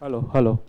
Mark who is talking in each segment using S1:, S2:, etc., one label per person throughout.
S1: Hello, hello.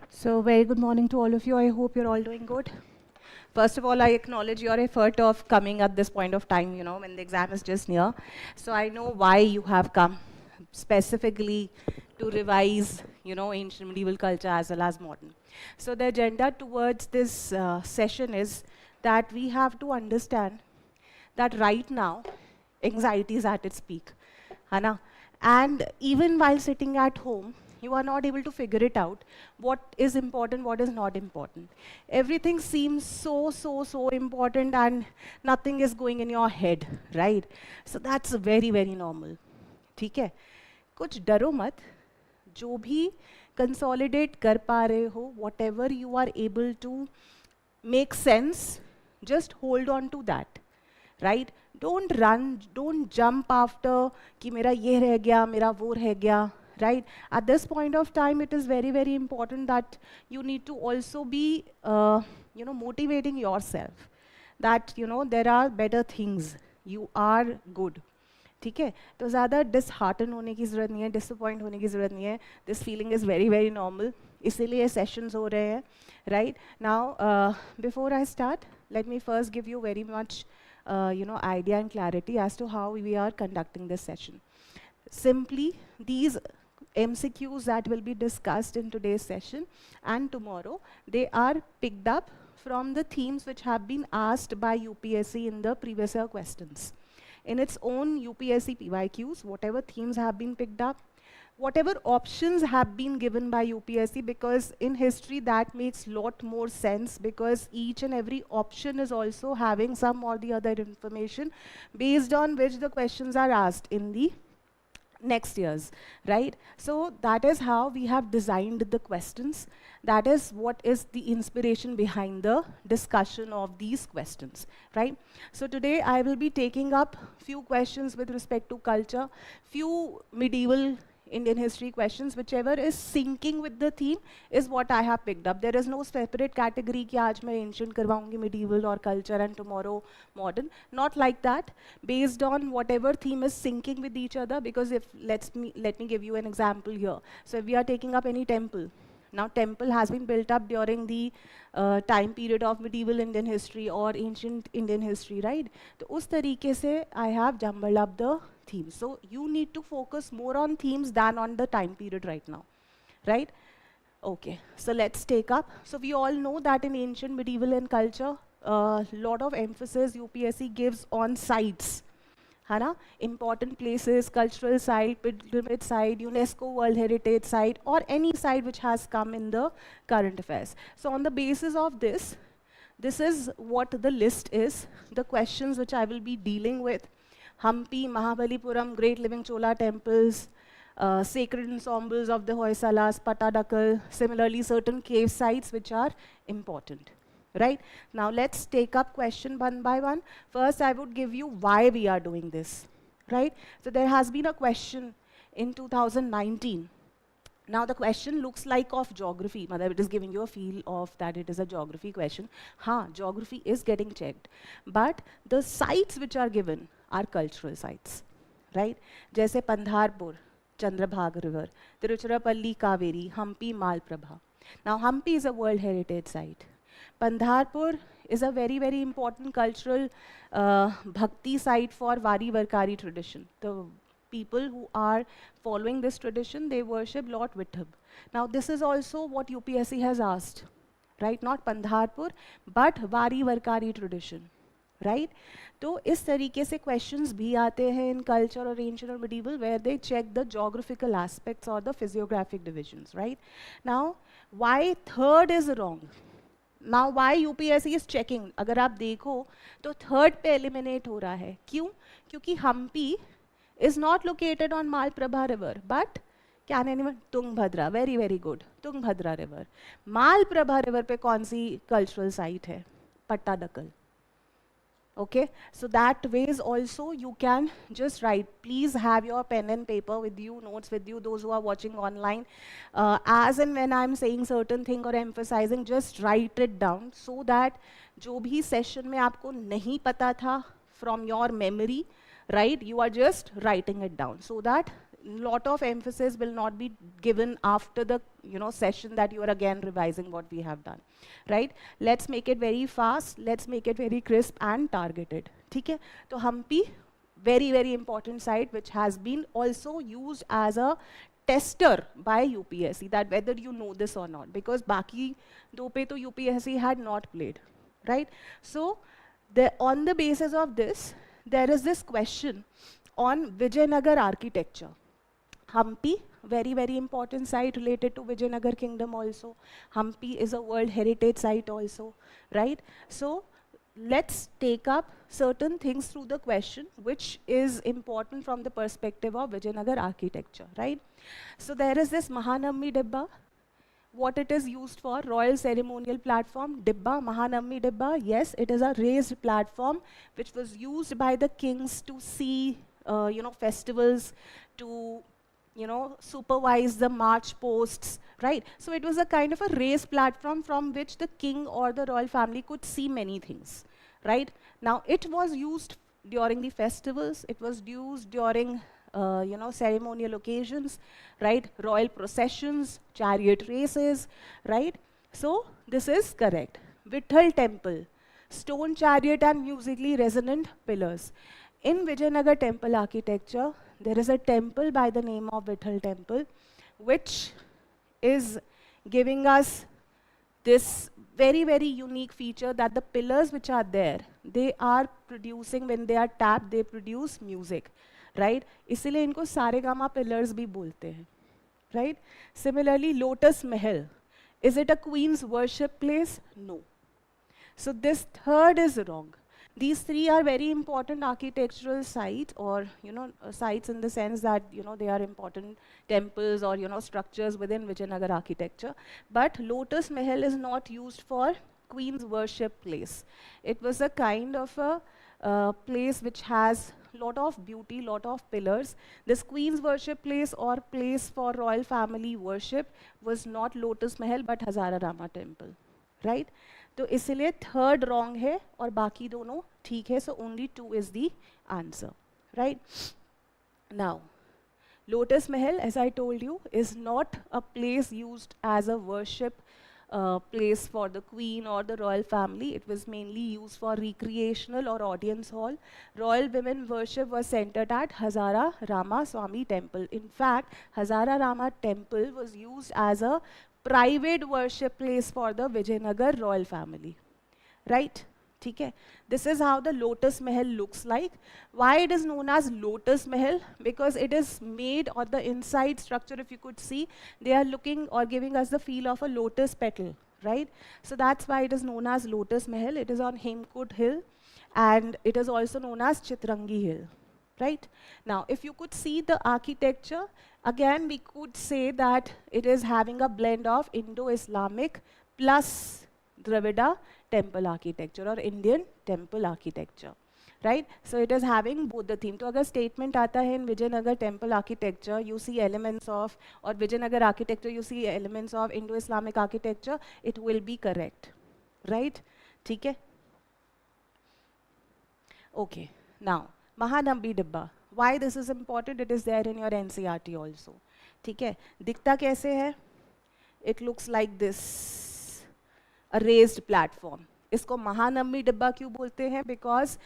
S1: So very good morning to all of you. I hope you're all doing good. First of all, I acknowledge your effort of coming at this point of time, when the exam is just near. So I know why you have come, specifically to revise, ancient medieval culture as well as modern. So the agenda towards this session is that we have to understand that right now, anxiety is at its peak. Hana? And even while sitting at home, you are not able to figure it out what is important, what is not important. Everything seems so important and nothing is going in your head, right? So that's very, very normal. ठीक है? कुछ डरो मत, जो भी consolidate कर पा रहे हो, whatever you are able to make sense, just hold on to that. Right? Don't run, don't jump after कि मेरा ये रह गया, मेरा वो रह गया, right? At this point of time, it is very, very important that you need to also be, motivating yourself. That, there are better things. You are good. ठीक है? तो ज़्यादा dishearten होने की ज़रूरत नहीं है, disappoint होने की ज़रूरत नहीं है. This feeling is very, very normal. इसीलिए sessions हो रहे हैं, right? Now, before I start, let me first give you very much idea and clarity as to how we are conducting this session. Simply, these MCQs that will be discussed in today's session and tomorrow, they are picked up from the themes which have been asked by UPSC in the previous year questions. In its own UPSC PYQs, whatever themes have been picked up, whatever options have been given by UPSC, because in history that makes lot more sense, because each and every option is also having some or the other information based on which the questions are asked in the next years, right? So that is how we have designed the questions. That is what is the inspiration behind the discussion of these questions, right? So today I will be taking up few questions with respect to culture, few medieval Indian history questions, whichever is syncing with the theme is what I have picked up. There is no separate category कि आज मैं ancient करवाऊंगी medieval or culture and tomorrow modern. Not like that. Based on whatever theme is syncing with each other. Because if let me give you an example here. So if we are taking up any temple. Now temple has been built up during the time period of medieval Indian history or ancient Indian history, right? तो उस तरीके से I have jumbled up the themes. So you need to focus more on themes than on the time period right now, right? Okay, so let's take up. So we all know that in ancient medieval and culture, lot of emphasis UPSC gives on sites. है ना? Important places, cultural site, pilgrimage site, UNESCO World Heritage site, or any site which has come in the current affairs. So on the basis of this, this is what the list is, the questions which I will be dealing with. Hampi, Mahabalipuram, Great Living Chola temples, sacred ensembles of the Hoysalas, Pattadakal, similarly certain cave sites which are important. Right? Now let's take up question one by one. First, I would give you why we are doing this. Right? So there has been a question in 2019. Now the question looks like of geography. Mother, it is giving you a feel of that it is a geography question. Ha, geography is getting checked. But the sites which are given are cultural sites. Right? जैसे Pandharpur, Chandrabhaga River, Tiruchirappalli Kaveri, Hampi Malprabha. Now Hampi is a World Heritage Site. Pandharpur is a very, very important cultural bhakti site for Vari Varkari tradition. The people who are following this tradition, they worship Lord Vithab. Now this is also what UPSC has asked, right? Not Pandharpur, but Vari Varkari tradition, right? तो इस तरीके से questions भी आते हैं in culture or ancient or medieval where they check the geographical aspects or the physiographic divisions, right? Now, why third is wrong? Now why UPSC is checking? अगर आप देखो तो third पे eliminate हो रहा है. क्यों? क्योंकि Hampi is not located on Malprabha river, but can anyone? Tungabhadra, very very good. Tungabhadra river. Malprabha river पे कौन सी cultural site है? Pattadakal. Okay, so that ways also you can just write. Please have your pen and paper with you, notes with you, those who are watching online. As and when I'm saying certain thing or emphasizing, just write it down so that जो भी session में आपको नहीं पता था from your memory, right, you are just writing it down so that lot of emphasis will not be given after the session that you are again revising what we have done, right? Let's make it very fast, let's make it very crisp and targeted. ठीक है? तो Hampi, very very important site which has been also used as a tester by UPSC, that whether you know this or not, because बाकी दो पे तो UPSC had not played, right? So on the basis of this, there is this question on Vijayanagar architecture. Hampi, very very important site related to Vijayanagar kingdom also. Hampi is a World Heritage Site also, right? So let's take up certain things through the question which is important from the perspective of Vijayanagar architecture, right? So there is this Mahanammi Dibba. What it is used for? Royal ceremonial platform. Dibba, Mahanammi Dibba, yes, it is a raised platform which was used by the kings to see festivals, to supervise the march posts, right? So it was a kind of a raised platform from which the king or the royal family could see many things, right? Now it was used during the festivals, it was used during ceremonial occasions, right? Royal processions, chariot races, right? So this is correct. Vitthal temple, stone chariot and musically resonant pillars. In Vijayanagar temple architecture, there is a temple by the name of Vitthal temple, which is giving us this very very unique feature that the pillars which are there, they are producing, when they are tapped, they produce music, right? इसीलिए इनको Saregama pillars भी बोलते हैं, right? Similarly, Lotus Mahal, is it a queen's worship place? No. So this third is wrong. These three are very important architectural sites, or sites in the sense that they are important temples or structures within Vijayanagar architecture. But Lotus Mahal is not used for queen's worship place. It was a kind of a place which has lot of beauty, lot of pillars. This queen's worship place or place for royal family worship was not Lotus Mahal but Hazara Rama temple, right? तो इसलिए third wrong है और बाकी दोनों ठीक है. So only 2 is the answer, right? Now Lotus Mahal, as I told you, is not a place used as a worship place for the queen or the royal family. It was mainly used for recreational or audience hall. Royal women worship was centered at Hazara Rama Swami temple. In fact, Hazara Rama temple was used as a private worship place for the Vijayanagar royal family, right? ठीक है? This is how the Lotus Mahal looks like. Why it is known as Lotus Mahal? Because it is made, or the inside structure, if you could see, they are looking or giving us the feel of a lotus petal, right? So that's why it is known as Lotus Mahal. It is on Hemkut Hill, and it is also known as Chitrangi Hill, right? Now, if you could see the architecture, again we could say that it is having a blend of Indo-Islamic plus Dravida temple architecture or Indian temple architecture, right? So it is having both the theme. तो अगर statement आता है in Vijayanagar temple architecture, you see elements of, or Vijayanagar architecture, you see elements of Indo-Islamic architecture, it will be correct, right? ठीक है? Okay, now Mahanambi Dibba. Why this is important? It is there in your NCERT also. ठीक है? दिखता कैसे है? It looks like this, a raised platform. इसको महानम्मी डिब्बा क्यों बोलते हैं? Because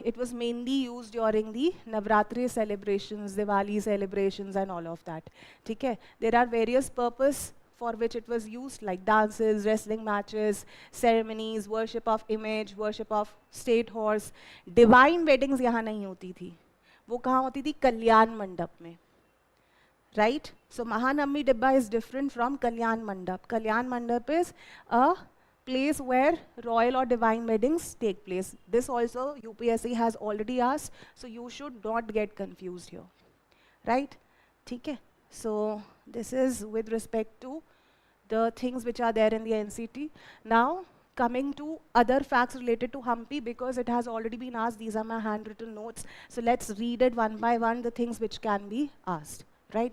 S1: it was mainly used during the Navratri celebrations, Diwali celebrations and all of that. ठीक है? There are various purposes for which it was used, like dances, wrestling matches, ceremonies, worship of image, worship of state horse. Divine weddings यहाँ नहीं होती थी. वो कहाँ होती थी? कल्याण मंडप में. Right? So Mahanammi Dibba is different from Kalyan Mandap. Kalyan Mandap is a place where royal or divine weddings take place. This also UPSC has already asked, so you should not get confused here. Right? ठीक है? So this is with respect to the things which are there in the NCT. Now coming to other facts related to Hampi, because it has already been asked, these are my handwritten notes. So let's read it one by one, the things which can be asked. Right?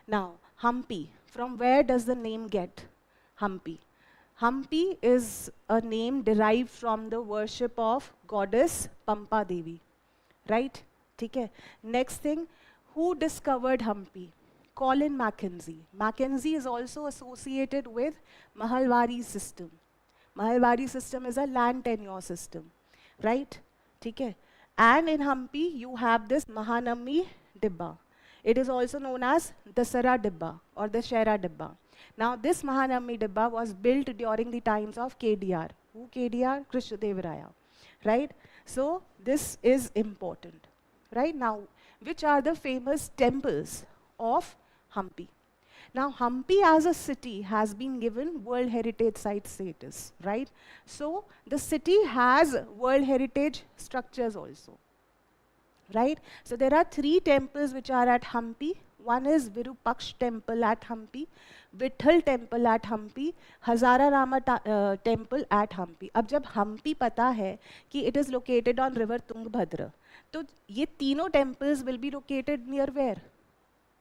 S1: Now, Hampi, from where does the name get? Hampi. Hampi is a name derived from the worship of goddess Pampa Devi. Right? ठीक है? Next thing, Who discovered Hampi? Colin Mackenzie. Mackenzie is also associated with Mahalwari system. Mahalwari system is a land tenure system, right? Okay. And in Hampi, you have this Mahanami Dibba. It is also known as Dasara Dibba or the Shera Dibba. Now, this Mahanami Dibba was built during the times of KDR. Who KDR? Krishnadevaraya, right? So, this is important, right? Now, which are the famous temples of Hampi? Now, Hampi as a city has been given World Heritage Site status, right? So, the city has World Heritage structures also, right? So, there are 3 temples which are at Hampi. One is Virupaksh temple at Hampi, Vitthal temple at Hampi, Hazara Rama temple at Hampi. अब जब Hampi पता है कि it is located on river Tungabhadra, तो ये तीनों temples will be located near where?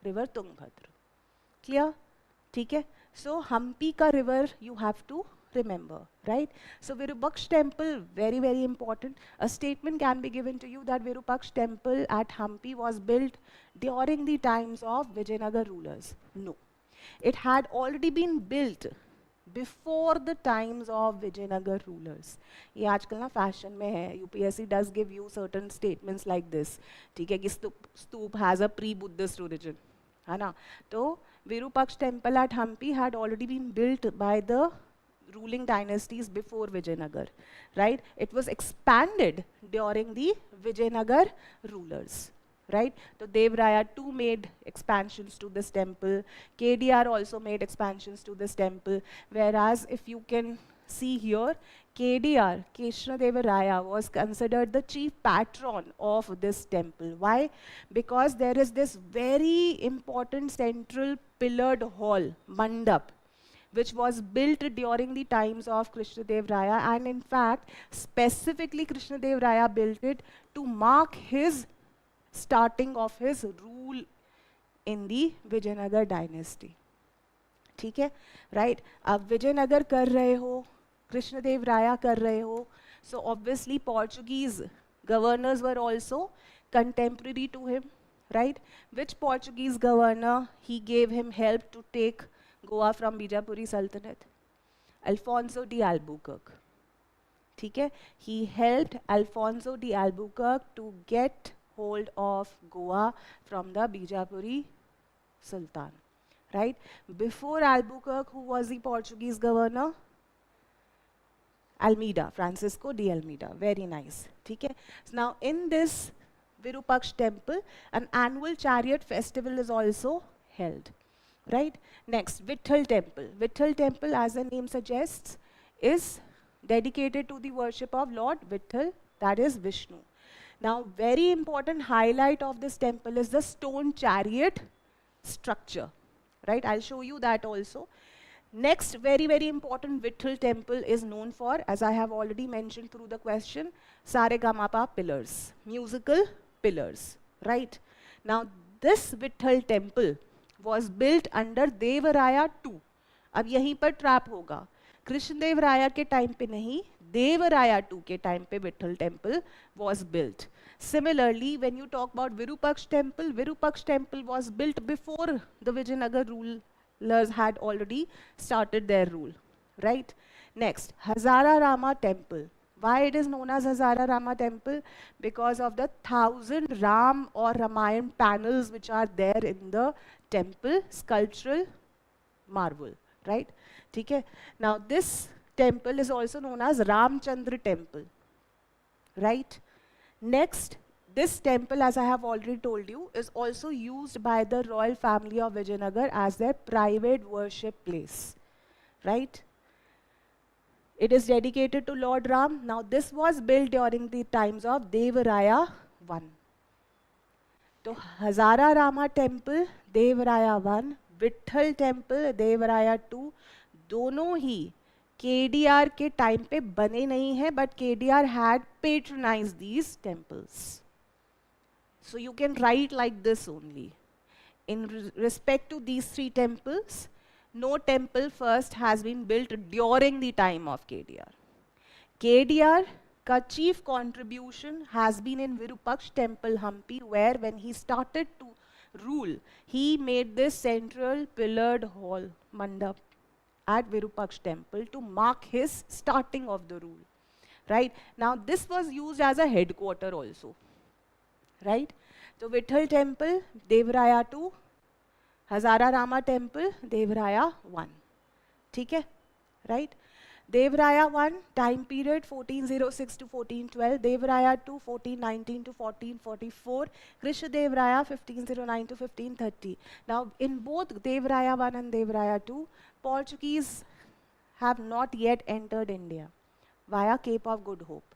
S1: River Tungabhadra. Clear? ठीक है? So Hampi का river you have to remember, right? So Virupaksh temple, very, very important. A statement can be given to you that Virupaksh temple at Hampi was built during the times of Vijayanagara rulers. No. It had already been built before the times of Vijayanagara rulers. ये आजकल ना fashion में है. UPSC does give you certain statements like this. ठीक है कि स्तूप has a pre-Buddhist origin. है ना? तो Virupaksh temple at Hampi had already been built by the ruling dynasties before Vijayanagara, right? It was expanded during the Vijayanagara rulers, right? So Devraya too made expansions to this temple. KDR also made expansions to this temple. Whereas if you can see here, KDR, Krishnadevaraya, was considered the chief patron of this temple. Why? Because there is this very important central pillared hall, mandap, which was built during the times of Krishnadevaraya, and in fact, specifically Krishnadevaraya built it to mark his starting of his rule in the Vijayanagara dynasty. ठीक है? Right? अब विजयनगर कर रहे हो, Krishnadevaraya कर रहे हो, so obviously Portuguese governors were also contemporary to him, right? Which Portuguese governor he gave him help to take Goa from Bijapuri Sultanate? Alfonso de Albuquerque. ठीक है? He helped Alfonso de Albuquerque to get hold of Goa from the Bijapuri Sultan, right? Before Albuquerque, who was the Portuguese governor? Almeida, Francisco de Almeida. Very nice. ठीक है? So now in this Virupaksh temple, an annual chariot festival is also held. Right? Next, Vitthal temple. Vitthal temple, as the name suggests, is dedicated to the worship of Lord Vitthal, that is Vishnu. Now, very important highlight of this temple is the stone chariot structure. Right? I'll show you that also. Next, very, very important Vitthal temple is known for, as I have already mentioned through the question, Saregamapa pillars, musical pillars. Right? Now, this Vitthal temple was built under Devaraya II. अब यहीं पर trap होगा. कृष्णदेवराया के time पे नहीं, Devaraya II के time पे Vitthal temple was built. Similarly, when you talk about Virupaksh temple was built before the Vijayanagara rulers had already started their rule, right? Next, Hazara Rama temple. Why it is known as Hazara Rama temple? Because of the 1,000 Ram or Ramayan panels which are there in the temple, sculptural marvel, right? ठीक है? Now this temple is also known as Ramchandra temple, right? Next, this temple, as I have already told you, is also used by the royal family of Vijayanagara as their private worship place, right? It is dedicated to Lord Ram. Now this was built during the times of Devaraya I. तो Hazara Rama temple, Devaraya I, Vitthal temple, Devaraya II, दोनों ही KDR के time पे बने नहीं हैं, but KDR had patronized these temples. So you can write like this only. In respect to these 3 temples, no temple first has been built during the time of KDR. KDR का chief contribution has been in Virupaksh temple Hampi, where when he started to rule, he made this central pillared hall, mandap, at Virupaksha temple to mark his starting of the rule. Right? Now this was used as a headquarter also. Right? So Vitthal temple, Devraya 2, Hazara Rama temple, Devraya 1. ठीक है? Right? Devraya 1, time period 1406 to 1412, Devraya 2, 1419 to 1444, Krishna Devraya 1509 to 1530. Now, in both Devraya 1 and Devraya 2, Portuguese have not yet entered India via Cape of Good Hope,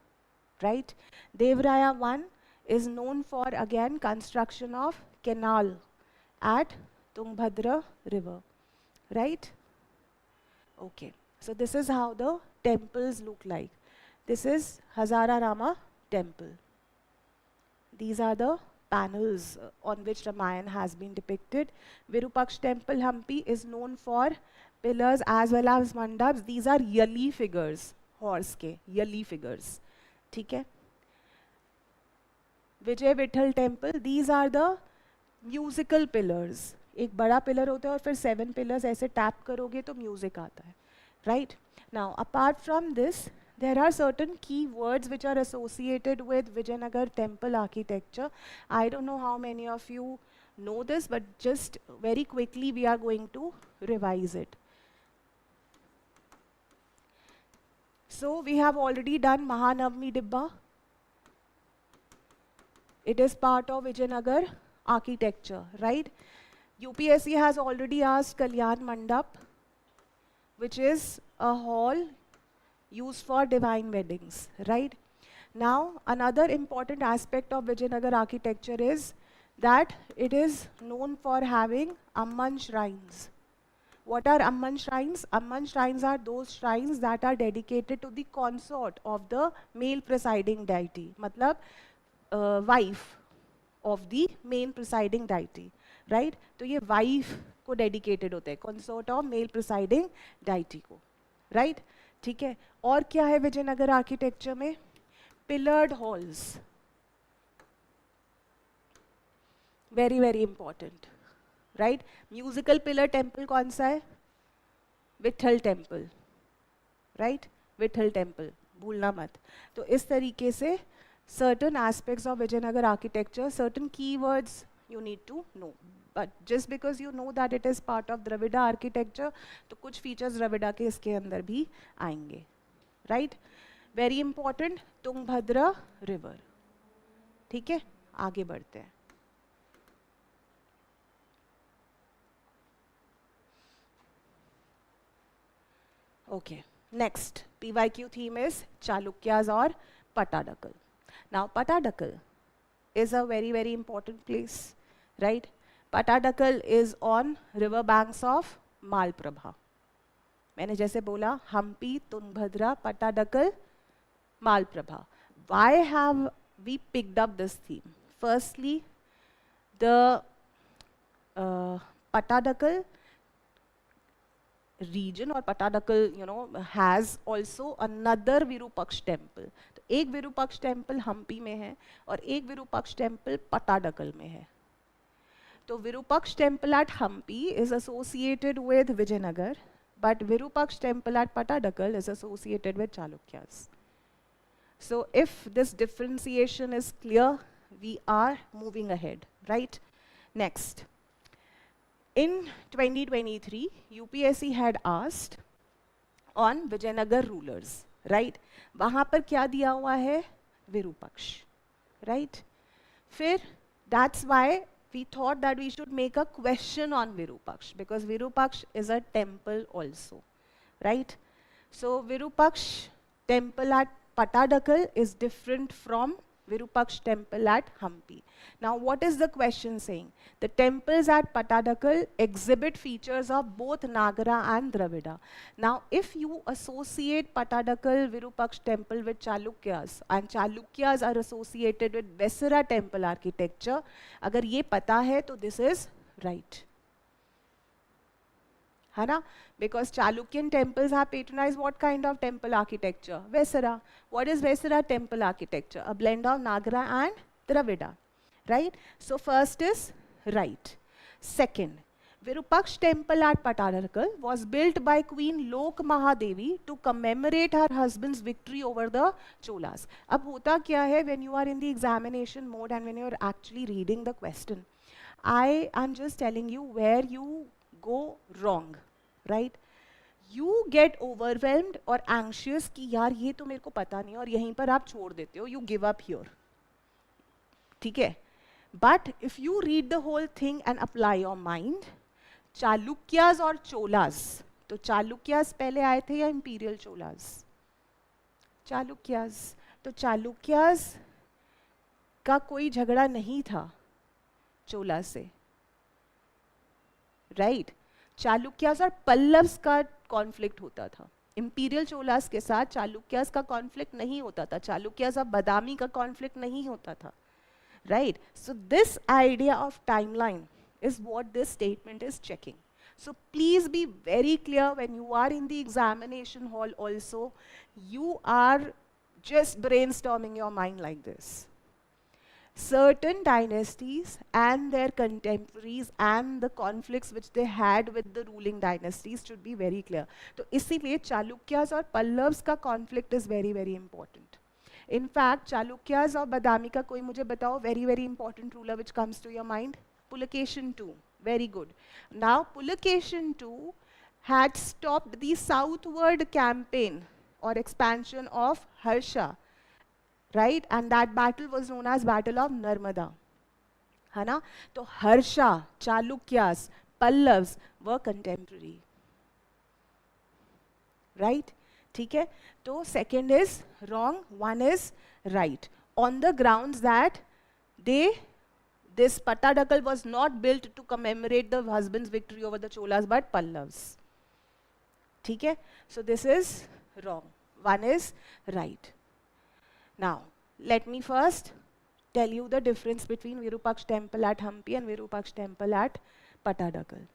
S1: right? Devraya 1 is known for, again, construction of canal at Tungbhadra river, right? Okay. So this is how the temples look like. This is Hazara Rama temple. These are the panels on which Ramayana has been depicted. Virupaksha temple, Hampi, is known for pillars as well as mandaps. These are yali figures, horse ke, yali figures. ठीक है? Vijay Vitthal temple, these are the musical pillars. एक बड़ा pillar होता है और फिर 7 pillars ऐसे tap करोगे तो music आता है. Right? Now, apart from this, there are certain key words which are associated with Vijayanagara temple architecture. I don't know how many of you know this, but just very quickly we are going to revise it. So, we have already done Mahanavami Dibba. It is part of Vijayanagara architecture, right? UPSC has already asked Kalyan Mandap, which is a hall used for divine weddings, right? Now, another important aspect of Vijayanagara architecture is that it is known for having Amman shrines. What are Amman shrines? Amman shrines are those shrines that are dedicated to the consort of the male presiding deity, matlab wife of the main presiding deity, right? तो ये wife को dedicated होते हैं, consort of male presiding deity को, right? ठीक है? और क्या है विजयनगर आर्किटेक्चर में? Pillared halls, very very important, right? Musical pillar temple कौन सा है? Vitthal temple, right? Vitthal temple, भूलना मत. तो इस तरीके से certain aspects of Vijayanagara architecture, certain keywords you need to know. But just because you know that it is part of Dravida architecture, तो कुछ features Dravida के इसके अंदर भी आएंगे, right? Very important, Tungbhadra river. ठीक है? आगे बढ़ते हैं. Okay. Next, PYQ theme is Chalukyas or Pattadakal. Now, Pattadakal is a very very important place, right? Pattadakal is on river banks of Malprabha. मैंने जैसे बोला Hampi, Tungbhadra, Pattadakal, Malprabha. Why have we picked up this theme? Firstly, the Pattadakal region or Pattadakal, has also another Virupaksha temple. तो एक Virupaksha temple Hampi में है और एक Virupaksha temple Pattadakal में है. तो Virupaksha temple at Hampi is associated with Vijayanagar, but Virupaksha temple at Pattadakal is associated with Chalukyas. So if this differentiation is clear, we are moving ahead, right? Next. In 2023, UPSC had asked on Vijayanagar rulers, right? वहाँ पर क्या दिया हुआ है? Virupaksha, right? फिर that's why we thought that we should make a question on Virupaksha, because Virupaksha is a temple also, right? So Virupaksha temple at Pattadakal is different from Virupaksha temple at Hampi. Now what is the question saying? The temples at Pattadakal exhibit features of both Nagara and Dravida. Now if you associate Pattadakal Virupaksha temple with Chalukyas, and Chalukyas are associated with Vesara temple architecture, अगर ये पता है तो this is right. है ना? Because Chalukyan temples have patronized what kind of temple architecture? Vesara. What is Vesara temple architecture? A blend of Nagara and Dravida, right? So first is right. Second, Virupaksh temple at Pattadakal was built by Queen Lok Mahadevi to commemorate her husband's victory over the Cholas. अब होता क्या है when you are in the examination mode and when you are actually reading the question, I am just telling you where you go wrong, right? You get overwhelmed or anxious कि यार ये तो मेरे को पता नहीं और यहीं पर आप छोड़ देते हो, you give up here, ठीक है? But if you read the whole thing and apply your mind, Chalukyas और चोलास, तो चालुक्यास पहले आए थे या इंपीरियल चोलास? चालुक्यास. तो चालुक्यास का कोई झगड़ा नहीं था चोला से, राइट? चालुक्यास और पल्लव्स का कॉन्फ्लिक्ट होता था. इंपीरियल चोलास के साथ चालुक्यास का कॉन्फ्लिक्ट नहीं होता था. चालुक्यास ऑफ बदामी का कॉन्फ्लिक्ट नहीं होता था, right? So this idea of timeline is what this statement is checking. So please be very clear when you are in the examination hall also, you are just brainstorming your mind like this. Certain dynasties and their contemporaries and the conflicts which they had with the ruling dynasties should be very clear. तो इसीलिए चालुक्यास और पल्लव्स का conflict is very very important. In fact, Chalukyas of Badami का कोई मुझे बताओ, very very important ruler which comes to your mind? Pulakeshin II. Very good. Now Pulakeshin II had stopped the southward campaign or expansion of Harsha, right? And that battle was known as Battle of Narmada. है ना? तो Harsha, Chalukyas, Pallavs were contemporary, right? ठीक है? तो second is wrong, one is right. On the grounds that this Pattadakal was not built to commemorate the husband's victory over the Cholas but Pallavs. ठीक है? So this is wrong. One is right. Now, let me first tell you the difference between Virupaksh temple at Hampi and Virupaksh temple at Pattadakal.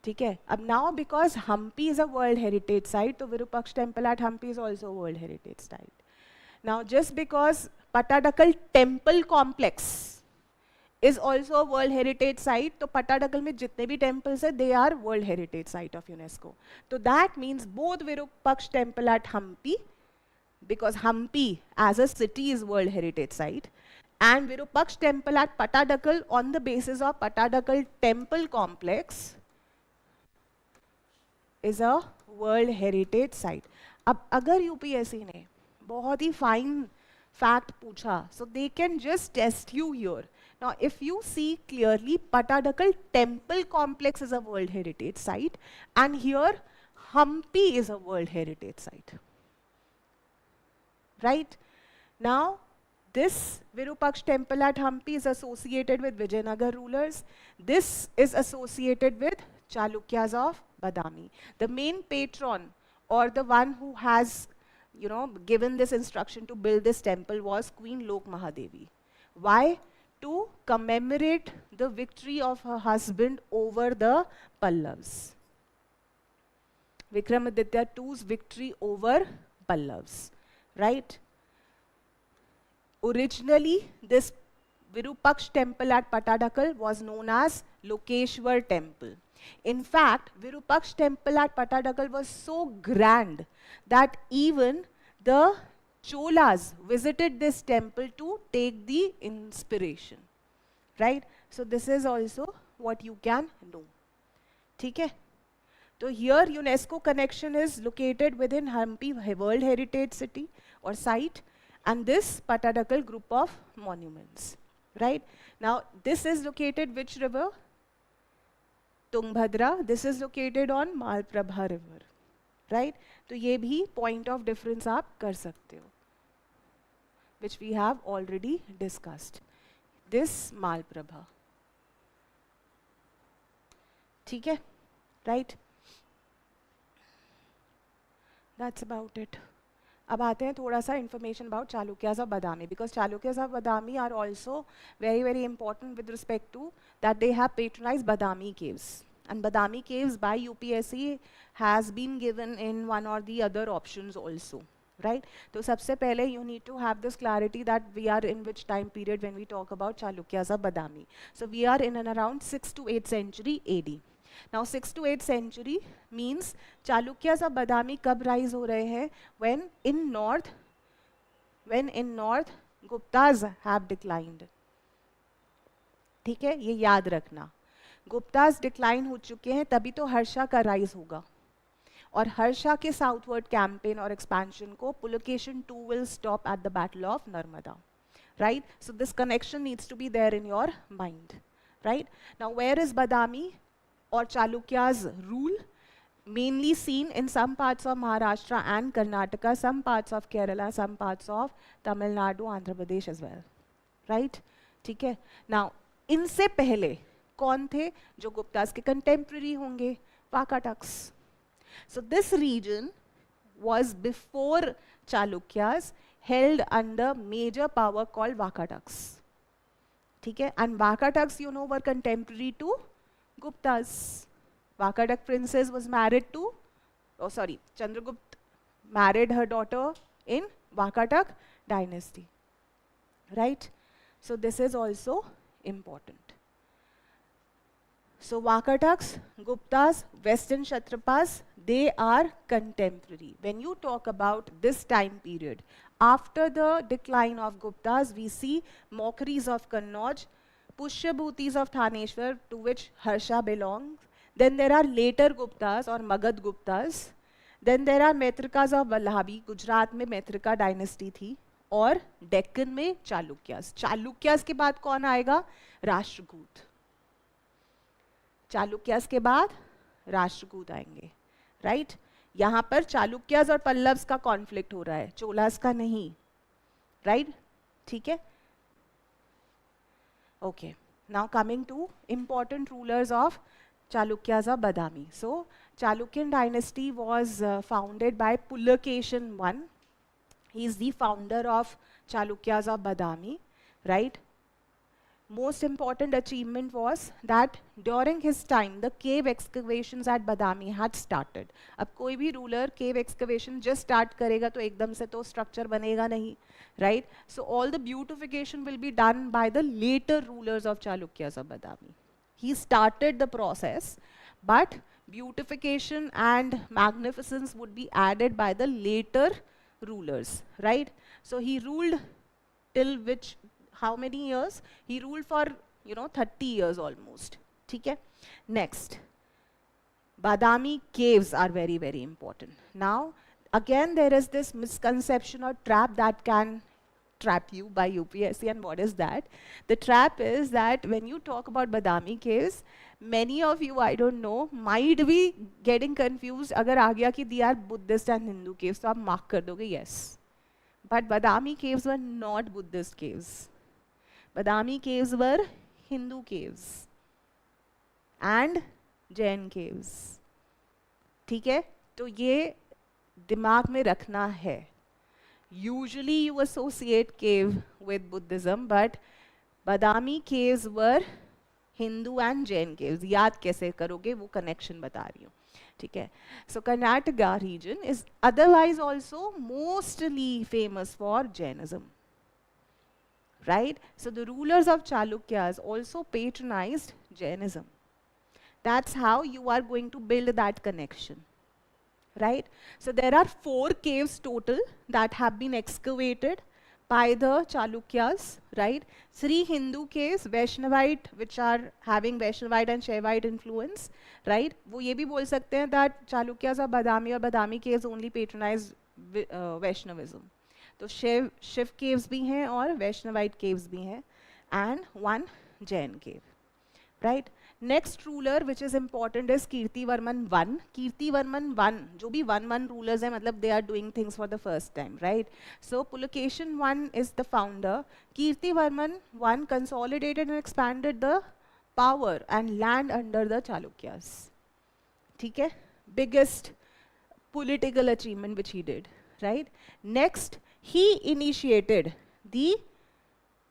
S1: ठीक है? अब now because Hampi is a World Heritage Site, तो Virupaksh temple at Hampi is also a World Heritage Site. Now just because Pattadakal temple complex is also a World Heritage Site, तो Pattadakal में जितने भी temples हैं, they are World Heritage Site of UNESCO. So that means both Virupaksh temple at Hampi, because Hampi as a city is World Heritage Site, and Virupaksh temple at Pattadakal on the basis of Pattadakal temple complex is a World Heritage Site. अब अगर UPSC ने बहुत ही fine fact पूछा, so they can just test you here. Now, if you see clearly, Pattadakal temple complex is a World Heritage Site, and here Hampi is a World Heritage Site. Right? Now, this Virupaksh temple at Hampi is associated with Vijayanagara rulers. This is associated with Chalukyas of Badami. The main patron or the one who has, given this instruction to build this temple was Queen Lok Mahadevi. Why? To commemorate the victory of her husband over the Pallavs. Vikramaditya II's victory over Pallavs. Right? Originally, this Virupaksh temple at Pattadakal was known as Lokeshwar temple. In fact, Virupaksh temple at Pattadakal was so grand that even the Cholas visited this temple to take the inspiration. Right? So this is also what you can know. ठीक है? So here UNESCO connection is located within Hampi World Heritage City or site, and this Pattadakal group of monuments. Right? Now this is located which river? Tungbhadra. This is located on Malprabha river. Right? तो ये भी point of difference आप कर सकते हो, which we have already discussed. This Malprabha. ठीक है? Right? That's about it. अब आते हैं थोड़ा सा information about Chalukyas of Badami, because Chalukyas of Badami are also very very important with respect to that they have patronized Badami caves. And Badami caves by UPSC has been given in one or the other options also. right? तो सबसे पहले you need to have this clarity that we are in which time period when we talk about Chalukyas of Badami. So we are in and around 6th to 8th century AD. Now 6th to 8th century means Chalukyas of Badami कब rise हो रहे हैं? When in north Guptas have declined. ठीक है, ये याद रखना. Guptas decline हो चुके हैं, तभी तो हर्षा का राइज होगा. और हर्षा के साउथवर्ड कैंपेन और एक्सपेंशन को Pulakeshin 2 will stop at the battle of Narmada, right? So this connection needs to be there in your mind, right? Now where is Badami or Chalukya's rule? Mainly seen in some parts of Maharashtra and Karnataka, some parts of Kerala, some parts of Tamil Nadu, Andhra Pradesh as well, right? ठीक है. Now इनसे पहले कौन थे जो गुप्तास के contemporary होंगे? Vakataks. So this region was before Chalukyas, held under major power called Vakataks. ठीक है. And Vakataks, you know, were contemporary to Guptas. Vakatak princess was married to, Chandragupta married her daughter in Vakatak dynasty, right? So this is also important. So Vakataks, Guptas, Western Kshatrapas, they are contemporary. When you talk about this time period, after the decline of Guptas, we see mockeries of Kannauj, Pushyabhutis of Thaneshwar, to which Harsha belongs. Then there are later Guptas or Magad Guptas. Then there are Maitrikas of Vallabhi. Gujarat में मैत्रिका dynasty थी. और डेक्कन में चालुक्यास. चालुक्यास के बाद कौन आएगा? राष्ट्रकूट. चालुक्यास के बाद राष्ट्रकूट आएंगे, राइट? यहाँ पर चालुक्यास और पल्लव्स का कॉन्फ्लिक्ट हो रहा है, चोलास का नहीं, राइट? ठीक है. Okay, now coming to important rulers of Chalukyas of Badami. So, Chalukyan dynasty was founded by Pulakeshin I. He is the founder of Chalukyas of Badami, right? Most important achievement was that during his time, the cave excavations at Badami had started. अब कोई भी ruler cave excavation just start करेगा तो एकदम से तो structure बनेगा नहीं, right? So all the beautification will be done by the later rulers of Chalukyas of Badami. He started the process, but beautification and magnificence would be added by the later rulers, right? So he ruled till which, how many years? He ruled for, 30 years almost. ठीक है? Next, Badami caves are very, very important. Now, again, there is this misconception or trap that can trap you by UPSC. And what is that? The trap is that when you talk about Badami caves, many of you, I don't know, might be getting confused. अगर आ गया कि they are Buddhist and Hindu caves, तो आप mark कर दोगे yes. But Badami caves were not Buddhist caves. Badami caves were Hindu caves and Jain caves. ठीक है? तो ये दिमाग में रखना है. Usually you associate cave with Buddhism, but Badami caves were Hindu and Jain caves. याद कैसे करोगे वो connection बता रही हूँ. ठीक है? So Karnataka region is otherwise also mostly famous for Jainism. Right? So the rulers of Chalukyas also patronized Jainism. That's how you are going to build that connection. Right? So there are 4 caves total that have been excavated by the Chalukyas, right? 3 Hindu caves, Vaishnavite, which are having Vaishnavite and Shaivite influence, right? वो ये भी बोल सकते हैं that Chalukyas of Badami or Badami caves only patronize Vaishnavism. तो Shiv caves भी हैं और Vaishnavite caves भी हैं, and 1 Jain cave, right? Next ruler which is important is Kirtivarman I. Kirtivarman I, जो भी 1 rulers हैं, मतलब they are doing things for the first time, right? So Pulakeshin I is the founder. Kirtivarman I consolidated and expanded the power and land under the Chalukyas. ठीक है? Biggest political achievement which he did, right? Next, he initiated the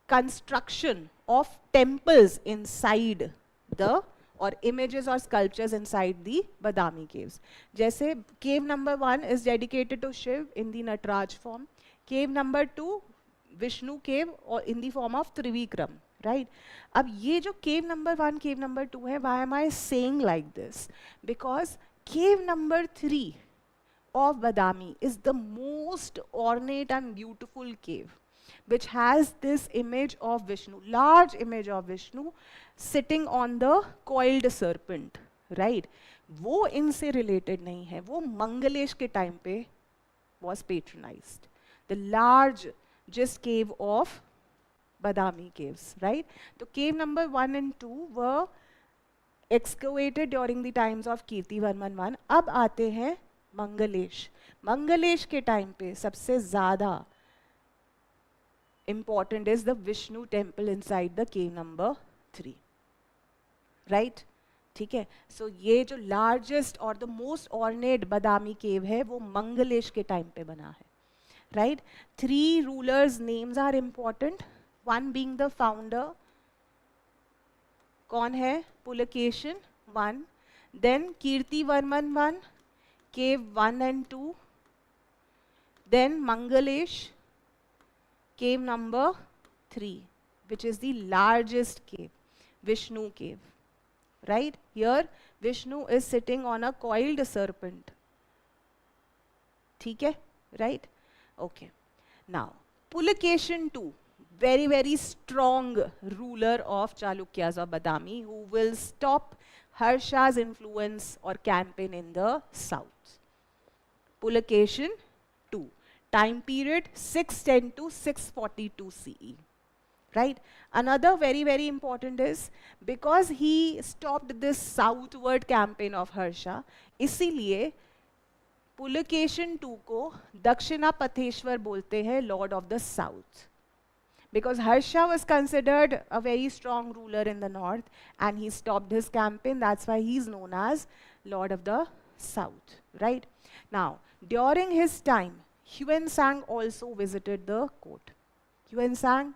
S1: construction of temples inside the or images or sculptures inside the Badami caves. जैसे cave number 1 is dedicated to Shiv in the Nataraj form. Cave number 2, Vishnu cave or in the form of Trivikram, right? अब ये जो cave number 1, cave number 2 है, why am I saying like this? Because cave number 3 of Badami is the most ornate and beautiful cave, which has this image of Vishnu, large image of Vishnu sitting on the coiled serpent, right? वो इनसे related नहीं है, वो मंगलेश के time पे was patronized. The largest cave of Badami caves, right? So cave number 1 and 2 were excavated during the times of Kirtivarman I. अब आते हैं मंगलेश. मंगलेश के टाइम पे सबसे ज़्यादा important is the Vishnu temple inside the cave number 3, right? ठीक है. So ये जो largest और the most ornate Badami cave है वो मंगलेश के टाइम पे बना है, right? 3 rulers' names are important. One being the founder. कौन है? Pulakeshin 1. Then Kirtivarman I, cave 1 and 2. Then Mangalesh, cave number 3, which is the largest cave, Vishnu cave, right? Here Vishnu is sitting on a coiled serpent. ठीक है, right? Okay. Now Pulakeshin II, very strong ruler of Chalukyas of Badami, who will stop Harsha's influence or campaign in the south. Pulakeshin II, time period 610 to 642 CE, right? Another very important is because he stopped this southward campaign of Harsha, इसीलिए Pulakeshin II को दक्षिणा पथेश्वर बोलते हैं, Lord of the South. Because Harsha was considered a very strong ruler in the north and he stopped his campaign, that's why he's known as Lord of the South, right? Now, during his time, Huensang also visited the court. Huensang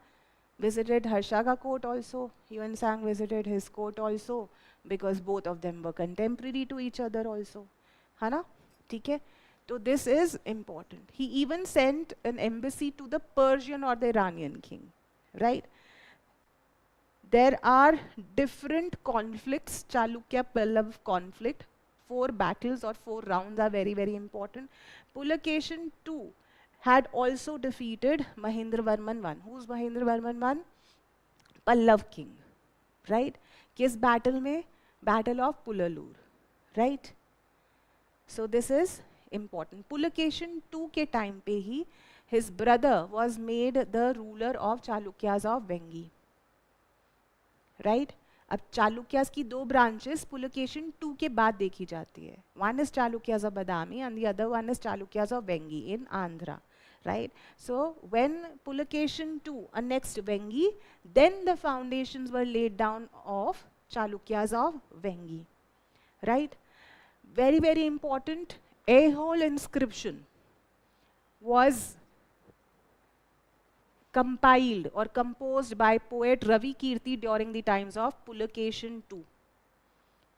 S1: visited Harsha ka court also. Huensang visited his court also because both of them were contemporary to each other also. है ना? ठीक है? So this is important. He even sent an embassy to the Persian or the Iranian king, right? There are different conflicts, Chalukya Pallava conflict. 4 battles or 4 rounds are very important. Pulakeshin II had also defeated Mahendravarman I. Who's Mahendravarman I? Pallav king, right? Kis battle mein? Battle of Pulalur, right? So this is important. Pulakeshin II के time पे ही his brother was made the ruler of Chalukyas of Vengi, right? अब Chalukyas की 2 branches Pulakeshin II के बाद देखी जाती है. One is Chalukyas of Badami and the other one is Chalukyas of Vengi in Andhra, right? So when Pulakeshin II annexed Vengi, then the foundations were laid down of Chalukyas of Vengi, right? Very important. Ahol inscription was compiled or composed by poet Ravi Kirti during the times of Pulakeshin II.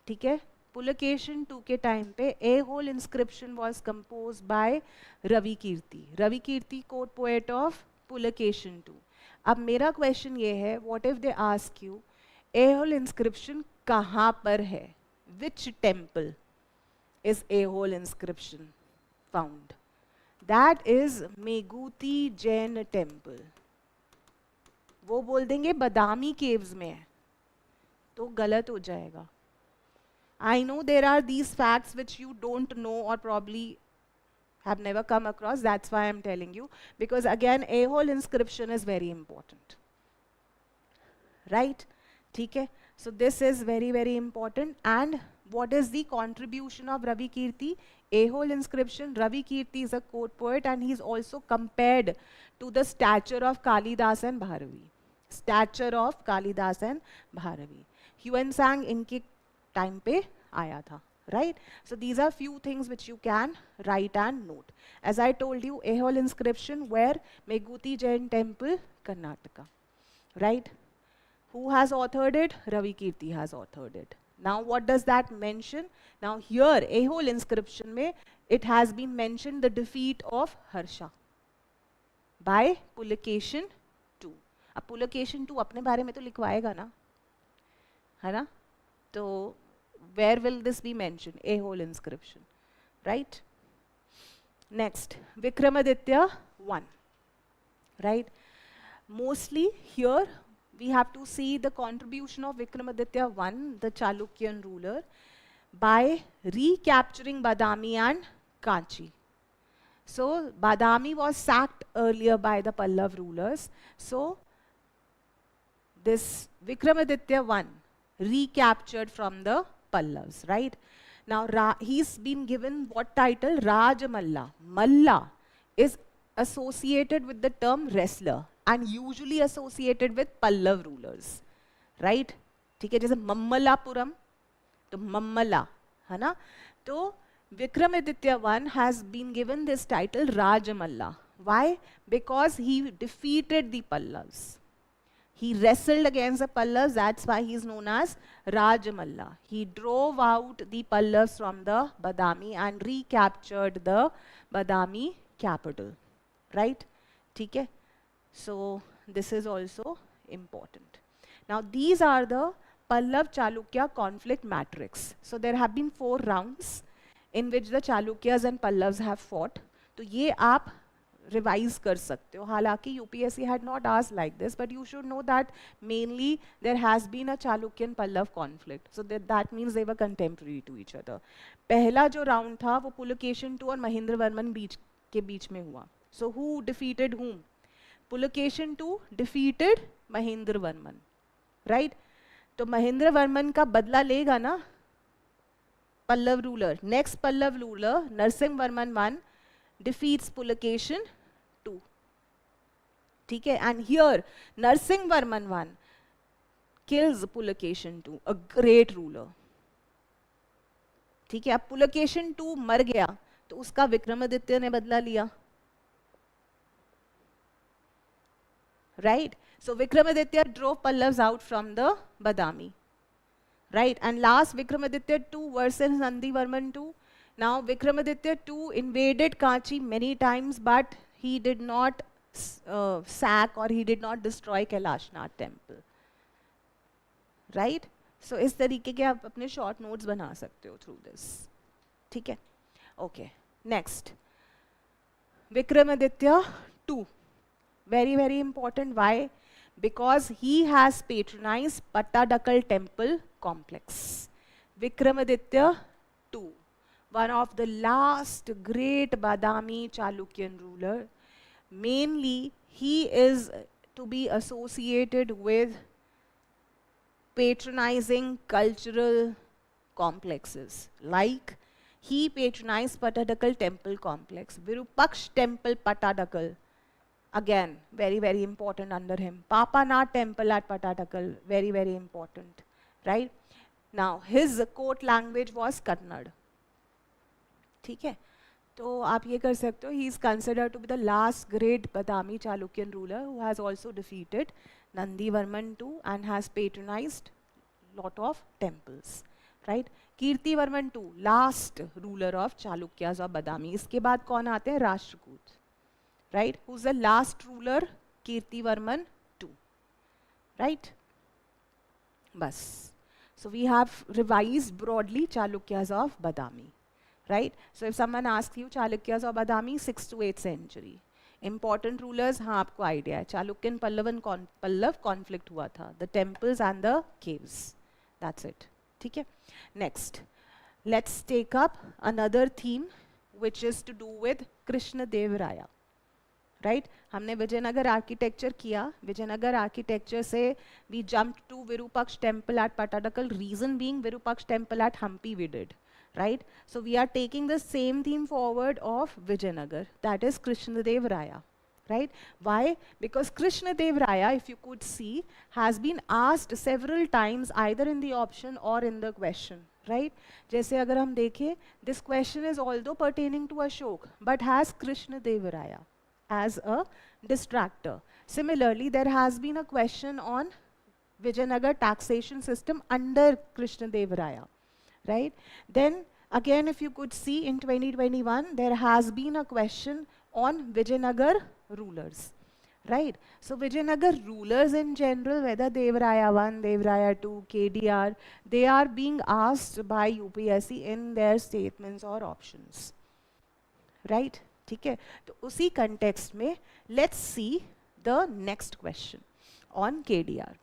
S1: ठीक है? Pulakeshin II के time पे Ahol inscription was composed by Ravi Kirti. Ravi Kirti court poet of Pulakeshin II. अब मेरा question ये है, what if they ask you, Ahol inscription कहाँ पर है? Which temple is Ahol inscription found? That is Meguti Jain temple. वो बोल देंगे बदामी caves में है, तो गलत हो जाएगा. I know there are these facts which you don't know or probably have never come across. That's why I'm telling you, because again Ahol inscription is very important, right? ठीक है? So this is very important. And what is the contribution of Ravi Kirti? Ahol inscription. Ravi Kirti is a court poet and he's also compared to the stature of Kalidas and Bharavi. Stature of Kalidas and Bharavi. Huensang इनके time पे आया था, right? So these are few things which you can write and note. As I told you, Ahol inscription where Meguti Jain temple, Karnataka, right? Who has authored it? Ravi Kirti has authored it. Now what does that mention? Now here Ahol inscription में it has been mentioned the defeat of Harsha by Pulakeshin II. अब Pulakeshin II अपने बारे में तो लिखवाएगा ना, है ना? तो where will this be mentioned? Ahol inscription, right? Next, Vikramaditya I, right? Mostly here we have to see the contribution of Vikramaditya I, the Chalukyan ruler, by recapturing Badami and Kanchi. So Badami was sacked earlier by the Pallav rulers. So this Vikramaditya I recaptured from the Pallavs, right? Now he's been given what title? Rajamalla. Malla is associated with the term wrestler and usually associated with Pallav rulers, right? ठीक है, जैसे Mammalapuram, तो Mammala, है ना? तो Vikramaditya I has been given this title Rajamalla. Why? Because he defeated the Pallavs. He wrestled against the Pallavs, that's why he is known as Rajamalla. He drove out the Pallavs from the Badami and recaptured the Badami capital, right? ठीक है? So this is also important. Now these are the Pallav-Chalukya conflict matrix. So there have been 4 rounds in which the Chalukyas and Pallavs have fought. तो ये आप revise कर सकते हो. हालांकि UPSC had not asked like this, but you should know that mainly there has been a Chalukyan Pallav conflict. So that means they were contemporary to each other. पहला जो round था वो Pulakeshin II और Mahendravarman के बीच में हुआ. So who defeated whom? Pulakeshin II defeated Mahendravarman, right? तो Mahendravarman का बदला लेगा ना Pallav ruler. Next Pallav ruler Narsimhavarman I defeats Pulakeshin II. ठीक है? And here Narsimhavarman I kills Pulakeshin II, a great ruler. ठीक है? अब Pulakeshin II मर गया तो उसका विक्रमादित्य ने बदला लिया, right? So Vikramaditya drove Pallavs out from the Badami, right? And last Vikramaditya II versus Nandivarman II. Now Vikramaditya II invaded Kanchi many times, but he did not sack or he did not destroy Kailashnath temple, right? So इस तरीके के आप अपने short notes बना सकते हो through this. ठीक है? Okay. Next, Vikramaditya II. Very, very important. Why? Because he has patronized Pattadakal temple complex. Vikramaditya II, one of the last great Badami Chalukyan ruler. Mainly, he is to be associated with patronizing cultural complexes. Like, he patronized Pattadakal temple complex. Virupaksh temple Pattadakal, again, very, very important under him. Papanath temple at Pattadakal, very, very important, right? Now, his court language was Kannada. ठीक है? तो आप ये कर सकते हो, he is considered to be the last great Badami Chalukyan ruler who has also defeated Nandivarman II and has patronized lot of temples, right? Kirtivarman II, last ruler of Chalukyas of Badami. इसके बाद कौन आते हैं? Rashtrakuta, right? Who's the last ruler? Kirtivarman II, right? Bas. So we have revised broadly Chalukyas of Badami, right? So if someone asks you Chalukyas of Badami, 6th to 8th century. Important rulers, हाँ आपको idea है. Chalukyan Pallav conflict हुआ था. The temples and the caves. That's it. ठीक है? Next, let's take up another theme which is to do with Krishna Dev Raya. Right? हमने Vijayanagar architecture किया. Vijayanagar architecture से we jumped to Virupaksh temple at Pattadakal. Reason being Virupaksh temple at Hampi we did. Right? So we are taking the same theme forward of Vijayanagar. That is Krishna Dev Raya. Right? Why? Because Krishna Dev Raya, if you could see, has been asked several times either in the option or in the question. Right? जैसे अगर हम देखें, this question is although pertaining to Ashok, but has Krishna Dev Raya as a distractor. Similarly, there has been a question on Vijayanagar taxation system under Krishnadevaraya, right? Then again, if you could see in 2021, there has been a question on Vijayanagar rulers, right? So Vijayanagar rulers in general, whether Devaraya 1, Devaraya 2, KDR, they are being asked by UPSC in their statements or options, right? ठीक है, तो उसी context में let's see the next question on KDR.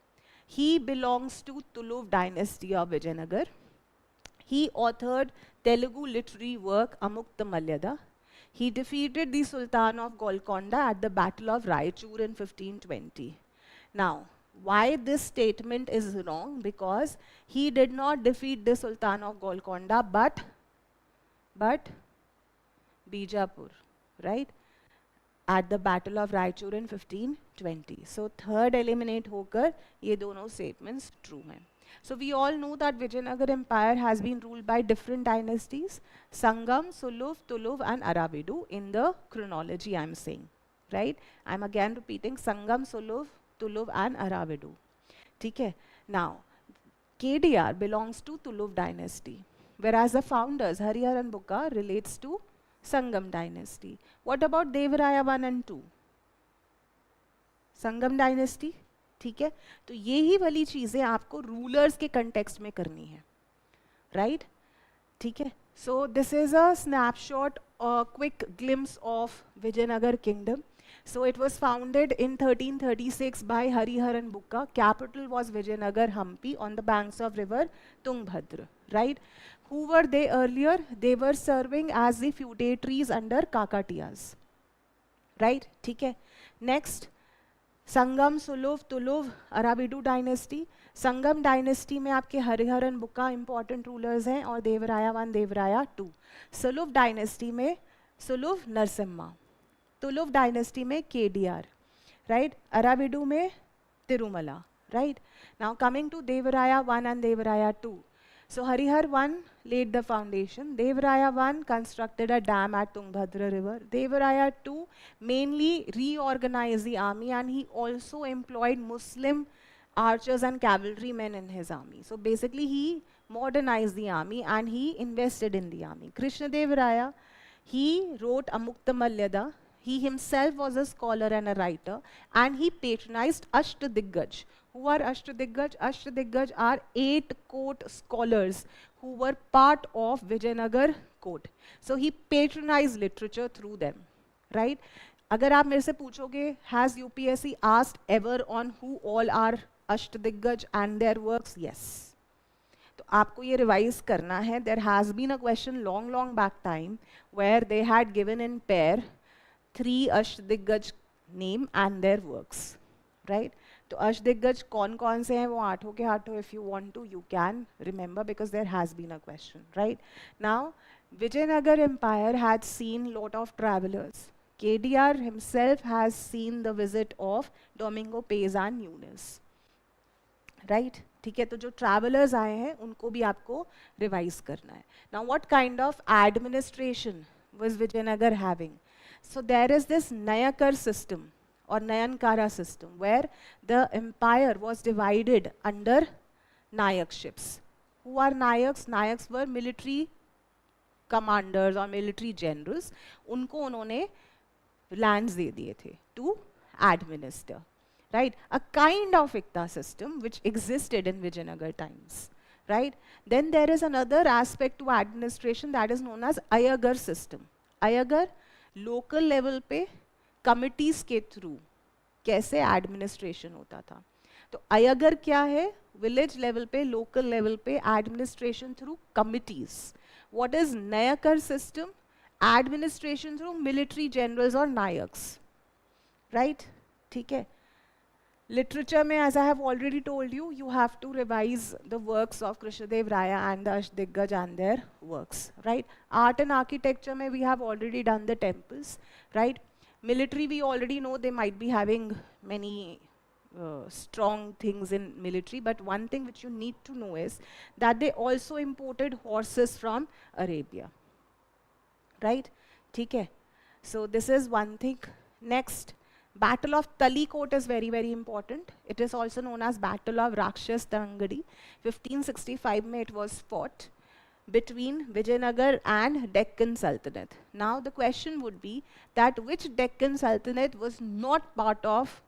S1: He belongs to Tuluv dynasty of Vijayanagar. He authored Telugu literary work Amukta Malyada. He defeated the Sultan of Golconda at the Battle of Raichur in 1520. Now, why this statement is wrong? Because he did not defeat the Sultan of Golconda, but Bijapur, right? At the Battle of Raichur in 1520. So third eliminate होकर ये दोनों statements true हैं. So we all know that Vijayanagar Empire has been ruled by different dynasties, Sangam, Suluv, Tuluv and Arabidu in the chronology I am saying, right? I am again repeating Sangam, Suluv, Tuluv and Arabidu. ठीक है? Now, KDR belongs to Tuluv dynasty, whereas the founders Harihar and Bukka relates to Sangam dynasty. What about Devaraya 1 and 2? Sangam dynasty, ठीक है? तो ये ही वाली चीजें आपको rulers के कंटेक्स्ट में करनी है, राइट? ठीक है? So this is a snapshot, a quick glimpse of Vijayanagar kingdom. So it was founded in 1336 by Harihar and Bukka. Capital was Vijayanagar, Hampi on the banks of river Tungbhadra, right? Who were they earlier? They were serving as the feudatories under Kakatiyas, right? ठीक है? Next, Sangama, Saluva, Tuluva, Aravidu dynasty. Sangama dynasty में आपके Harihara and Bukka important rulers हैं और Devaraya 1, Devaraya 2. Saluva dynasty में Saluva Narasimha. Tuluva dynasty में KDR, right? Aravidu में Tirumala, right? Now coming to Devaraya 1 and देवराया 2. So Harihar 1 laid the foundation. Devaraya 1 constructed a dam at Tungbhadra river. Devaraya 2 mainly reorganized the army, and he also employed Muslim archers and cavalrymen in his army. So basically he modernized the army and he invested in the army. Krishnadevaraya, he wrote Amukta Malyada. He himself was a scholar and a writer, and he patronized Ashtadiggaj. Who are Ashtadiggaj? Ashtadiggaj are 8 court scholars who were part of Vijayanagar court. So he patronized literature through them, right? अगर आप मेरे से पूछोगे, has UPSC asked ever on who all are Ashtadiggaj and their works? Yes. तो आपको ये revise करना है. There has been a question long back time where they had given in pair 3 Ashtadiggaj name and their works, right? तो अष्टदिग्गज कौन कौन से हैं वो आठों के आठों. if you want to you can remember because there has been a question, right? Now Vijayanagar Empire had seen lot of travelers. KDR himself has seen the visit of Domingo Pais and Yunis, right? ठीक है, तो जो travelers आए हैं उनको भी आपको revise करना है. Now what kind of administration was Vijayanagar having? So there is this Nayakar system or Nayankara system, where the empire was divided under Nayakships. Who are Nayaks? Nayaks were military commanders or military generals. उनको उन्होंने lands दे दिए थे to administer, right? A kind of Ikta system which existed in Vijayanagar times, right? Then there is another aspect to administration that is known as Ayagar system. Ayagar local level पे committees के through कैसे administration होता था. तो अयगर क्या है? Village level पे, local level पे administration through committees. What is Nayakar system? Administration through military generals और नायक्स, राइट? ठीक है. लिटरेचर में, as I have already told you, you have to revise the works of Krishnadevaraya and the Ashtadiggaj and their works, right? Art and architecture में we have already done the temples, right? Military, we already know they might be having many strong things in military, but one thing which you need to know is that they also imported horses from Arabia, right? ठीक है. So this is one thing. Next, Battle of Talikot is very, very important. It is also known as Battle of Rakshas Tangadi. 1565 में it was fought between Vijayanagar and Deccan Sultanate. Now the question would be that which Deccan Sultanate was not part of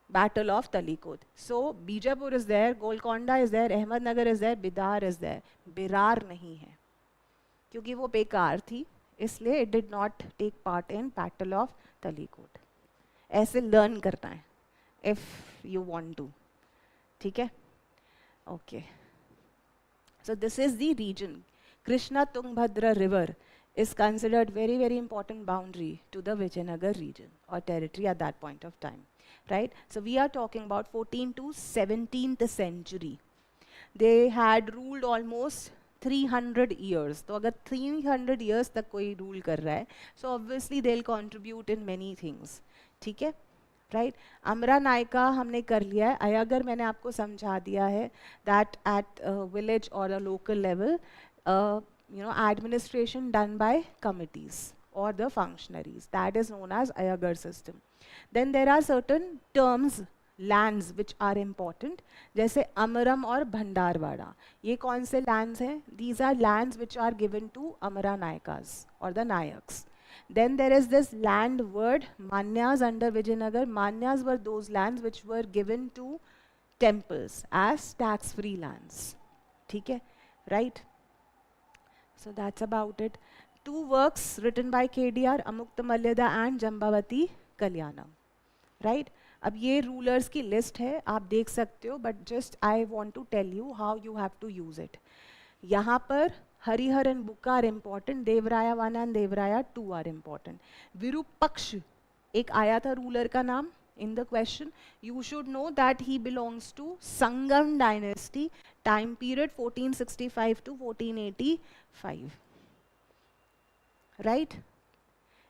S1: Battle of Talikot? So Bijapur is there, Golconda is there, Ahmednagar is there, Bidar is there. Birar नहीं है क्योंकि वो बेकार थी, इसलिए it did not take part in Battle of Talikot. ऐसे learn करना है if you want to. ठीक है? Okay. So this is the region. Krishna Tungbhadra river is considered very, very important boundary to the Vijayanagar region or territory at that point of time. Right? So we are talking about 14th to 17th century. They had ruled almost 300 years. तो अगर 300 years तक कोई rule कर रहा है, so obviously they'll contribute in many things. ठीक है? Right? अमरा नायका हमने कर लिया है. अयागर मैंने आपको समझा दिया है that at village or a local level, administration done by committees or the functionaries. That is known as Ayagar system. Then there are certain terms, lands which are important, जैसे अमरम और भंडारवाड़ा. ये कौन से lands हैं? These are lands which are given to Amara Nayakas or the Nayaks. Then there is this land word Manyas under Vijayanagar. Manyas were those lands which were given to temples as tax-free lands. ठीक है? Right? So that's about it. Two works written by KDR, Amukta Malyada and Jambavati Kalyanam. Right? अब ये rulers की list है, आप देख सकते हो, but just I want to tell you how you have to use it. यहाँ पर Harihar and Bukka are important, देवराया 1 and देवराया 2 are important. विरूपक्ष एक आया था ruler का नाम in the question. You should know that he belongs to Sangam dynasty, time period 1465 to 1485. Right?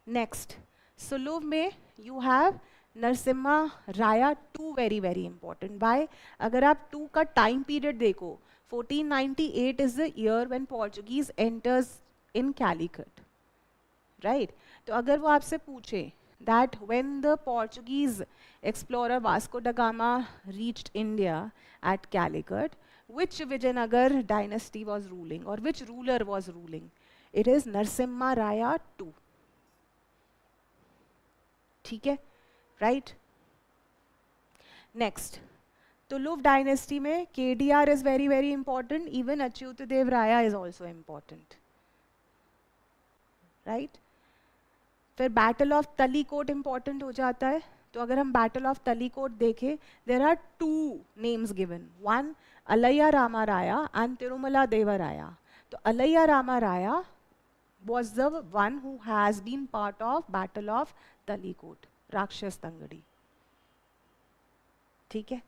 S1: Next, Suluv में you have Narasimha Raya 2 very very important. Why? अगर आप 2 का time period देखो, 1498 is the year when Portuguese enters in Calicut. Right? तो अगर वो आपसे पूछे that when the Portuguese explorer Vasco da Gama reached India at Calicut, which Vijayanagar dynasty was ruling or which ruler was ruling? It is Narasimha Raya II. ठीक है? Right? Next, Tuluv dynasty में KDR is very very important. Even Achyutadev Raya is also important. Right? फिर battle of तलीकोट important हो जाता है. तो अगर हम बैटल ऑफ तलीकोट देखें, there are 2 names given. One Aliya Rama Raya and Tirumala देवा राया. तो अलैया रामा राया was the one who has been part of battle of Talikot, Rakshas Tangadi. ठीक है?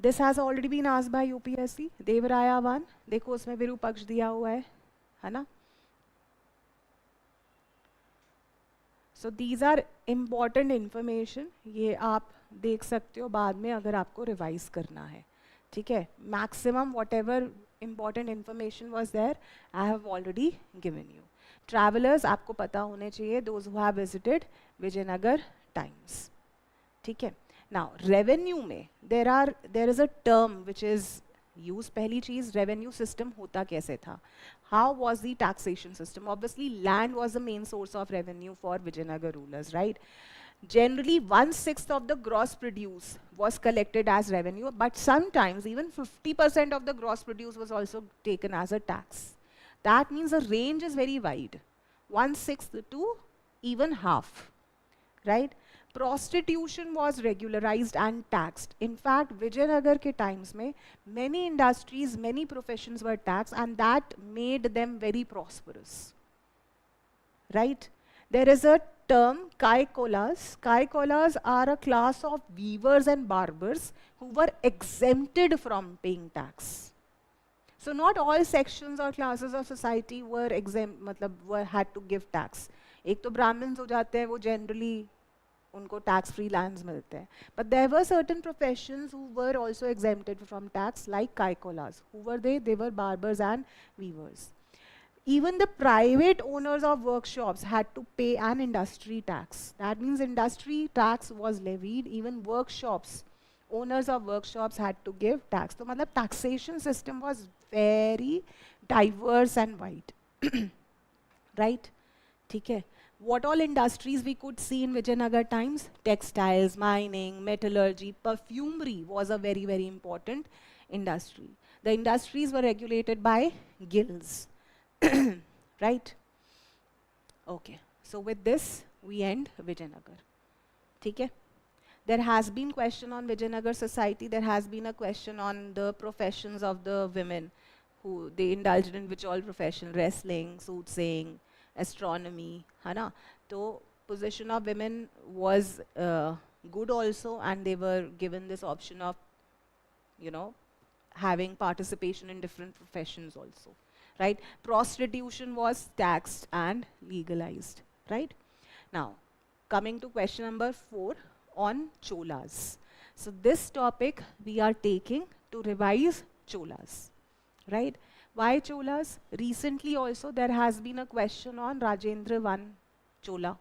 S1: This has already been asked by UPSC. देवराया 1, देखो उसमें विरूपक्ष दिया हुआ है ना? So these are important information. ये आप देख सकते हो बाद में अगर आपको revise करना है. ठीक है? Maximum whatever important information was there, I have already given you. Travelers आपको पता होने चाहिए, those who have visited Vijayanagar times. ठीक है? Now revenue में there is a term which is used. पहली चीज revenue system होता कैसे था? How was the taxation system? Obviously land was the main source of revenue for Vijayanagar rulers, right? Generally 1/6 of the gross produce was collected as revenue, but sometimes even 50% of the gross produce was also taken as a tax. That means the range is very wide, 1/6 to even half, right? Prostitution was regularized and taxed. In fact, Vijayanagar ke times mein many industries, many professions were taxed, and that made them very prosperous. Right? There is a term, Kakatiyas. Kakatiyas are a class of weavers and barbers who were exempted from paying tax. So not all sections or classes of society were exempt, मतलब had to give tax. एक तो Brahmins हो जाते हैं, वो generally उनको tax-free lands मिलते हैं. But there were certain professions who were also exempted from tax, like Kakatiyas. Who were they? They were barbers and weavers. Even the private owners of workshops had to pay an industry tax. That means industry tax was levied. Even workshops, owners of workshops had to give tax. So matlab taxation system was very diverse and wide. Right? Okay. What all industries we could see in Vijayanagar times? Textiles, mining, metallurgy, perfumery was a very, very important industry. The industries were regulated by guilds. Right? Okay. So with this, we end Vijayanagar. Okay? There has been question on Vijayanagar society. There has been a question on the professions of the women who they indulged in which all profession, wrestling, soothsaying, astronomy, है ना? तो position of women was good also, and they were given this option of, you know, having participation in different professions also, right? Prostitution was taxed and legalized, right? Now, coming to question number 4 on Cholas. So this topic we are taking to revise Cholas, right? Why Cholas? Recently also there has been a question on Rajendra I Chola,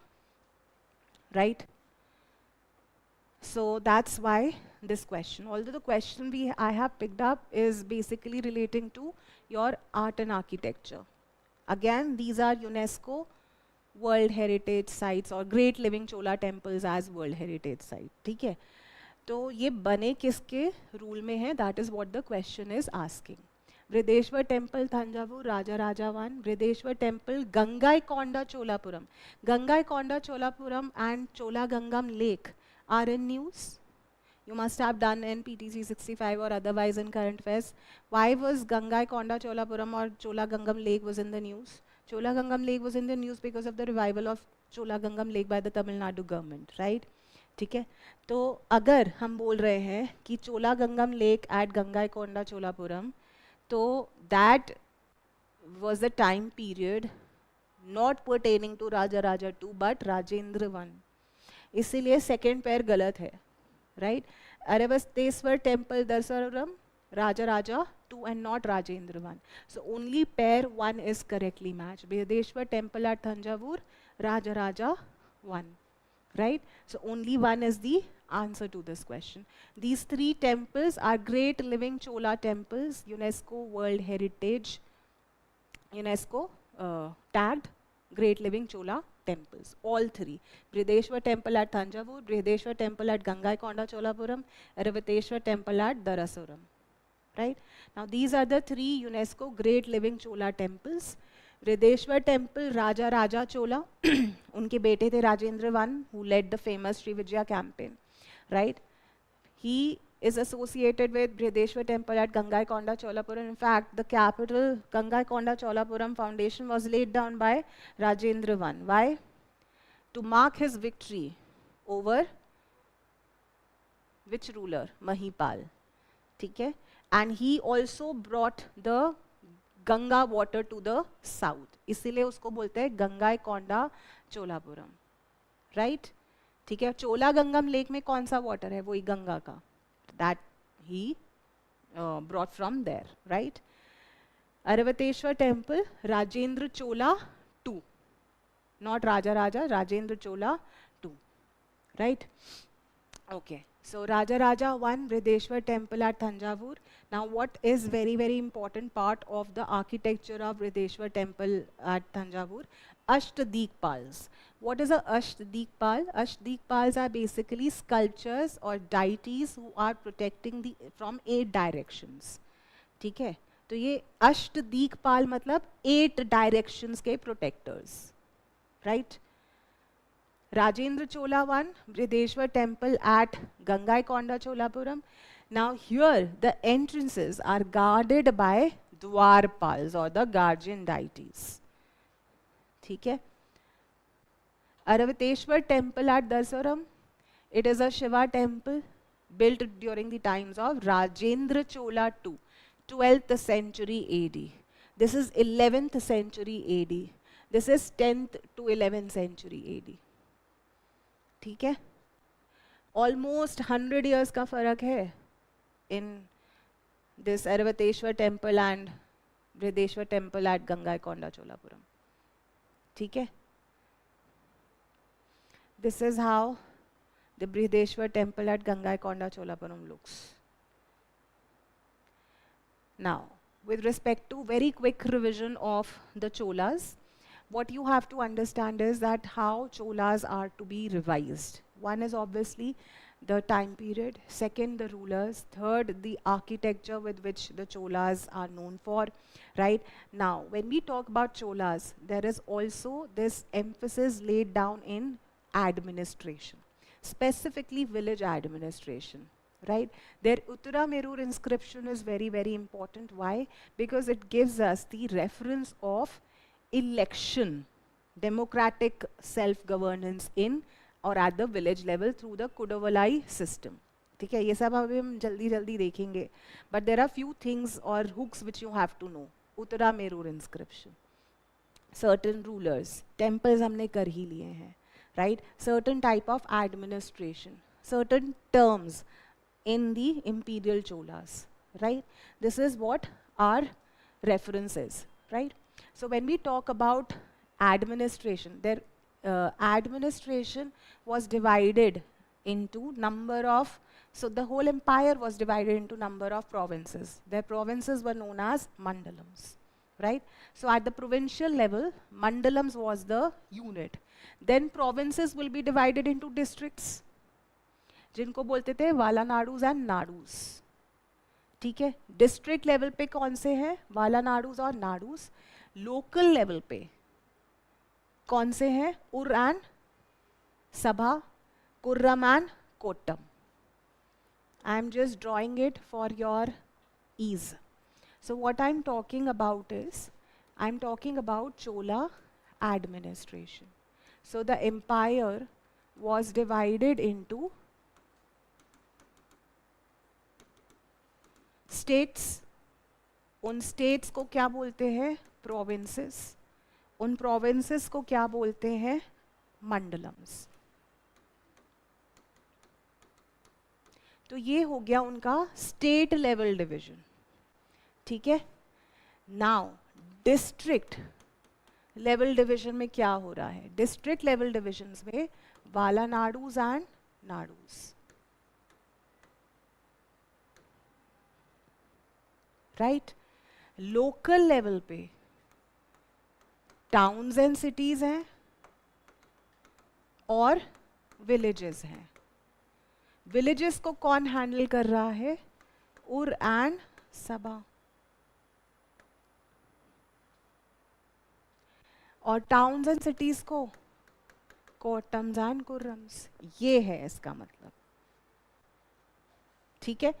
S1: right? So that's why this question. Although the question I have picked up is basically relating to your art and architecture. Again, these are UNESCO World Heritage Sites or Great Living Chola Temples as World Heritage Site. ठीक है? तो ये बने किसके rule में है? That is what the question is asking. Brideshwar Temple, Thanjavur, Raja I. Brideshwar Temple, Gangaikonda, Cholapuram. Gangaikonda, Cholapuram and Chola Gangam Lake are in news. You must have done in PTC 65 or otherwise in current affairs. Why was Gangaikonda, Cholapuram or Chola Gangam Lake was in the news? Chola Gangam Lake was in the news because of the revival of Chola Gangam Lake by the Tamil Nadu government, right? ठीक है, तो अगर हम बोल रहे हैं कि Chola Gangam lake at Gangaikonda Cholapuram, तो that was the time period not pertaining to Raja Raja II but Rajendra I. इसीलिए सेकेंड पेयर गलत है, right? Aravateswar Temple Darsaram, Raja Raja II and not Rajendra I. So only pair 1 is correctly matched. Brideshwar Temple at Thanjavur, Raja Raja I. Right? So only 1 is the answer to this question. These 3 temples are Great Living Chola Temples, UNESCO World Heritage, UNESCO tagged Great Living Chola Temples. All 3. Brideshwar Temple at Thanjavur, Brideshwar Temple at Gangaikonda Cholapuram, Aravateswar Temple at Darasuram. Right? Now these are the 3 UNESCO Great Living Chola Temples. Brideshwar Temple, Raja Raja Chola, उनके बेटे थे Rajendra I, who led the famous Sri Vijaya campaign, right? He is associated with Brideshwar Temple at Gangaikonda Cholapuram. In fact, the capital Gangaikonda Cholapuram foundation was laid down by Rajendra I. Why? To mark his victory over which ruler? Mahipal. ठीक है? And he also brought the Ganga water to the south, इसीलिए उसको बोलते हैं Gangaikonda Cholapuram, right? ठीक है, चोला Gangam lake में कौन सा वाटर है? वही गंगा का, that he brought from there, right? Aravateshwar temple, Rajendra Chola II, not Raja Raja, Rajendra Chola II, right? Okay. So Raja Raja I, Brideshwar Temple at Thanjavur. Now what is very, very important part of the architecture of Brideshwar Temple at Thanjavur? Ashtadikpals. What is a Ashtadikpal? Ashtadikpals are basically sculptures or deities who are protecting from 8 directions. ठीक है? तो ये Ashtadikpal मतलब 8 directions के protectors, right? Rajendra Chola I, Brideshwar Temple at Gangaikonda Cholapuram. Now here the entrances are guarded by Dwarpals or the guardian deities. ठीक है? Aravateshwar Temple at Darsaram. It is a Shiva temple built during the times of Rajendra Chola II, 12th century AD. This is 11th century AD. This is 10th to 11th century AD. ठीक है? Almost 100 years का फर्क है in this Aravateshwar temple and Brideshwar temple at Gangaikonda, Cholapuram. ठीक है? This is how the Brideshwar temple at Gangaikonda, Cholapuram looks. Now, with respect to very quick revision of the Cholas, what you have to understand is that how Cholas are to be revised. One is obviously the time period, second the rulers, third the architecture with which the Cholas are known for, right? Now, when we talk about Cholas, there is also this emphasis laid down in administration, specifically village administration, right? Their Uttara Merur inscription is very, very important. Why? Because it gives us the reference of election, democratic self-governance in or at the village level through the Kudavalai system. ठीक है, ये सब अभी हम जल्दी जल्दी देखेंगे. But there are few things or hooks which you have to know. Uttara Merur inscription, certain rulers, temples हमने कर ही लिए हैं, right? Certain type of administration, certain terms in the Imperial Cholas, right? This is what our reference is, right? So when we talk about administration, their administration was divided into number of, so the whole empire was divided into number of provinces. Their provinces were known as mandalams, right? So at the provincial level, mandalams was the unit. Then provinces will be divided into districts, जिनको बोलते थे valanadus and nadus. ठीक है, district level पे कौन से हैं? वालानाडूज और नाडूज. लोकल लेवल पे कौन से हैं? उर एंड सभा, Kurram and Kottam. I am just drawing it for your ease. So what I'm talking about is, I'm talking about Chola administration. So the empire was divided into states. उन states को क्या बोलते हैं? Provinces. उन provinces को क्या बोलते हैं? Mandalams. तो ये हो गया उनका state level division. ठीक है? Now district level division में क्या हो रहा है? District level divisions में valanadus and nadus. Right? Local level पे टाउन्स एंड सिटीज हैं और विलेजेस हैं. विलेजेस को कौन हैंडल कर रहा है? उर एंड सबा. और टाउन्स एंड सिटीज को कोटम्स एंड कुर्रम्स. ये है इसका मतलब. ठीक है?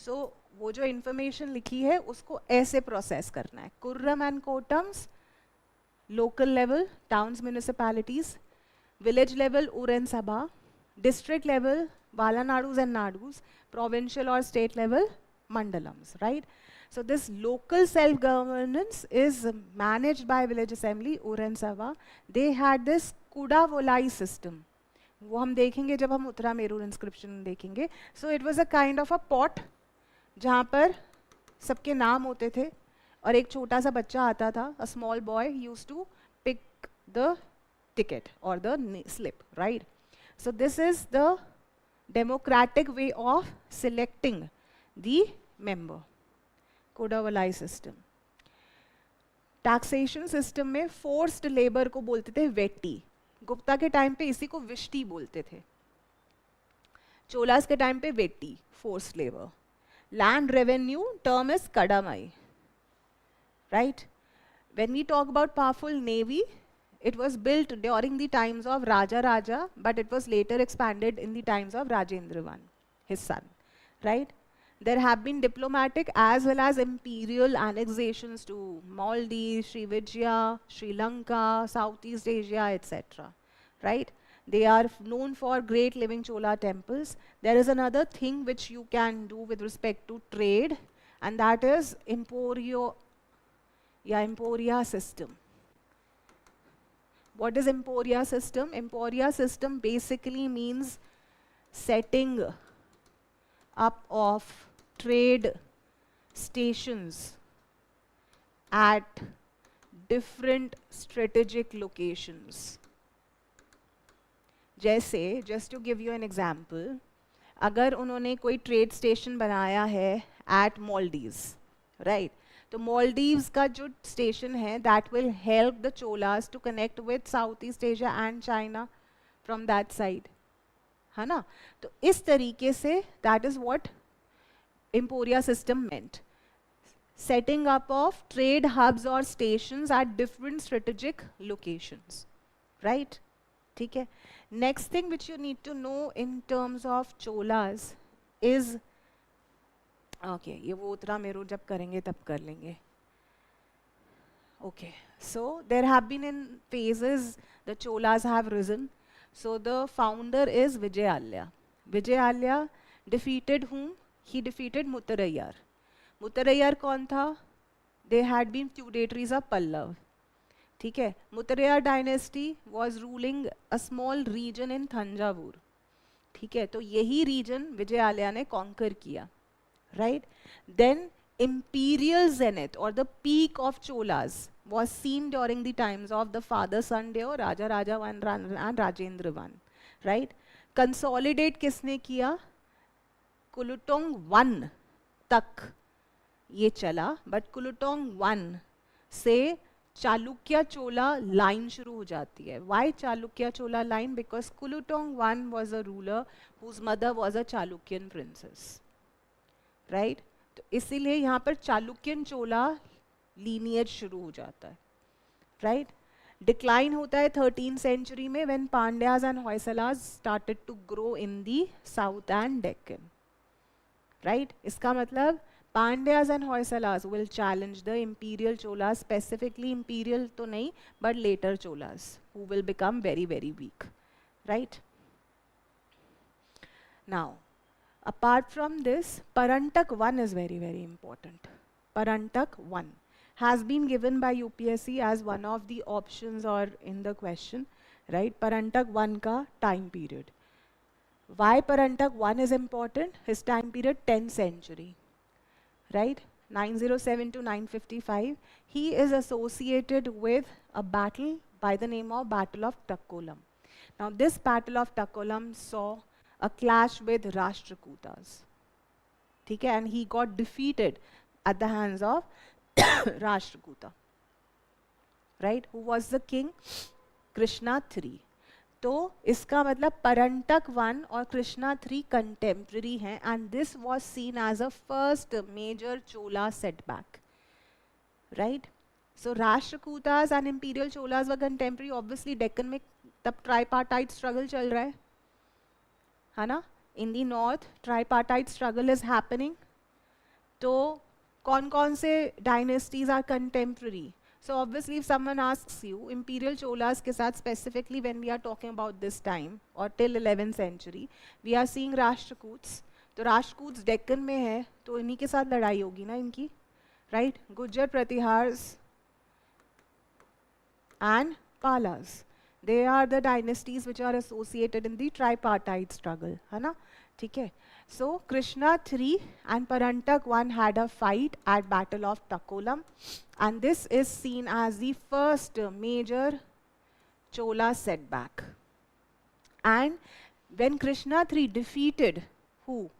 S1: सो वो जो इंफॉर्मेशन लिखी है उसको ऐसे प्रोसेस करना है. Kurram and Kottams local level, towns municipalities. Village level Ur and Sabha. District level Valanadus and Nadus. Provincial और state level mandalams, right? So this local self-governance is managed by village assembly, Ur and Sava. They had this Kudavolai system. वो हम देखेंगे जब हम Uttara Merur inscription देखेंगे. So it was a kind of a pot जहाँ पर सबके नाम होते थे और एक छोटा सा बच्चा आता था. A small boy used to pick the ticket or the slip, right? So this is the democratic way of selecting the member. Kodavalai system. Taxation system में फोर्स्ड लेबर को बोलते थे वेटी. गुप्ता के टाइम पे इसी को विष्टी बोलते थे. चोलास के टाइम पे Vetti, forced labour. Land revenue term is Kadamai. Right? When we talk about powerful navy, it was built during the times of Raja Raja, but it was later expanded in the times of Rajendra I, his son. Right? There have been diplomatic as well as imperial annexations to Maldives, Sri Vijaya, Sri Lanka, Southeast Asia, etc. Right? They are known for great living Chola temples. There is another thing which you can do with respect to trade, and that is Emporia system. What is Emporia system? Emporia system basically means setting up of trade stations at different strategic locations. जैसे, just to give you an example, अगर उन्होंने कोई trade station बनाया है at Maldives, right, तो मॉलडीव्स का जो station है that will help the Cholas to connect with South East Asia and China from that side, है ना. तो इस तरीके से that is what emporia system meant, setting up of trade hubs or stations at different strategic locations, right? ठीक है. Next thing which you need to know in terms of Cholas is, okay, ये वो उतरा मेरो जब करेंगे तब कर लेंगे. Okay, so there have been in phases the Cholas have risen. So the founder is Vijayalaya. Vijayalaya defeated whom? He defeated Muttarayyar. Muttarayar कौन था? They had been feudatories of Pallava. ठीक है. Muttarayar dynasty was ruling a small region in Thanjavur. ठीक है. तो यही region Vijayalaya ने conquer किया, right. Then imperial zenith or the peak of cholas was seen during the times of the father son Deo, Raja Raja I and Rajendra I, right. Consolidate किसने किया? कुलुटोंग 1 तक ये चला, बट कुलुटोंग 1 से चालुक्य चोला लाइन शुरू हो जाती है. Why Chalukya Chola line? Because Kulotunga 1 was a ruler whose mother was a Chalukyan princess, right. तो इसीलिए यहाँ पर चालुक्यन चोला लीनियज शुरू हो जाता है, राइट. डिक्लाइन होता है 13th सेंचुरी में when Pandyas and Hoysalas started to grow in the south and Deccan, right. इसका मतलब Pandyas and Hoysalas will challenge the Imperial Cholas, specifically Imperial तो नहीं, but later Cholas, who will become very, very weak, right? Now, apart from this, Parantak 1 is very, very important. Parantak 1 has been given by UPSC as one of the options or in the question, right? Parantak 1 का time period. Why Parantak 1 is important? His time period 10th century. Right, 907 to 955. He is associated with a battle by the name of Battle of Takkolam. Now, this Battle of Takkolam saw a clash with Rashtrakutas. ठीक है, and he got defeated at the hands of Rashtrakuta. Right, who was the king? Krishna III. तो इसका मतलब परंटक 1 और Krishna 3 contemporary हैं, and this was seen as a first major Chola setback, right. So Rashtrakutas and imperial Cholas were contemporary. Obviously Deccan में तब tripartite struggle चल रहा है ना. In the north tripartite struggle is happening. तो कौन कौन से dynasties are contemporary? So obviously if someone asks you Imperial Cholas के साथ specifically when we are talking about this time or till 11th century we are seeing Rashtrakuts. तो Rashtrakuts Deccan में है तो इन्हीं के साथ लड़ाई होगी ना इनकी, right? Gujjar प्रतिहार्स and Palas, they are the dynasties which are associated in the tripartite struggle, है ना. ठीक है. So Krishna III and Parantak 1 had a fight at Battle of Takkolam, and this is seen as the first major Chola setback. And when Krishna III defeated who?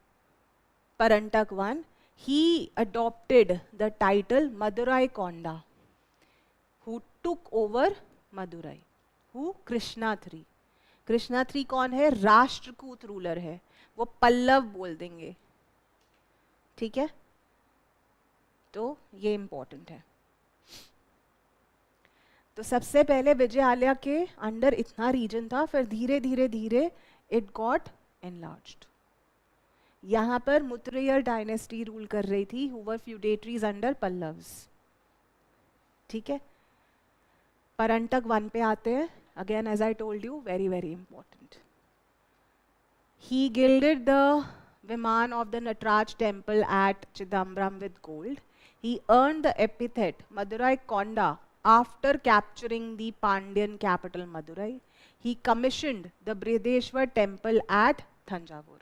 S1: Parantak 1, he adopted the title Madurai Konda, who took over Madurai. Who? Krishna III. Krishna 3 कौन है? Rashtrakuta ruler है, वो पल्लव बोल देंगे, ठीक है. तो ये इंपॉर्टेंट है. तो सबसे पहले विजयालया के अंडर इतना रीजन था, फिर धीरे धीरे धीरे इट गॉट एनलार्ज्ड. यहाँ पर मुत्तरैयर डायनेस्टी रूल कर रही थी, who were feudatories under Pallavas, ठीक है. परंटक 1 पे आते हैं. Again, as I told you, very, very important. He gilded the Viman of the Nataraj temple at Chidambaram with gold. He earned the epithet Madurai Konda after capturing the Pandyan capital Madurai. He commissioned the Brideshwar temple at Thanjavur.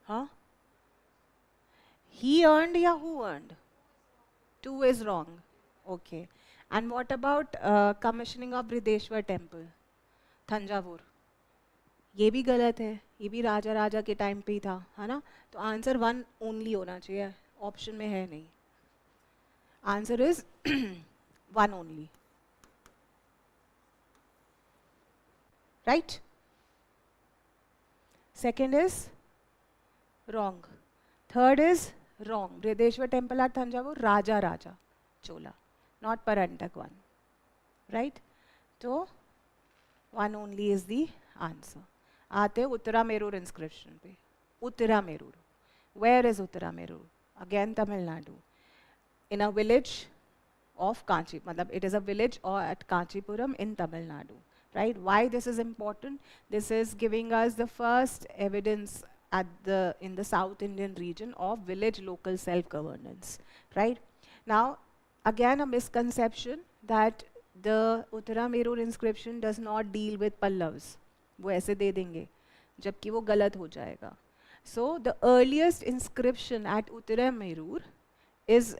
S1: Huh? He earned या who earned? 2 is wrong. Okay. And what about commissioning of Brideshwar temple? Thanjavur. ये भी गलत है, ये भी राजा राजा के time पे ही था, है ना? तो आंसर 1 ओनली होना चाहिए, ऑप्शन में है नहीं. Answer is 1 only. Right? Second is wrong. Third is wrong. Brideshwar temple at Thanjavur, Raja Raja Chola, not Parantak one. Right? So, 1 only is the answer. आते Uttaramerur inscription पे. Uttaramerur. Where is Uttaramerur? Again Tamil Nadu. In a village of Kanchi. मतलब it is a village or at Kanchipuram in Tamil Nadu. Right? Why this is important? This is giving us the first evidence in the South Indian region of village local self-governance, right? Now, again a misconception that the Uttaramerur inscription does not deal with Pallavas. वो ऐसे दे देंगे, जबकि वो गलत हो जाएगा. So, the earliest inscription at Uttaramerur is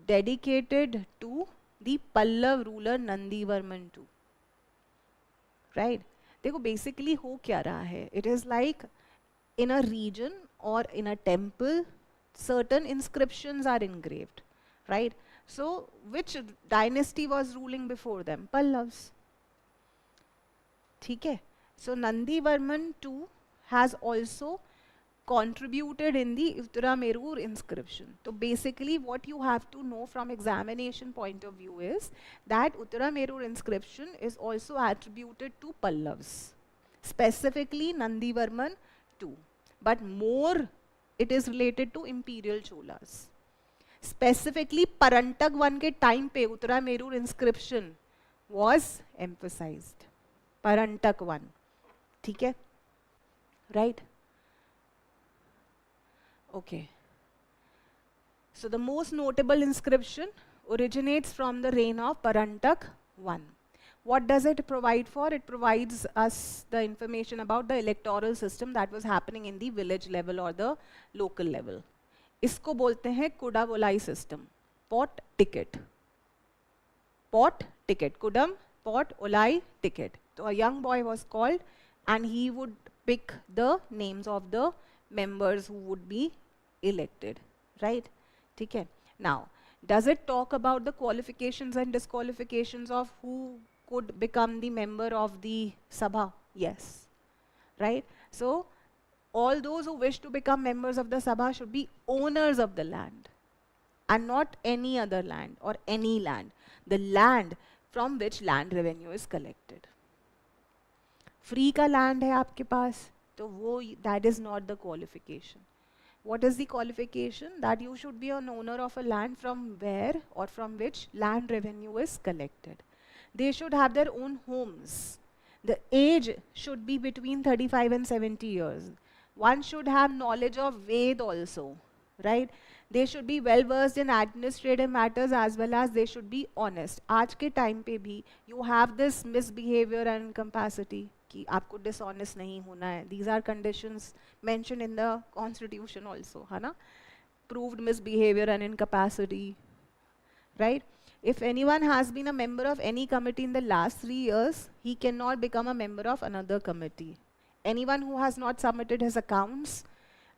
S1: dedicated to the Pallav ruler Nandivarman II, right? देखो basically हो क्या रहा है? It is like in a region or in a temple, certain inscriptions are engraved, right? So, which dynasty was ruling before them? Pallavas. ठीक है? So, Nandivarman II has also contributed in the Uttaramerur inscription. So, basically what you have to know from examination point of view is that Uttaramerur inscription is also attributed to Pallavas, specifically Nandivarman II. But more it is related to Imperial Cholas. Specifically Parantak one के time पे Uttaramerur inscription was emphasized. Parantak one. ठीक है? Right? Okay. So the most notable inscription originates from the reign of Parantak I. What does it provide for? It provides us the information about the electoral system that was happening in the village level or the local level. इसको बोलते हैं कुडा बोलाई system. Pot ticket. Pot ticket. Kudam, pot, olai, ticket. So a young boy was called and he would pick the names of the members who would be elected. Right? ठीक है. Now, does it talk about the qualifications and disqualifications of who could become the member of the Sabha? Yes. Right? So, all those who wish to become members of the Sabha should be owners of the land and not any other land or any land. The land from which land revenue is collected. Free का land है आपके पास, तो वो that is not the qualification. What is the qualification? That you should be an owner of a land from where or from which land revenue is collected. They should have their own homes. The age should be between 35 and 70 years. One should have knowledge of Ved also, right? They should be well versed in administrative matters as well as they should be honest. आज के time पे भी you have this misbehavior and incapacity कि आपको dishonest नहीं होना है. These are conditions mentioned in the constitution also, है ना? Proved misbehavior and incapacity, right? If anyone has been a member of any committee in the last 3 years, he cannot become a member of another committee. Anyone who has not submitted his accounts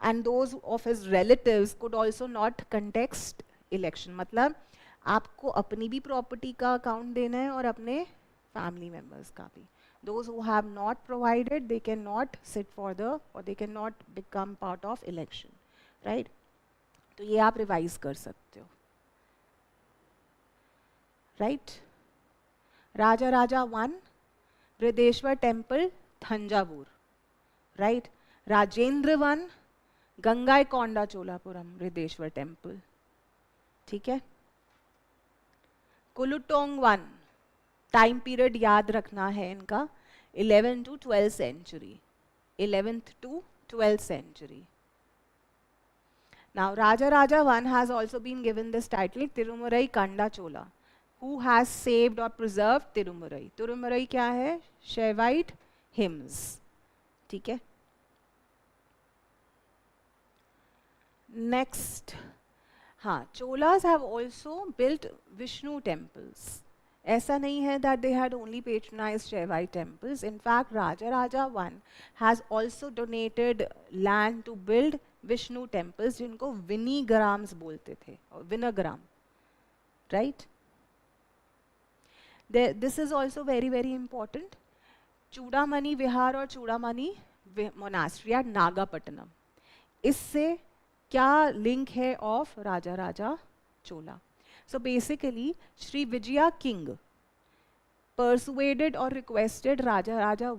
S1: and those of his relatives could also not contest election. मतलब आपको अपनी भी property का account देना है और अपने family members का भी. Those who have not provided, they cannot sit for the or they cannot become part of election, right? तो ये आप revise कर सकते हो. Right? Raja Raja 1, Brideshwar Temple, Thanjavur. Right? Rajendra 1, Gangaikonda Cholapuram, Brideshwar Temple. ठीक है? Kulutong 1, time period याद रखना है इनका 11th to 12th century. 11th to 12th century. Now Raja Raja 1 has also been given this title Tirumurai Kanda Chola. Who has saved or preserved Tirumurai? Tirumurai क्या है? Shaivite hymns. ठीक है? Next, हाँ, Cholas have also built Vishnu temples. ऐसा नहीं है that they had only patronized Shaivite temples. In fact, Raja I has also donated land to build Vishnu temples, जिनको Vinigrams बोलते थे, or Vinagram, right? This is also very, very important. Chudamani Vihar और Chudamani Monastery at Nagapattinam. इससे क्या link है of Raja Chola? So basically, Sri Vijaya king persuaded or requested Raja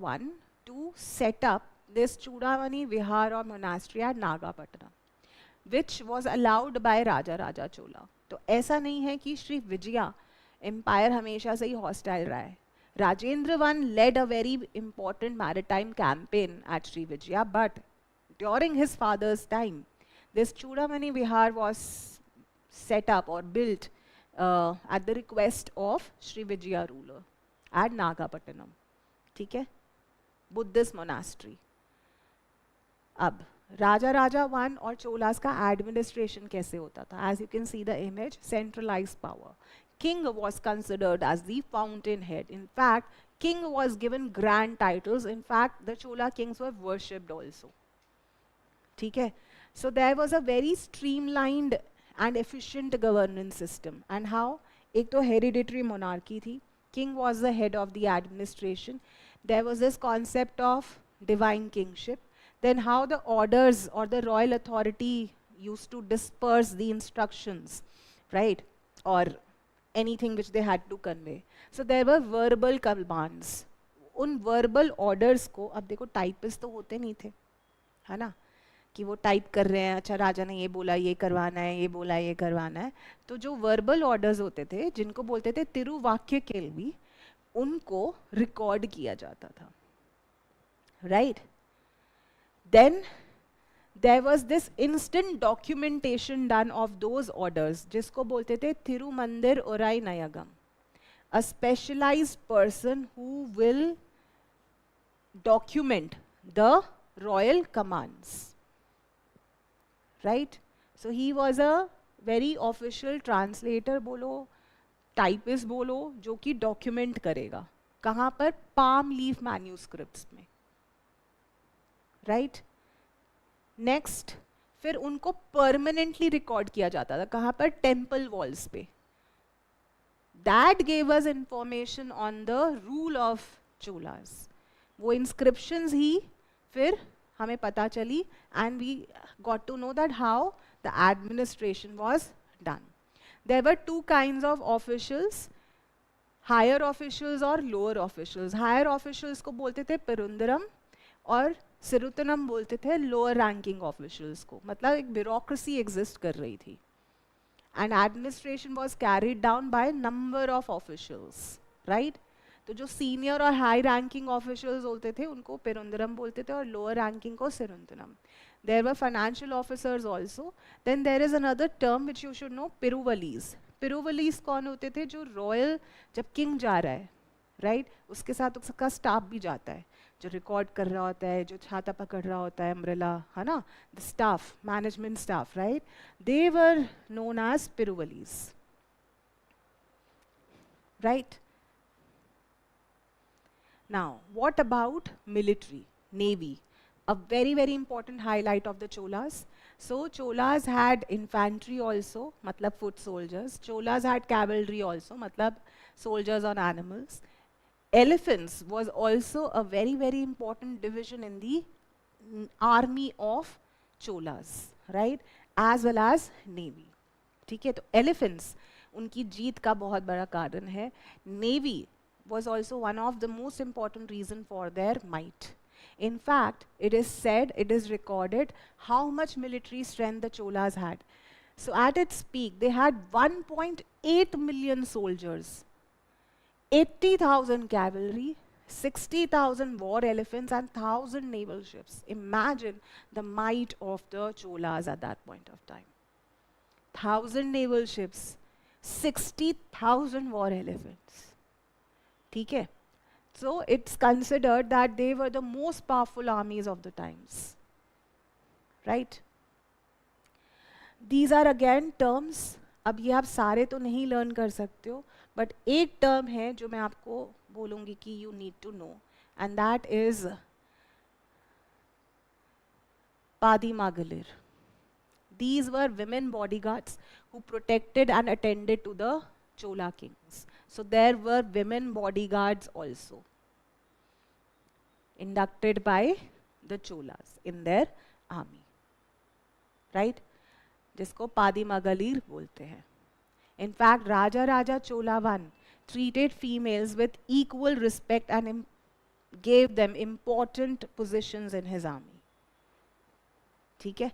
S1: I to set up this Chudamani Vihar or monastery at Nagapattinam, which was allowed by Raja Chola. तो ऐसा नहीं है कि Shri Vijaya empire हमेशा से ही hostile रहा है. Rajendra I led a very important maritime campaign at Sri Vijaya, but during his father's time, this Chudamani Vihar was set up or built at the request of Sri Vijaya ruler at Nagapattinam. ठीक है? Buddhist monastery. अब Raja I और Cholas का administration कैसे होता था? As you can see the image, centralized power. King was considered as the fountainhead. In fact, king was given grand titles. In fact, the Chola kings were worshipped also. ठीक है? So there was a very streamlined and efficient governance system. And how? एक तो hereditary monarchy थी. King was the head of the administration. There was this concept of divine kingship. Then how the orders or the royal authority used to disperse the instructions, right? Or anything which they had to convey. So there were verbal commands. उन verbal orders को, अब देखो typist तो होते नहीं थे, है ना? कि वो टाइप कर रहे हैं, अच्छा राजा ने ये बोला ये करवाना है, ये बोला ये करवाना है. तो जो वर्बल ऑर्डर्स होते थे, जिनको बोलते थे तिरुवाक्य केल्वी, उनको रिकॉर्ड किया जाता था, right? Then there was this instant documentation done of those orders, जिसको बोलते थे Tirumandira Orai Nayagam, a specialized person who will document the royal commands. Right? So he was a very official translator बोलो, typist बोलो, जो कि document करेगा. कहाँ पर? palm leaf manuscripts में. Right? Next, फिर उनको permanently record किया जाता था. कहाँ पर? temple walls पे. That gave us information on the rule of Cholas. वो inscriptions ही फिर हमें पता चली, and we got to know that how the administration was done. There were two kinds of officials, higher officials और lower officials. Higher officials को बोलते थे पिरुंदरम और सिरुतनम बोलते थे lower ranking officials को. मतलब एक bureaucracy exist कर रही थी, and administration was carried down by number of officials, right? तो जो सीनियर और हाई रैंकिंग ऑफिशियल्स होते थे उनको पेरुंदरम बोलते थे और लोअर रैंकिंग को Siruntanam. There were financial officers also. Then there is another term which you should know, Piruvalis. Piruvalis कौन होते थे? जो रॉयल, जब किंग जा रहा है, राइट, उसके साथ उसका स्टाफ भी जाता है, जो रिकॉर्ड कर रहा होता है, जो छाता पकड़ रहा होता है, अम्ब्रेला, है ना, the staff, management staff, right, they were known as Piruvalis, right? Now, what about military, navy? A very, very important highlight of the Cholas. So, Cholas had infantry also, matlab foot soldiers. Cholas had cavalry also, matlab soldiers on animals. Elephants was also a very, very important division in the army of Cholas, right? As well as navy. ठीक है, तो elephants उनकी जीत का बहुत बड़ा कारण है. Navy was also one of the most important reason for their might. In fact, it is said, it is recorded how much military strength the Cholas had. So at its peak, they had 1.8 million soldiers, 80,000 cavalry, 60,000 war elephants and 1,000 naval ships. Imagine the might of the Cholas at that point of time. 1,000 naval ships, 60,000 war elephants. ठीक है? So it's considered that they were the most powerful armies of the times, right? These are again terms. अब ये आप सारे तो नहीं learn कर सकते हो, बट एक टर्म है जो मैं आपको बोलूँगी कि you need to know, and that is Padi Magalir. These were women bodyguards who protected and attended to the Chola kings. So there were women bodyguards also inducted by the Cholas in their army, right? जिसको पादी मगलीर बोलते हैं. In fact, Raja Raja Chola I treated females with equal respect and gave them important positions in his army. ठीक है?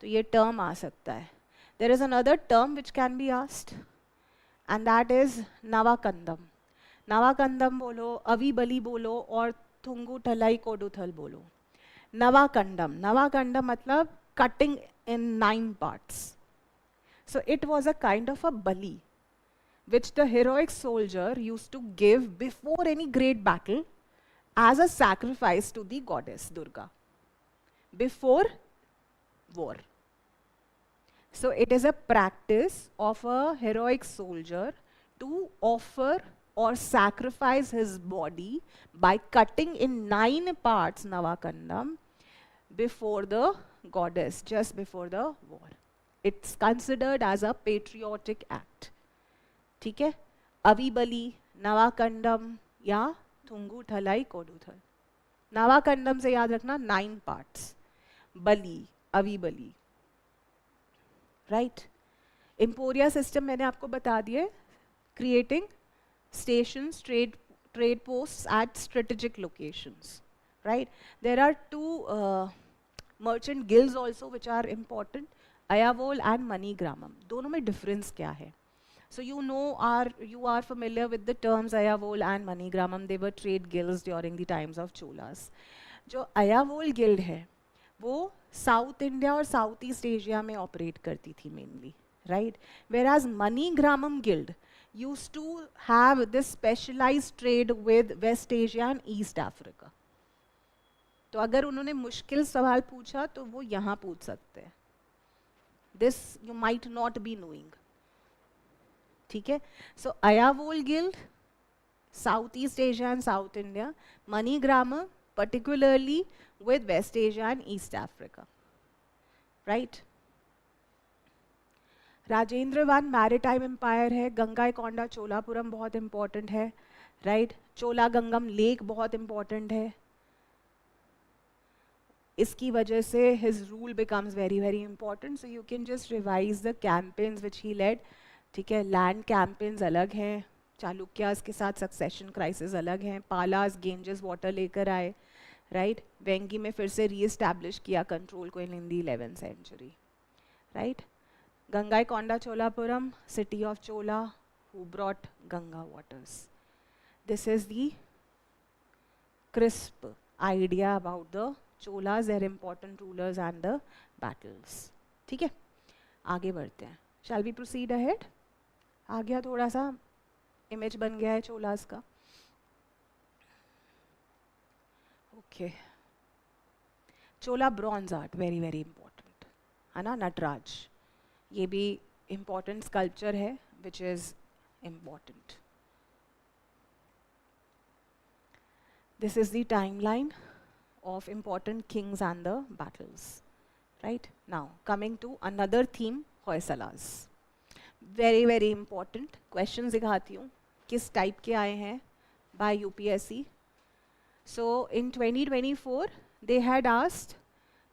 S1: तो ये term आ सकता है. There is another term which can be asked, and that is Navakandam. Navakandam बोलो, अविबली बोलो, और थुंगु ठलाई कोडुथल बोलो. Navakandam. Navakandam मतलब cutting in 9 parts. So it was a kind of a bali which the heroic soldier used to give before any great battle as a sacrifice to the goddess Durga before war. So it is a practice of a heroic soldier to offer or sacrifice his body by cutting in 9 parts Navakandam before the goddess, just before the war. It's considered as a patriotic act. ठीक है? अविबली, नवाकंडम या थुंगु ठलाई कोडुथल. नवाकंडम से याद रखना 9 parts. बली, अविबली. Right? Emporia system मैंने आपको बता दिए. Creating stations, trade posts at strategic locations. Right? There are 2 merchant guilds also which are important, Ayavol and Manigramam. दोनों में difference क्या है? So you are familiar with the terms Ayavol and Manigramam. They were trade guilds during the times of Cholas. जो Ayavol guild है, वो South India और South East Asia में operate करती थी mainly, right? Whereas Manigramam guild used to have this specialized trade with West Asia and East Africa. तो अगर उन्होंने मुश्किल सवाल पूछा तो वो यहाँ पूछ सकते हैं. This you might not be knowing. ठीक है? So Ayavol guild, Southeast Asia and South India, Manigramam particularly with West Asia and East Africa. Right? Rajendra one maritime empire है. गंगाईकोंडा चोलापुरम बहुत इंपॉर्टेंट है. राइट? चोला गंगम लेक बहुत इंपॉर्टेंट है. इसकी वजह से his rule becomes very very important. So you can just revise the campaigns which he led. ठीक है? Land campaigns अलग हैं. चालुक्यास के साथ succession crisis अलग हैं. पालास गेंजेस वाटर लेकर आए. राइट? वेंगी में फिर से रीएस्टैब्लिश किया कंट्रोल को इन दी 11th century. Right? Gangaikonda Cholapuram, city of Chola, who brought Ganga waters. This is the crisp idea about the Cholas, their important rulers and the battles. ठीक है? आगे बढ़ते हैं. Shall we proceed ahead? आ गया थोड़ा सा image बन गया है Cholas का. Okay. Chola bronze art, very very important. है ना? नटराज. ये भी important sculpture है which is important. This is the timeline of important kings and the battles. Right? Now, coming to another theme, Hoysalas. Very, very important. Questions दिखाती हूँ. किस type के आए हैं by UPSC. So, in 2024, they had asked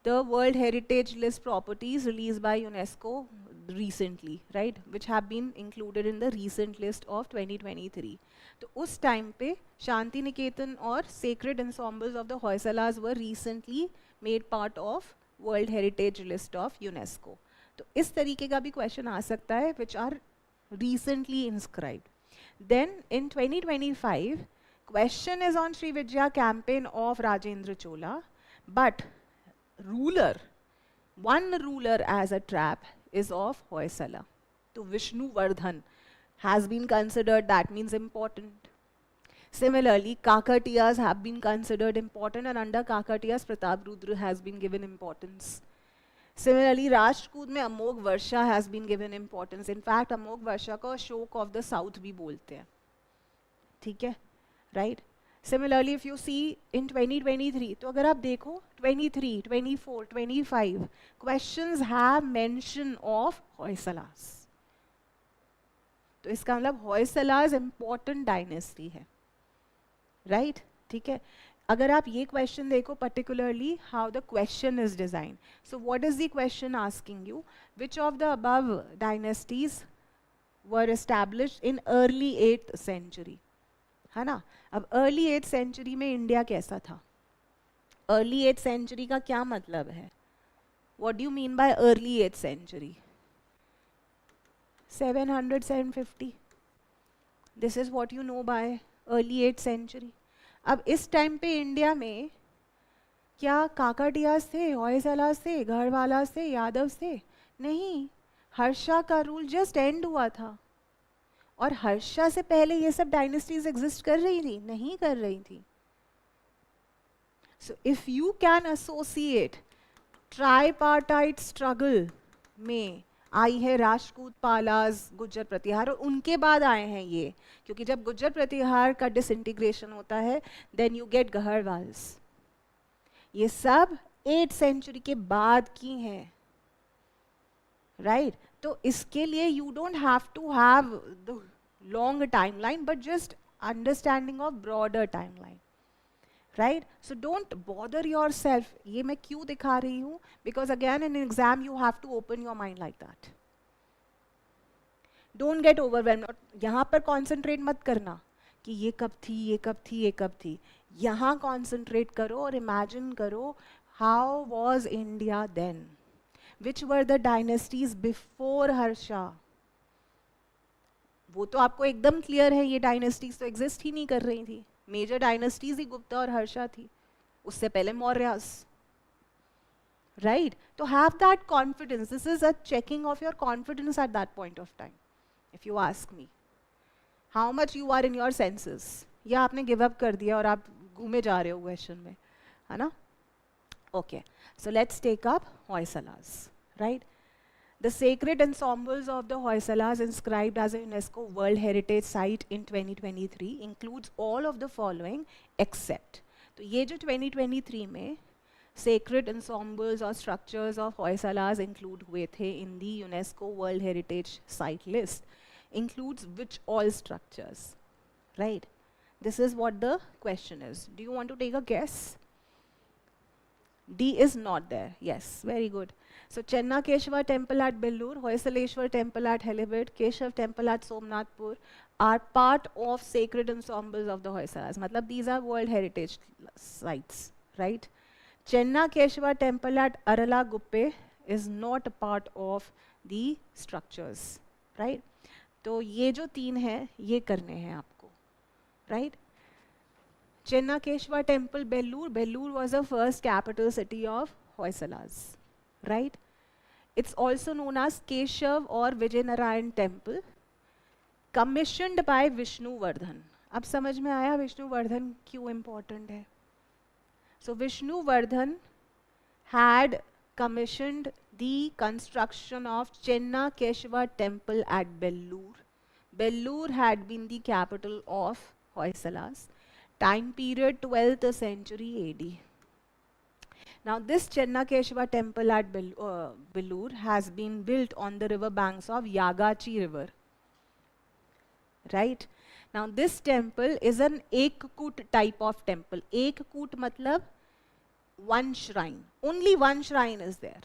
S1: the World Heritage List properties released by UNESCO recently, right? Which have been included in the recent list of 2023. तो उस time पे शांति निकेतन और sacred ensembles of the Hoysalas were recently made part of World Heritage List of UNESCO. तो इस तरीके का भी question आ सकता है which are recently inscribed. Then in 2025, question is on Sri Vijaya campaign of Rajendra Chola, but one ruler as a trap is of Hoysala. So Vishnu Vardhan has been considered, that means important. Similarly, Kakatiyas have been considered important, and under Kakatiyas, Pratap Rudra has been given importance. Similarly, Rashtrakuta में अमोघ वर्षा has been given importance. In fact, अमोघ वर्षा को Ashok of the south भी बोलते हैं, ठीक है, right? Similarly, if you see in 2023, तो अगर आप देखो 23, 24, 25, questions have mention of Hoysalas. तो इसका मतलब Hoysalas important dynasty है, right? ठीक है. अगर आप ये क्वेश्चन देखो particularly how the question is designed. So what is the question asking you? Which of the above dynasties were established in early 8th century? है ना. अब अर्ली 8th सेंचुरी में इंडिया कैसा था? अर्ली 8th सेंचुरी का क्या मतलब है? What do you mean by early 8th century? 700 750. This is what you know by early 8th century. अब इस टाइम पे इंडिया में क्या काकटियास थे, होयसलास थे, गढ़वालास थे, यादव थे? नहीं. हर्षा का रूल जस्ट एंड हुआ था. और हर्षा से पहले ये सब डायनेस्टीज एग्जिस्ट कर रही थी? नहीं कर रही थी. So if you can associate tripartite struggle में आई है राजपूत, पालाज, गुज्जर प्रतिहार, और उनके बाद आए हैं ये, क्योंकि जब गुज्जर प्रतिहार का डिसइंटीग्रेशन होता है देन यू गेट गहरवाल्स. ये सब 8th सेंचुरी के बाद की हैं, राइट? तो इसके लिए you don't have to have the long timeline but just understanding of broader timeline, right? So don't bother yourself. ये मैं क्यों दिखा रही हूँ? Because again in exam you have to open your mind like that. Don't get overwhelmed. यहाँ पर concentrate मत करना कि ये कब थी, ये कब थी, ये कब थी. यहाँ कॉन्सेंट्रेट करो और इमेजिन करो how was India then. Which were the dynasties before Harsha? वो तो आपको एकदम क्लियर है, ये डायनेस्टीज तो एग्जिस्ट ही नहीं कर रही थी. मेजर डायनेस्टीज ही गुप्ता और हर्षा थी. उससे पहले मौर्यास, राइट? तो have that confidence. This is a checking of your confidence at that point of time. If you ask me how much you are in your senses, या आपने गिव अप कर दिया और आप घूमे जा रहे हो क्वेश्चन में, है ना? Okay, so let's take up Hoysalas, right? The sacred ensembles of the Hoysalas inscribed as a UNESCO World Heritage Site in 2023 includes all of the following except. तो ये जो 2023 में sacred ensembles और structures of Hoysalas include हुए थे in the UNESCO World Heritage Site list includes which all structures, right? This is what the question is. Do you want to take a guess? D is not there. Yes, very good. So Chennakeshwar temple at Bellur, Hoysaleshwar temple at Helibid, Keshav temple at Somnathpur are part of sacred ensembles of the Hoysalas. Matlab these are world heritage sites, right? Chennakeshwar temple at Arala Guppe is not a part of the structures, right? तो ये जो तीन हैं ये करने हैं आपको, right? Chennakeshwar temple, Bellur. Bellur was the first capital city of Hoysalas, right? It's also known as Keshav or Vijayanagara temple, commissioned by Vishnuvardhan. अब समझ में आया विष्णुवर्धन क्यों important है? So Vishnuvardhan had commissioned the construction of Chennakeshwar temple at Bellur. Bellur had been the capital of Hoysalas. Time period 12th century AD. Now this Chennakeshwar temple at Bellur has been built on the river banks of Yagachi river, right? Now this temple is an Ekkut type of temple. Ekkut matlab one shrine. Only one shrine is there,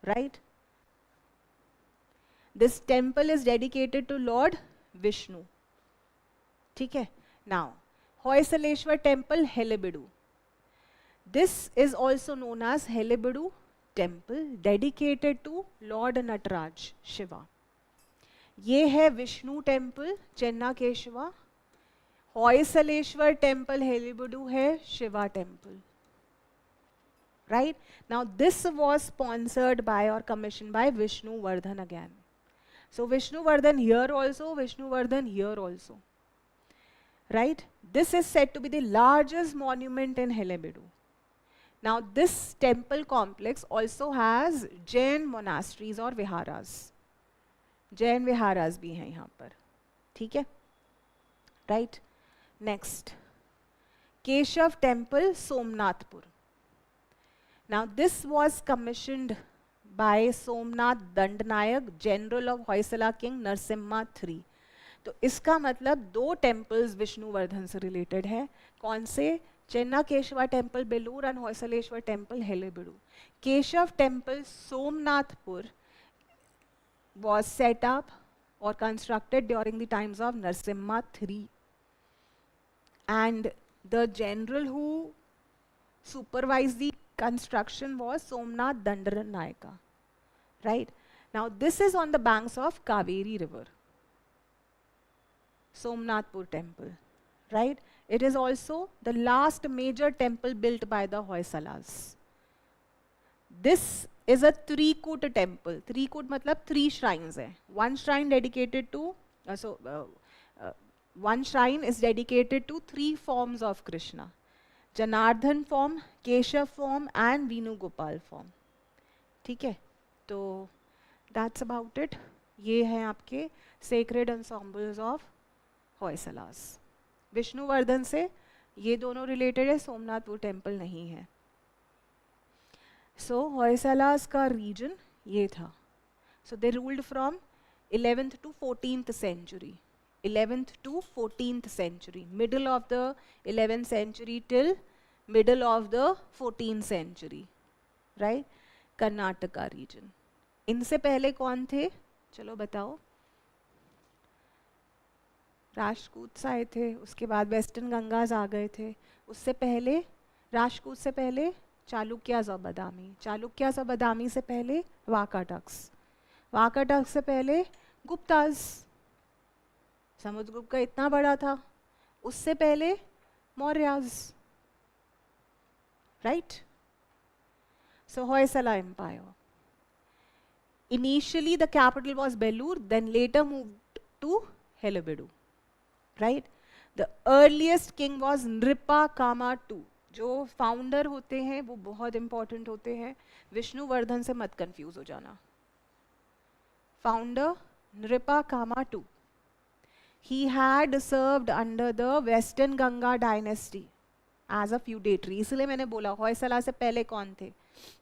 S1: right? This temple is dedicated to Lord Vishnu. ठीक है? Now Hoysaleshwar temple, Helibidu. This is also known as Helibidu temple, dedicated to Lord Nataraj, Shiva. ये है Vishnu temple Chennakeshava. Hoysaleshwar temple, Helibidu है Shiva temple. Right? Now this was sponsored by or commissioned by Vishnuvardhan again. So Vishnuvardhan here also, Vishnuvardhan here also. Right? This is said to be the largest monument in Helibidu. Now this temple complex also has Jain monasteries और viharas. Jain viharas भी हैं यहाँ पर, ठीक है? Right? Next, Keshav Temple, Somnathpur. Now this was commissioned by Somnath Dandanayak, General of Hoysala King Narasimha III. तो इसका मतलब 2 temples विष्णुवर्धन से related है. कौन से? Chennakeshwar temple Belur and Hoysaleshwar temple Helebedu. Keshav temple Somnathpur was set up or constructed during the times of Narasimha III. And the general who supervised the construction was Somnath Dandaranayaka. Right? Now this is on the banks of Kaveri river. Somnathpur temple. Right? It is also the last major temple built by the Hoysalas. This is a three-kut temple. Three-kut matlab 3 shrines hai. One shrine dedicated to, one shrine is dedicated to 3 forms of Krishna. Janardhan form, Keshav form and Venugopal form. ठीक है? तो that's about it. ये हैं आपके sacred ensembles of Hoysalas. Vishnuvardhana से ये दोनों related है, सोमनाथपुर टेम्पल नहीं है. सो होयसलास का रीजन ये था. So they ruled from 11th to 14th century. 11th to 14th century. Middle of the 11th century till middle of the 14th century. Right? Karnataka region. इनसे पहले कौन थे? चलो बताओ. राजपूत आए थे, उसके बाद वेस्टर्न गंगाज आ गए थे. उससे पहले राजपूत से पहले चालुक्यास ऑफ बदामी. चालुक्यास ऑफ बदामी से पहले वाकाटक्स. वाकाटक्स से पहले गुप्ताज. समुद्रगुप्त का इतना बड़ा था. उससे पहले Mauryas. Right? So Hoysala empire. Initially the capital was Belur, then later moved to Helebedu. Right? The earliest king was Nripakama II. जो फाउंडर होते हैं वो बहुत इंपॉर्टेंट होते हैं. विष्णुवर्धन से मत कंफ्यूज हो जाना. Founder Nripakama II. He had served under the Western Ganga dynasty as a feudatory. इसलिए मैंने बोला होयसला से पहले कौन थे?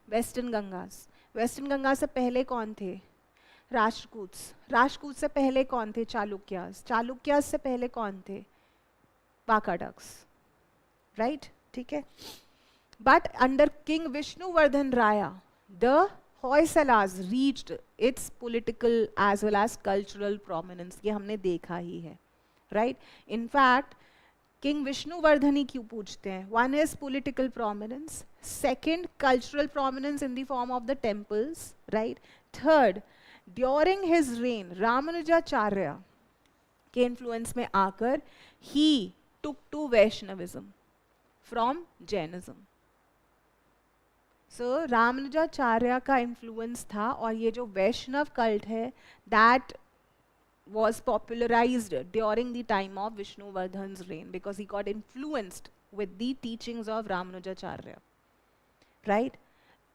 S1: वेस्टर्न गंगास. वेस्टर्न गंगा से पहले कौन थे? राष्ट्रकूट्स. राष्ट्रकूट से पहले कौन थे? चालुक्यास. चालुक्यास से पहले कौन थे? वाकाटक्स. राइट? ठीक है. But under king Vishnuvardhana Raya the Hoysalas reached its political as well as cultural prominence. ये हमने देखा ही है. राइट? इनफैक्ट किंग विष्णुवर्धन ही क्यों पूछते हैं? One is political prominence, second cultural prominence in the form of the temples. Right? Third, during his reign Ramanujacharya के इन्फ्लुएंस में आकर ही took to Vaishnavism from Jainism. So Ramanujacharya का इन्फ्लुएंस था और ये जो वैष्णव कल्ट है that was popularized during the time of Vishnuvardhan's reign because he got influenced with the teachings of Ramanujacharya. Right?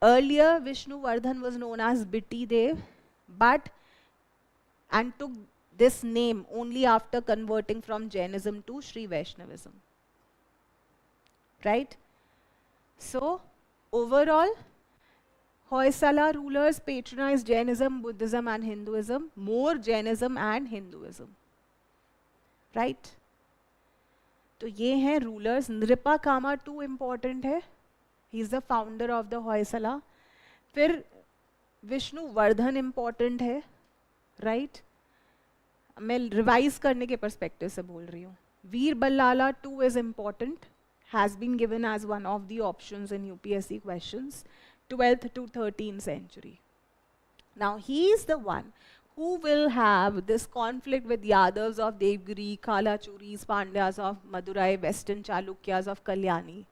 S1: Earlier Vishnuvardhan was known as Biti Dev, but and took this name only after converting from Jainism to Sri Vaishnavism. Right? So overall Hoysala rulers patronized Jainism, Buddhism and Hinduism, more Jainism and Hinduism. Right? तो ये हैं rulers. Nripakama II important है. He is the founder of the Hoysala. फिर Vishnuvardhana important है. Right? मैं revise करने के perspective से बोल रही हूँ. वीर बल्लाला II is important. Has been given as one of the options in UPSC questions. 12th to 13th century. Now he is the one who will have this conflict with Yadavs of Devgiri, Kalachuris, Pandyas of Madurai, Western Chalukyas of Kalyani.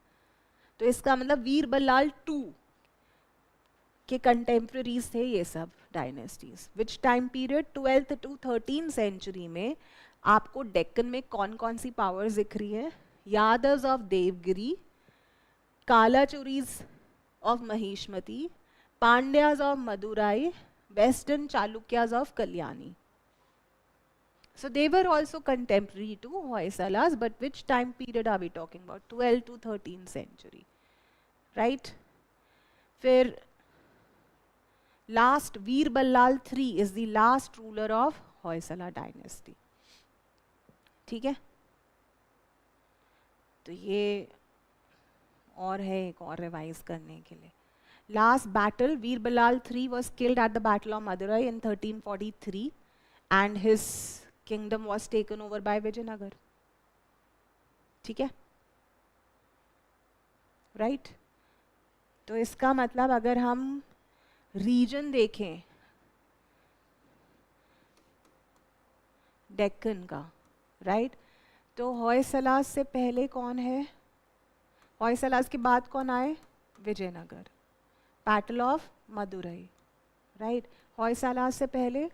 S1: तो इसका मतलब वीर Ballal II के contemporaries थे ये सब dynasties. Which time period? 12th to 13th century में आपको डेक्कन में कौन कौन सी powers दिख रही है? Yadavs of Devgiri, Kalachuris of Mahishmati, Pandyas of Madurai, Western Chalukyas of Kalyani. So they were also contemporary to Hoysalas, but which time period are we talking about? 12th to 13th century, right? फिर last Veer Ballal III is the last ruler of Hoysala dynasty. ठीक है? तो ये और है एक और revise करने के लिए. Last battle, Veer Ballal III was killed at the Battle of Madurai in 1343 and his kingdom was taken over by Vijayanagara. ठीक है? Right? तो इसका मतलब अगर हम रीजन देखें डेक्कन का, राइट? तो होयसलास से पहले कौन है? होयसलास के बाद कौन आए? Vijayanagara, battle of Madurai, right? Hoysalas से पहले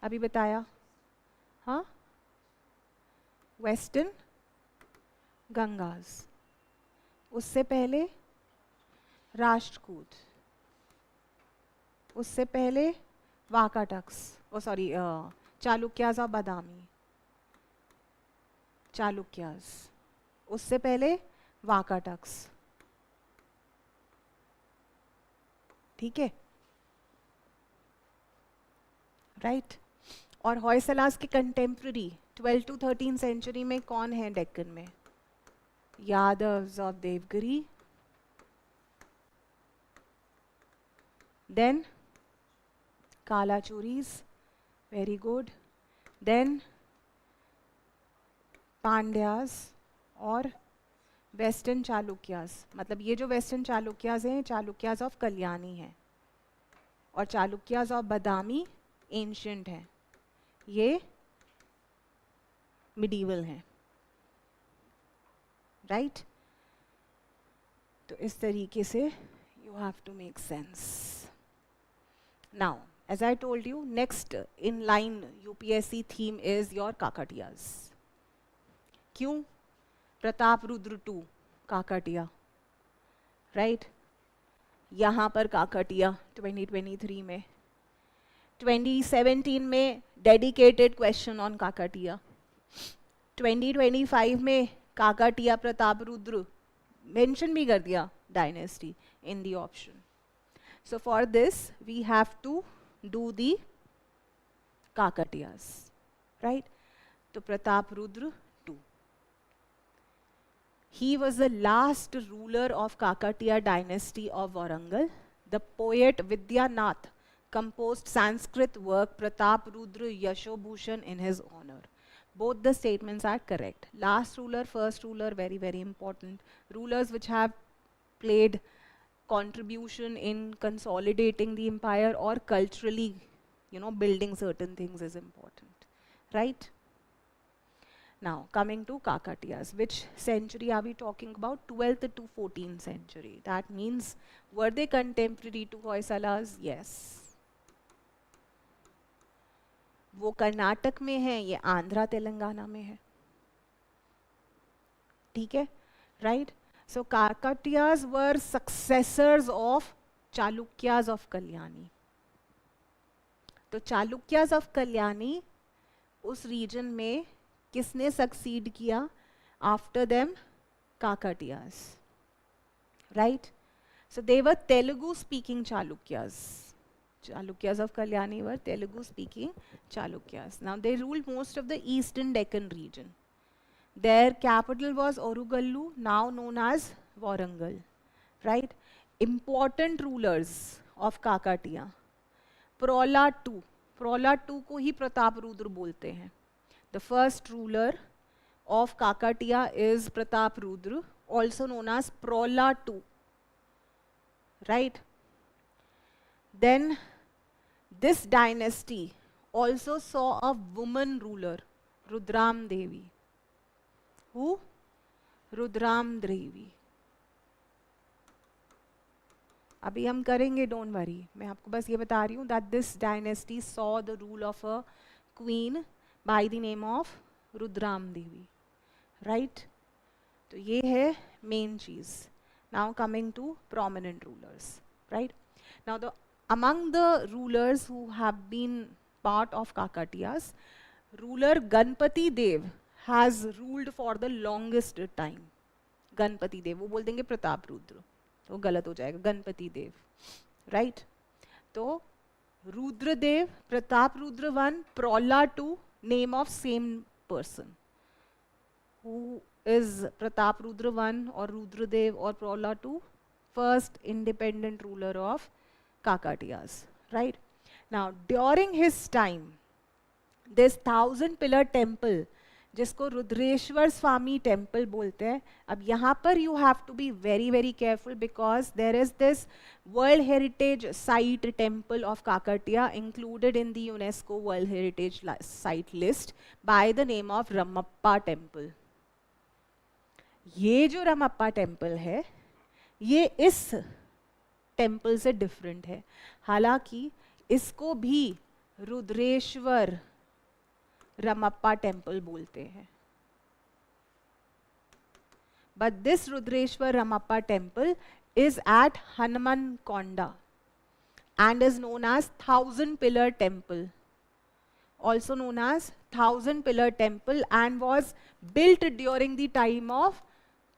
S1: अभी बताया, हाँ, वेस्टर्न गंगाज, उससे पहले राष्ट्रकूट, उससे पहले वाकाटक्स, ओ सॉरी चालुक्यास ऑफ बादामी, चालुक्यास, उससे पहले वाकाटक्स. ठीक है, राइट? और होयसलास के कंटेम्प्रेरी 12 to 13 सेंचुरी में कौन है डेक्कन में? Yadavs of Devagiri, then Kalachuris, very good, then Pandyas और वेस्टर्न चालुक्यास. मतलब ये जो वेस्टर्न चालुक्यास हैं, चालुक्यास ऑफ कल्याणी हैं, और चालुक्यास ऑफ बादामी एंशिएंट हैं, ये मिडीवल हैं, राइट? तो इस तरीके से you have to make sense. Now as I told you, next in line UPSC theme is your Kakatiyas. क्यों? Pratap Rudra II Kakatiya, right? यहाँ पर काकटिया 2023 में, 2017 में डेडिकेटेड क्वेश्चन ऑन काकटिया, 2025 में काकटिया प्रताप रुद्र मेंशन भी कर दिया dynasty in the option. So for this we have to do the Kakatiyas, right? तो Pratap Rudra II, he was the last ruler of Kakatiya dynasty of Warangal. The poet Vidyanath composed Sanskrit work Pratap Rudra Yashobhushan in his honor. Both the statements are correct. Last ruler, first ruler, very very important. Rulers which have played contribution in consolidating the empire or culturally, you know, building certain things is important, right? Now coming to Kakatiyas, which century are we talking about? 12th to 14th century. That means were they contemporary to Hoysalas? Yes. वो कर्नाटक में है, ये आंध्रा तेलंगाना में है, ठीक है, right? So Kakatiyas were successors of Chalukyas of Kalyani. तो Chalukyas of Kalyani उस रीजन में किसने सक्सीड किया? After them Kakatiyas, right? So they were Telugu speaking Chalukyas. Chalukyas of Kalyani were Telugu speaking Chalukyas. Now they ruled most of the eastern Deccan region. Their capital was Orugallu, now known as Warangal, right? Important rulers of Kakatiya. Prola II को ही प्रताप रुद्र बोलते हैं. The first ruler of Kakatiya is Pratap Rudra, also known as Prola II, right? Then this dynasty also saw a woman ruler, Rudram Devi. Who? रुद्राम देवी. अभी हम करेंगे, don't worry. मैं आपको बस ये बता रही हूँ that this dynasty saw the rule of a queen by the name of Rudrama Devi, right? तो ये है मेन चीज़. Now coming to prominent rulers, right? Now among the rulers who have been part of Kakatiyas, ruler Ganpati Dev has ruled for the longest time. Ganapati Deva, वो बोल देंगे प्रताप रुद्र, वो गलत हो जाएगा, गणपति देव, राइट? तो Rudradev, Pratap Rudra 1, प्रौला 2, name of same person. Who is Pratap Rudra 1 or Rudradev or Praula 2? First independent ruler of Kakatiyas, right? Now during his time, this 1000-pillar temple, जिसको रुद्रेश्वर स्वामी temple बोलते हैं, अब यहाँ पर you have to be very very careful because there is this World Heritage Site Temple of Kakatiya included in the UNESCO World Heritage Site list by the name of Ramappa Temple. ये जो Ramappa temple है ये इस temple से different है, हालांकि इसको भी रुद्रेश्वर रमप्पा टेम्पल बोलते हैं. But this Rudreshwara Ramappa temple is at Hanumakonda and is known as 1000-pillar temple, also known as 1000-pillar temple, and was built during the time of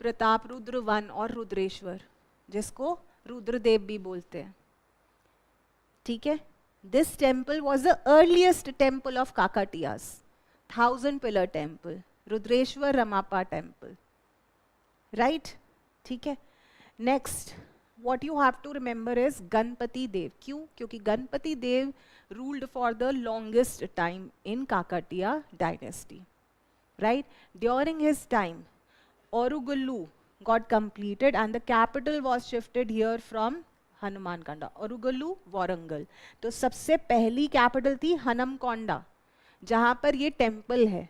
S1: Pratap Rudra 1 और रुद्रेश्वर, जिसको रुद्रदेव भी बोलते हैं. ठीक है? This temple was the earliest temple of Kakatiyas, 1000-pillar temple, Rudreshwar रमापा temple, right? ठीक है? Next, what you have to remember is Ganpati Dev. क्यों? क्योंकि गणपति देव ruled for the longest time in Kakatiya dynasty, right? During his time, Orugullu got completed and the capital was shifted here from हनुमानकोंडा, ओरुगल्लू Warangal. तो सबसे पहली capital थी हनमकोंडा जहां पर ये temple है,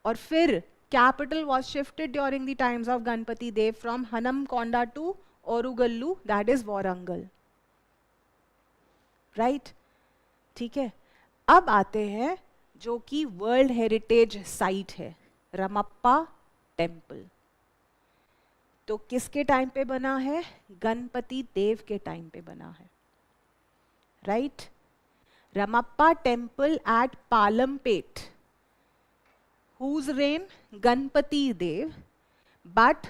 S1: और फिर capital was shifted during the times of Ganapati Deva from Hanamkonda to Orugallu, that is Warangal, right? ठीक है? अब आते हैं जो कि वर्ल्ड हेरिटेज साइट है, रमप्पा टेम्पल. तो किसके टाइम पे बना है? गणपति देव के टाइम पे बना है, right? Ramappa temple at Palampet, whose reign? Ganapati Deva, but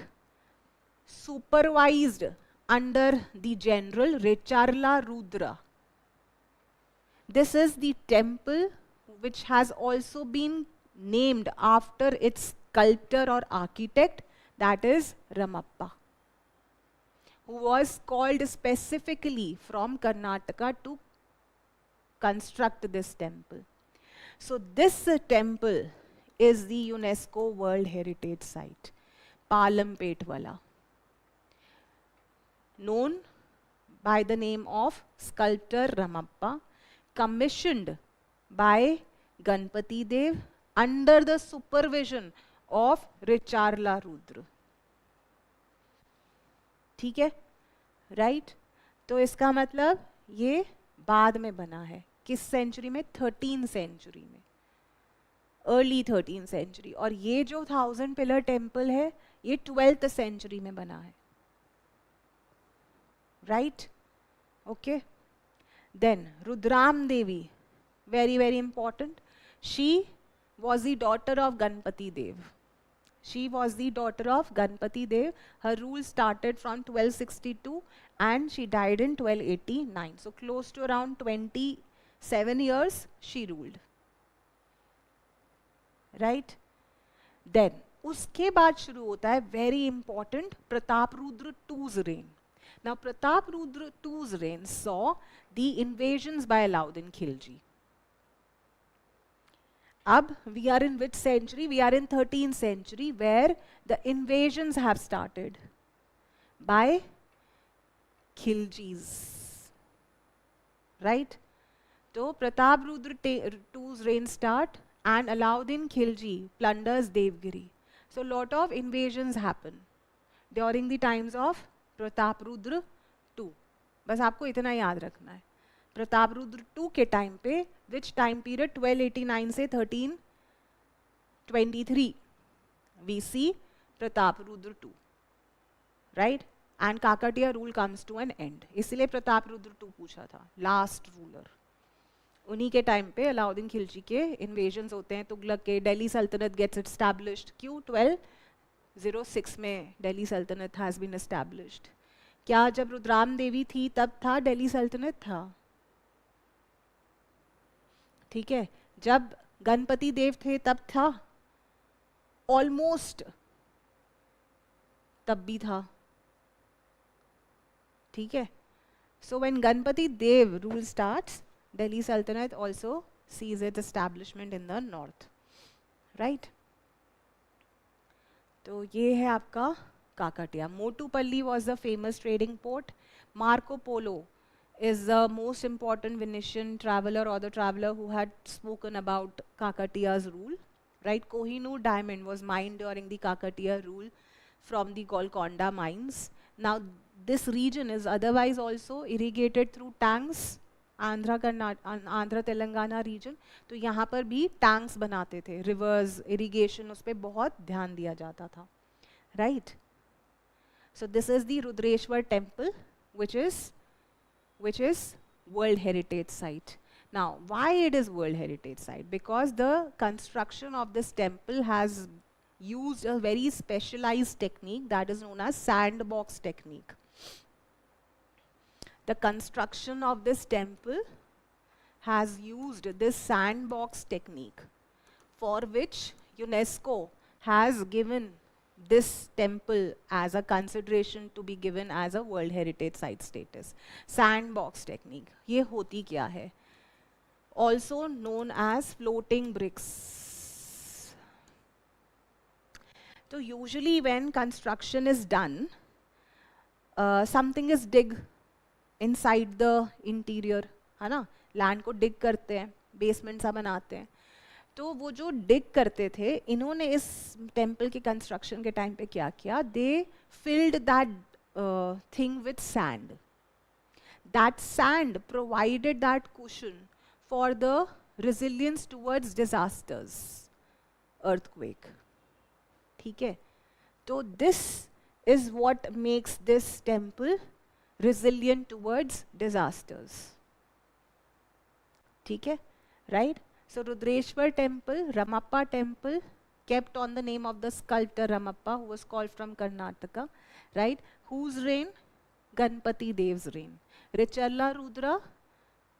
S1: supervised under the general Recharla Rudra. This is the temple which has also been named after its sculptor or architect, that is Ramappa, who was called specifically from Karnataka to construct this temple. So this temple is the UNESCO World Heritage Site, Palampet wala, known by the name of sculptor Ramappa, commissioned by Ganpati Dev under the supervision of Recharla Rudra. ठीक है? Right? तो इसका मतलब ये बाद में बना है. किस सेंचुरी में? 13th सेंचुरी में, अर्ली 13th सेंचुरी. और ये जो 1000 पिलर टेम्पल है ये 12th सेंचुरी में बना है, right? Okay. Then रुद्राम Devi, very very important. She was the daughter of Ganpati Dev. She was the daughter of Ganpati Dev. Her rule started from 1262 and she died in 1289. So close to around 27 years she ruled, right? Then उसके बाद शुरू होता है very important Pratap Rudra II's reign. Now Pratap Rudra II's reign saw the invasions by Alauddin Khilji. Ab we are in which century? We are in 13th century, where the invasions have started by Khiljis, right? So Pratap Rudra II's reign start and Alauddin Khilji plunders Devgiri. So lot of invasions happen during the times of Pratap Rudra 2. बस आपको इतना याद रखना है. प्रताप रुद्र 2 के time पे, which time period? 1289 से 1323 we see Pratapa Rudra 2, right, and Kakatiya rule comes to an end. इसलिए प्रताप रुद्र 2 पूछा था, लास्ट रूलर. उन्हीं के टाइम पे अलाउद्दीन खिलजी के इन्वेजन्स होते हैं, तुगलक के. दिल्ली सल्तनत गेट्स एस्टैब्लिश्ड. क्यों? 1206 में दिल्ली सल्तनत हैज बीन एस्टैब्लिश्ड. क्या जब रुद्राम देवी थी तब था दिल्ली सल्तनत? था. ठीक है. जब गणपति देव थे तब था? ऑलमोस्ट तब भी था. ठीक है. So when Ganapati Deva rule starts, Delhi सल्तनत also sees its establishment in the north. Right. तो ये है आपका Kakatiya. Motupalli was the famous trading port. Marco Polo is the most important Venetian traveler or the traveler who had spoken about Kakatiya's rule. Right? Kohinoor diamond was mined during the Kakatiya rule from the Golconda mines. Now this region is otherwise also irrigated through tanks. Andhra Telangana region, तो यहाँ पर भी tanks बनाते थे, reverse, irrigation, उस पर बहुत ध्यान दिया जाता था. Right. So this is the Rudreshwar temple which is World Heritage Site. Now, why it is World Heritage Site? Because the construction of this temple has used a very specialized technique that is known as sandbox technique. The construction of this temple has used this sandbox technique, for which UNESCO has given this temple as a consideration to be given as a World Heritage Site status. Sandbox technique. ये होती क्या है? Also known as floating bricks. So usually when construction is done, something is dig inside the interior, है ना? Land को डिग करते हैं, basement सा बनाते हैं. तो वो जो डिग करते थे, इन्होंने इस टेम्पल के कंस्ट्रक्शन के टाइम पे क्या किया? They filled that thing with sand. That sand provided that cushion for the resilience towards disasters, earthquake. ठीक है. तो this is what makes this temple resilient towards disasters. ठीक है, right? So Rudreshwar temple, Ramappa temple, kept on the name of the sculptor Ramappa, who was called from Karnataka, right? Whose reign? Ganpati Dev's reign. Richalla Rudra,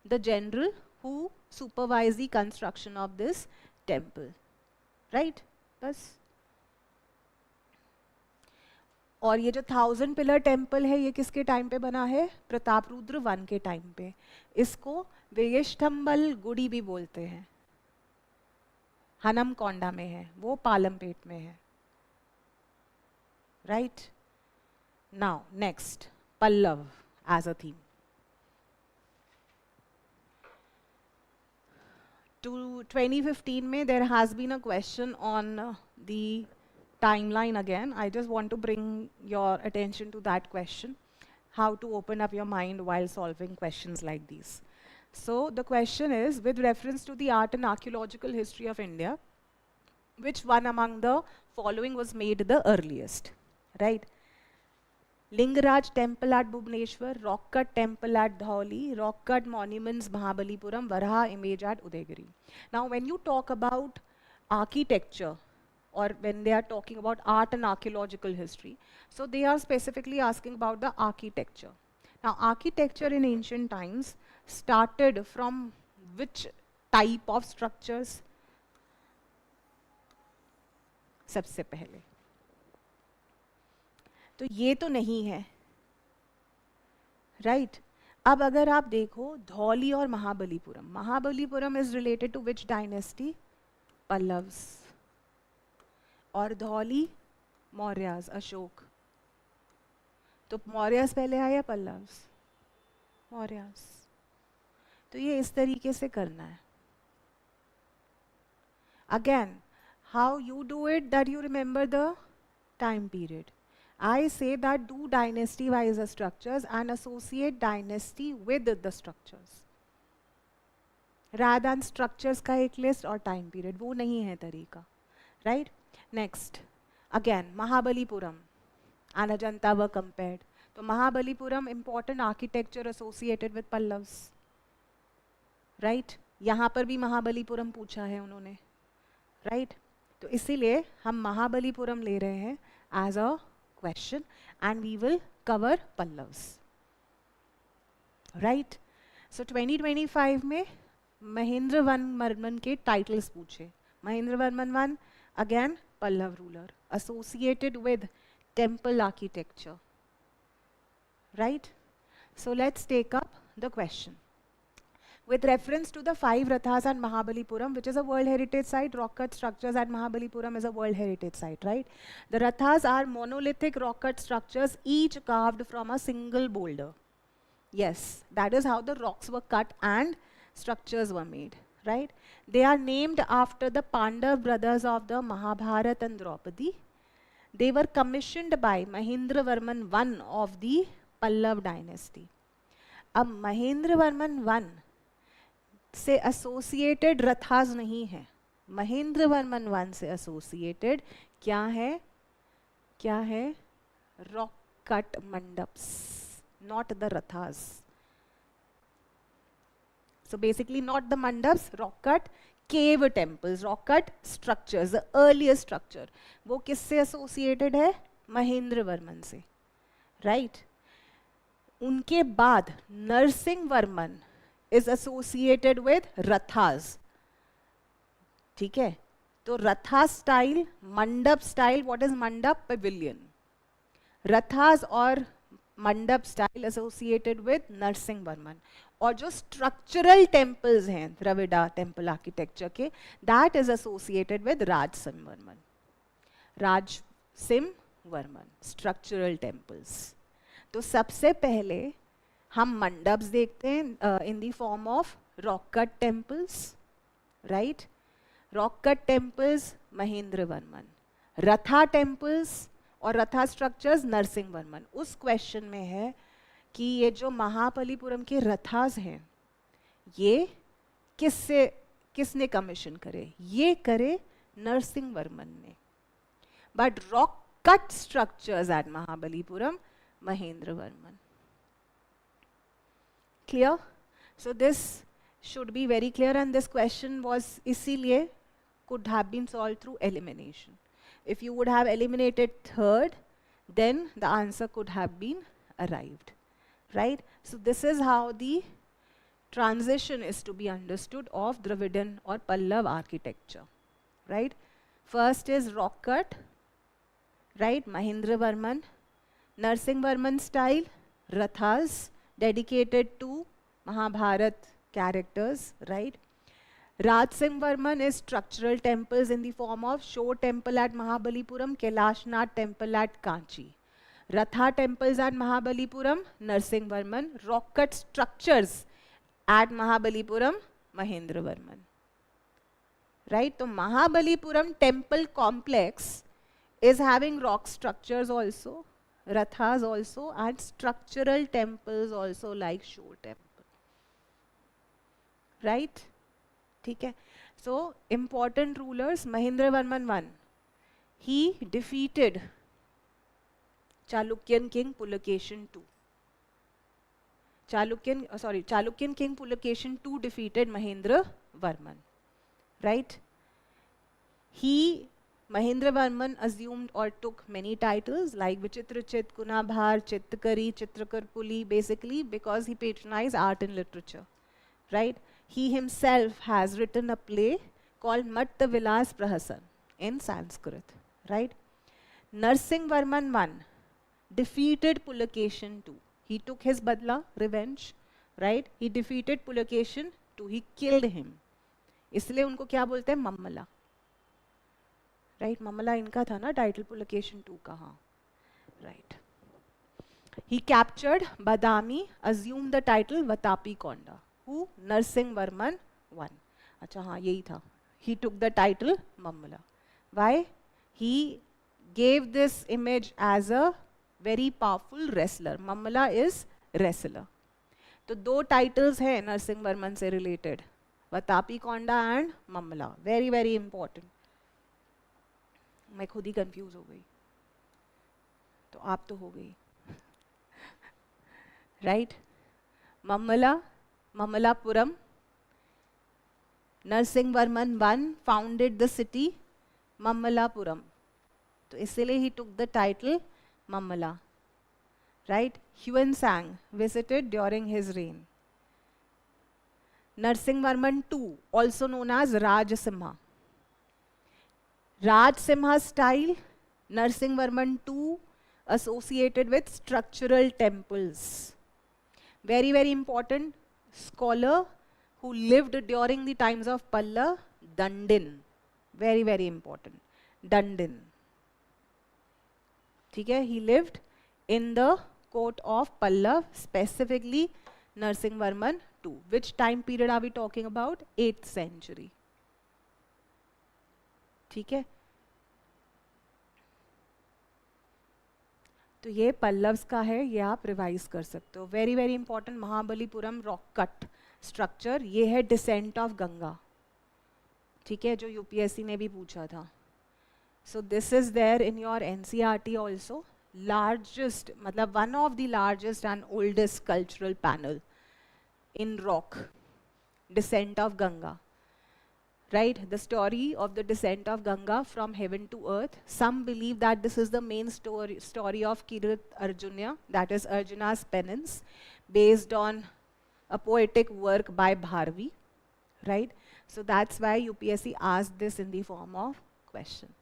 S1: the general who supervised the construction of this temple, right? बस. और ये जो 1000 pillar temple है, ये किसके time पे बना है? प्रताप रुद्र 1 के टाइम पे. इसको वेगेशथम्बल गुड़ी भी बोलते हैं. हनमकोंडा में है, वो पालमपेट में है. Right. Now next, Pallava as a theme. To 2015 में there has been a question on the timeline again. I just want to bring your attention to that question. How to open up your mind while solving questions like these. So the question is, with reference to the art and archaeological history of India, which one among the following was made the earliest? Right? Lingaraj temple at Bhubaneswar, rock cut temple at Dhauli, rock cut monuments Mahabalipuram, Varaha image at Udaygiri. Now when you talk about architecture, or when they are talking about art and archaeological history, so they are specifically asking about the architecture. Now architecture in ancient times started from which type of structures? सबसे पहले तो ये तो नहीं है, right? अब अगर आप देखो धौली और Mahabalipuram, Mahabalipuram is related to which dynasty? Pallavas. और धौली मौर्यास, अशोक. तो मौर्यास पहले आया, पल्लव्स? मौर्यास. तो ये इस तरीके से करना है. Again, how you do it that you remember the time period. I say that do dynasty wise structures and associate dynasty with the structures, rather than structures का एक list और time period. वो नहीं है तरीका, right? Next, again Mahabalipuram. and Ajanta were compared. तो Mahabalipuram important architecture associated with Pallavs, right? यहाँ पर भी महाबलीपुरम पूछा है उन्होंने, right? तो इसीलिए हम महाबलीपुरम ले रहे हैं as a question and we will cover Pallavs, right? So 2025 में महेंद्रवर्मन के टाइटल्स पूछे. Mahendravarman one again Pallav ruler associated with temple architecture, right? So let's take up the question. With reference to the 5 Rathas and Mahabalipuram, which is a World Heritage Site, rock cut structures at Mahabalipuram is a World Heritage Site, right? The Rathas are monolithic rock cut structures, each carved from a single boulder. Yes, that is how the rocks were cut and structures were made, right? They are named after the Pandav brothers of the Mahabharata and Draupadi. They were commissioned by Mahendravarman I of the Pallav dynasty. अब Mahendravarman one से associated रथास नहीं है. Mahendravarman one से associated क्या है? क्या है? Rock cut mandaps, not the rathas. So basically not the mandaps, rock cut cave temples, rock cut structures, the earliest structure. वो किससे associated है? महेंद्रवर्मन से, right? उनके बाद Narasimha Varman is associated with rathas. ठीक है? तो ratha style, mandapa style, what is mandapa? Pavilion. Rathas और mandapa style associated with Narasimha Varman. और जो स्ट्रक्चरल टेम्पल्स हैं द्रविड़ा टेम्पल आर्किटेक्चर के, that is associated with Rajasimha Varman. Rajasimha Varman structural temples. तो सबसे पहले हम मंडप्स देखते हैं in the form of rock cut temples, right? Rock cut temples Mahendra Varman, ratha temples और रथा स्ट्रक्चर्स नरसिंह वर्मन. उस क्वेश्चन में है कि ये जो महाबलीपुरम के रथास हैं ये किसने कमीशन करे? ये करे नरसिंह वर्मन ने. But rock cut structures at Mahabalipuram Mahendra Varman. Clear? So this should be very clear and this question was इसीलिए could have been solved through elimination. If you would have eliminated third, then the answer could have been arrived, right? So this is how the transition is to be understood of Dravidian or Pallav architecture, right? First is rock cut, right? Mahendra Varman, Narsingh Varman style, rathas dedicated to Mahabharat characters, right? Rajsingh Varman is structural temples in the form of Shore temple at Mahabalipuram, Kailashnath temple at Kanchi. Ratha temples at Mahabalipuram, Narsingh Varman. Rock cut structures at Mahabalipuram, Mahendra Varman. Right? So Mahabalipuram temple complex is having rock structures also, rathas also, and structural temples also like Shore temple. Right? ठीक है. So important rulers, Mahendra Varman I, he defeated Chalukyan king Pulakeshin II. Chalukyan king Pulakeshin II defeated Mahendra Varman, right? Mahendra Varman assumed or took many titles like Vichitrachit, Kunabhar, Chittakari, Chitrakarpuli, basically because he patronized art and literature, right? He himself has written a play called Matta Vilas Prahasan in Sanskrit, right? Narsingh Varman I defeated Pulakeshin II. He took his badla, revenge, right? He defeated Pulakeshin II. He killed him. इसलिए उनको क्या बोलते हैं? मम्मला, right? मम्मला इनका था ना title, Pulakeshin II का, हाँ, right? He captured Badami, assumed the title Vatapi Konda. Who? Narsingh Varman I. अच्छा हाँ यही था. He took the title Mammala. Why? He gave this image as a very powerful wrestler. Mammala is wrestler. तो दो titles हैं नरसिंह वर्मन से related, Vatapi Konda and Mammala. Very very important. मैं खुद ही confuse हो गई. तो आप तो हो गई, right. Mamallapuram, Narasimhavarman I founded the city Mamallapuram. तो इसीलिए he took the title Mamalla, right? Huan Sang visited during his reign. Narasimhavarman II, also known as Rajsimha. Rajsimha style, Narasimhavarman II associated with structural temples. Very, very important scholar who lived during the times of Pallava, Dandin. Very, very important. Dandin. Okay, he lived in the court of Pallava, specifically Narasimhavarman II. Which time period are we talking about? 8th century. ठीक है, तो ये पल्लव्स का है, ये आप revise कर सकते हो. Very very important. Mahabalipuram rock cut structure, ये है डिसेंट ऑफ गंगा. ठीक है, जो यूपीएससी ने भी पूछा था. So this is there in your NCERT also. Largest, मतलब one of the largest and oldest cultural panel in rock, descent of Ganga. Right, the story of the descent of Ganga from heaven to earth. Some believe that this is the main story of Kirit Arjuna, that is Arjuna's penance, based on a poetic work by Bharvi. Right, so that's why UPSC asked this in the form of question.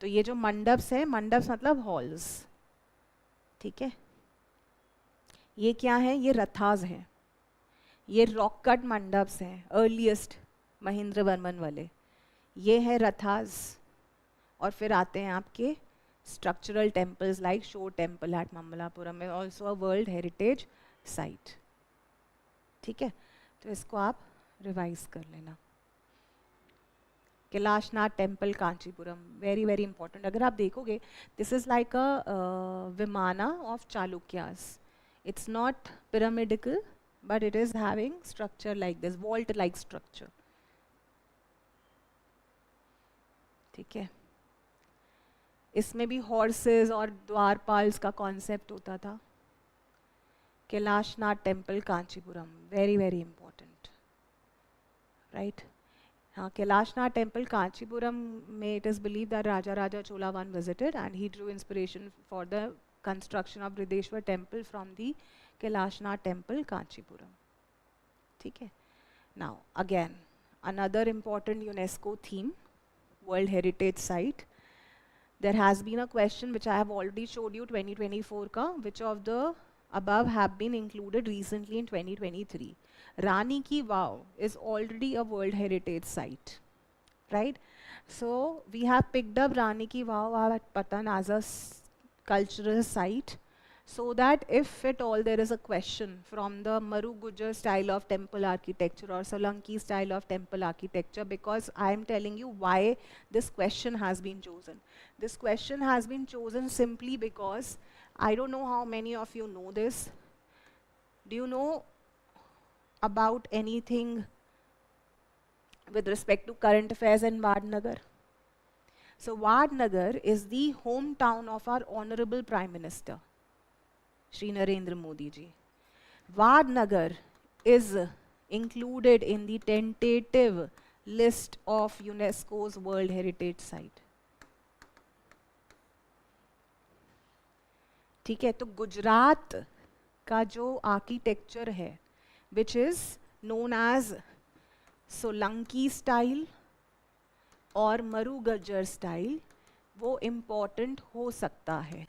S1: तो ये जो मंडप्स है, मंडप्स मतलब halls. ठीक है, ये क्या है? ये रथास हैं. ये रॉक कट मंडप्स हैं, अर्लीस्ट महेंद्र वर्मन वाले. ये है रथास. और फिर आते हैं आपके structural temples like shore temple at Mamallapuram में, also a world heritage site. ठीक है, तो इसको आप रिवाइज कर लेना. Kailasanatha temple Kanchipuram, very very important. अगर आप देखोगे, this is like a vimana of Chalukyas. It's not pyramidical, but it is having structure like this, vault like structure. ठीक है, इसमें भी हॉर्सेस और द्वारपाल्स का कॉन्सेप्ट होता था. Kailashnath temple Kanchipuram, very very important. Right, हाँ, कैलाशनाथ टेम्पल कांचीपुरम में it is believe that Raja Chola one visited and he drew inspiration for the construction of Brihadeshwara temple from the Kailashnath Temple, Kanchipuram. ठीक है. Now again, another important UNESCO theme, World Heritage Site. There has been a question which I have already showed you 2024 का, which of the above have been included recently in 2023. Rani Ki Vav is already a World Heritage Site, right? So we have picked up Rani Ki Vav at Patan as a cultural site, so that if at all there is a question from the Maru Gujar style of temple architecture or Solanki style of temple architecture, because I am telling you why this question has been chosen. This question has been chosen simply because I don't know how many of you know this. Do you know about anything with respect to current affairs in Vadnagar? So Vadnagar is the hometown of our Honorable Prime Minister, Shri Narendra Modi ji. Vadnagar is included in the tentative list of UNESCO's World Heritage Site. ठीक है, तो गुजरात का जो architecture है, which is known as Solanki style और मरु Gurjar style, वो important हो सकता है.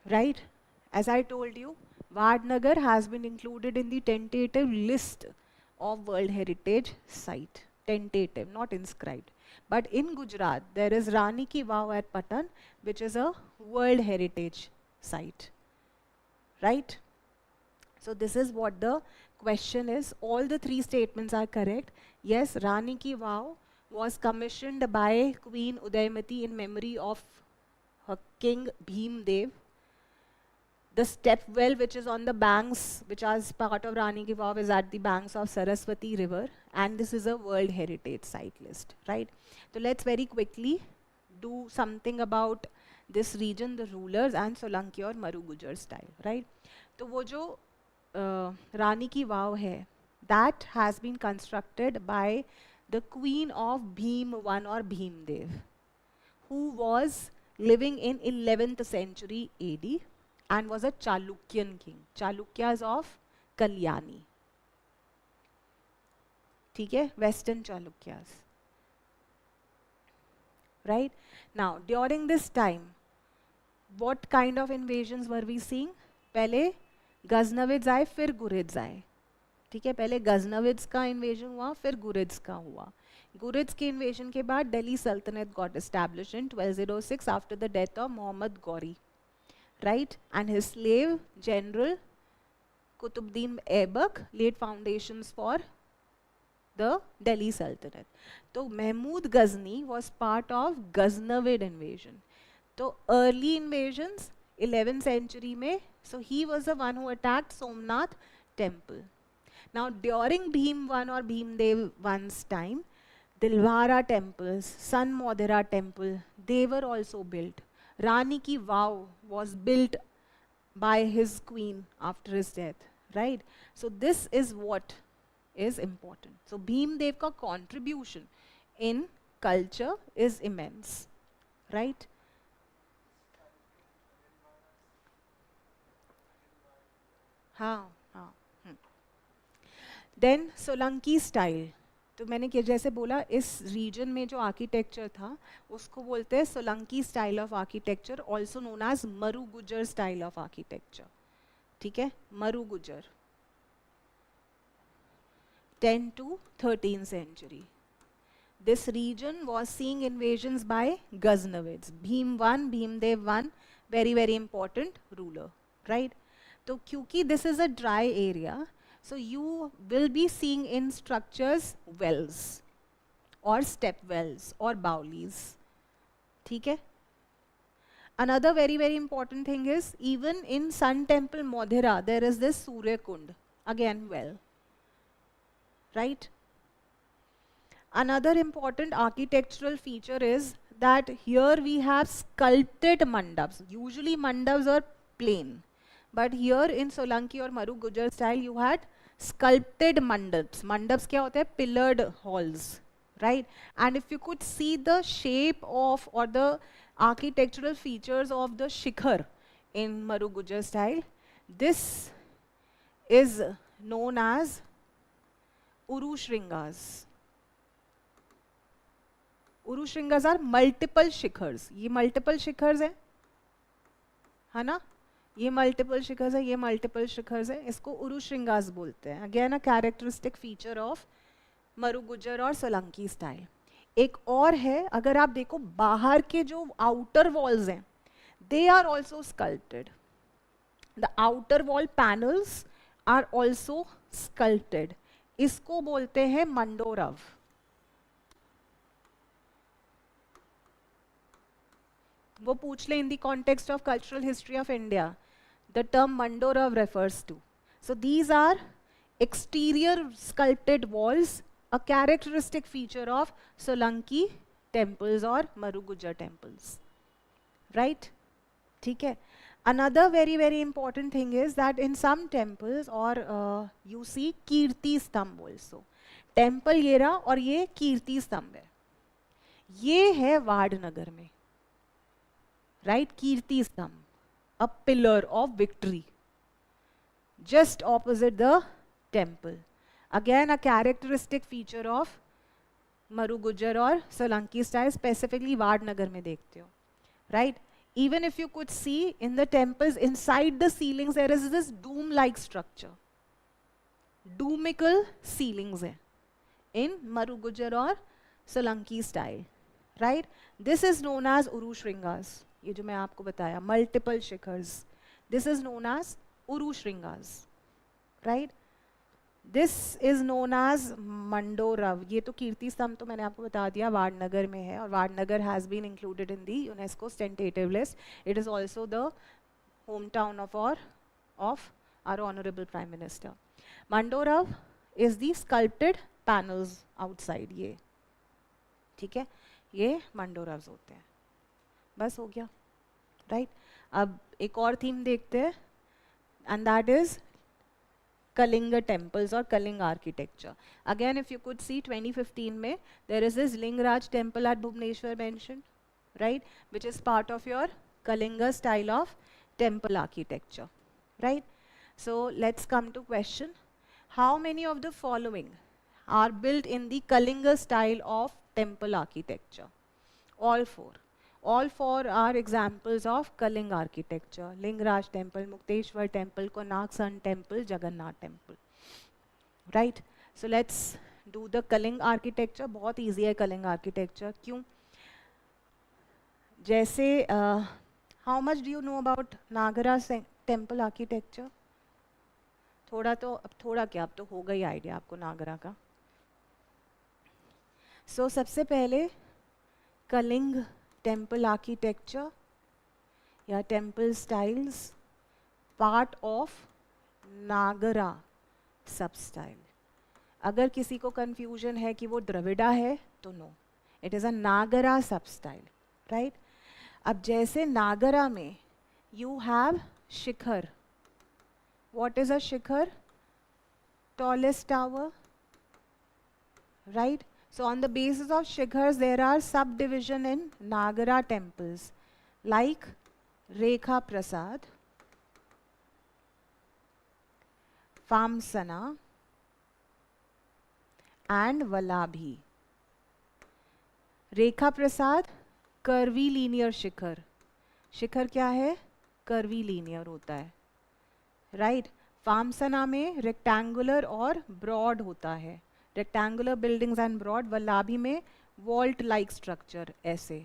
S1: Right? As I told you, Vadnagar has been included in the tentative list of World Heritage Site. Tentative, not inscribed. But in Gujarat, there is Rani Ki Vav at Patan, which is a World Heritage Site. Right? So this is what the question is. All the three statements are correct. Yes, Rani Ki Vav was commissioned by Queen Udaymati in memory of her king Bhim Dev. The step well which is on the banks, which is part of Rani Ki Vav, is at the banks of Saraswati river, and this is a World Heritage Site list, right? So let's very quickly do something about this region, the rulers and Solanki or Maru Gujar style, right? तो वो जो रानी की वाव है, that has been constructed by the queen of Bhim I or Bhimdev, who was living in 11th century AD and was a Chalukyan king, Chalukyas of Kalyani. ठीक है, Western Chalukyas. Right? Now, during this time, what kind of invasions were we seeing? पहले गजनविड्स आए, फिर गुरिड्स आए. ठीक है, पहले गजनविड्स का इन्वेजन हुआ, फिर गुरिड्स का हुआ. गुरिड्स के इन्वेजन के बाद दिल्ली सल्तनत got established in 1206 after the death of Mohammad Ghori, right, and his slave general Qutbuddin Aibak laid foundations for the Delhi Sultanate. So Mahmud Ghazni was part of Ghaznavid invasion. So early invasions 11th century में, so he was the one who attacked Somnath temple. Now during Bhim I or Bhimdev I's time, Dilwara temples, Sun Modhera temple, they were also built. Rani ki Vav was built by his queen after his death, right? So this is what is important. So Bhimdev ka contribution in culture is immense, right? हाँ हाँ. Then Solanki style. तो मैंने क्या जैसे बोला, इस reason में जो आर्किटेक्चर था उसको बोलते हैं Solanki style of architecture, also known as Maru Gurjar style of architecture. ठीक है, मरु गुजर 10 to 13th century. This region was seeing invasions by Ghaznavids. Bhim I, Bhimdev I, very very important ruler, right? तो क्योंकि this is a dry area, so you will be seeing in structures wells or step wells or baulis. ठीक है? Another very very important thing is, even in Sun Temple Modhera there is this Surya Kund, again well, right? Another important architectural feature is that here we have sculpted mandaps. Usually mandaps are plain, but here in Solanki or Maru Gujar style you had sculpted mandaps. Mandaps क्या होते हैं? Pillared halls, right? And if you could see the shape of or the architectural features of the shikhar in Maru Gujar style, this is known as Urushringas. Urushringas are multiple shikhars. ये multiple shikhars हैं, है ना? ये multiple शिखर्स है, ये multiple शिखर्स है, इसको उरुश्रृंगास बोलते हैं. Again a characteristic feature of मरु गुजर और सोलंकी स्टाइल. एक और है, अगर आप देखो बाहर के जो आउटर वॉल्स हैं, they are also sculpted. The outer wall panels are also sculpted. इसको बोलते हैं मंडोरव. वो पूछ ले in the context of cultural history of India, the term Mandorav refers to. So these are exterior sculpted walls, a characteristic feature of Solanki temples or Maru Gujar temples, right? ठीक है. Another very very important thing is that in some temples or you see कीर्ति स्तंभ also. Temple ये रहा और ये कीर्ति स्तंभ है. ये है वाडनगर में, right? कीर्ति स्तंभ, a pillar of victory just opposite the temple. Again a characteristic feature of Maru Gujar or Solanki style, specifically Vadnagar में देखते हो, right? Even if you could see in the temples, inside the ceilings there is this dome like structure. Doomical ceilings है in Maru Gujar or Solanki style, right? This is known as Urushringas. ये जो मैं आपको बताया multiple shikharas, this is known as urushringas, right? This is known as mandovara. ये तो कीर्ति स्तंभ तो मैंने आपको बता दिया वाडनगर में है, और Vadnagar has been included in the UNESCO tentative list. It is also the home town of our honourable prime minister. Mandovara is the sculpted panels outside. ये ठीक है, ये मंडोरव्स होते हैं, बस हो गया, राइट? अब एक और थीम देखते हैं, and that is Kalinga temples or Kalinga architecture. Again, if you could see 2015 mein, there is this Lingaraj temple at Bhubaneswar mentioned, right? Which is part of your Kalinga style of temple architecture, right? So let's come to question. How many of the following are built in the Kalinga style of temple architecture? All four. All four are examples of Kalinga architecture. Lingaraj temple, Mukteshwar temple, Konark Sun temple, Jagannath temple. Right? So let's do the Kalinga architecture. बहुत easy है Kalinga architecture. क्यों? जैसे how much do you know about Nagara temple architecture? थोड़ा तो, अब थोड़ा क्या, अब तो होगा ही आइडिया आपको नागरा का. So सबसे पहले कलिंग टेम्पल आर्किटेक्चर या टेम्पल स्टाइल्स पार्ट ऑफ नागरा सब स्टाइल. अगर किसी को कंफ्यूजन है कि वो द्रविड़ा है तो नो, इट इज़ अ नागरा सब स्टाइल, राइट? अब जैसे नागरा में you have Shikhar. What is a Shikhar? Tallest tower, right? So on the basis of shikhars, there are subdivision in Nagara temples like Rekha Prasad, Famsana and Vallabhi. Rekha Prasad curvy linear शिखर. शिखर क्या है? curvy linear होता है, right? Famsana में rectangular और broad होता है. Rectangular buildings and broad. Valabhi में vault like structure ऐसे,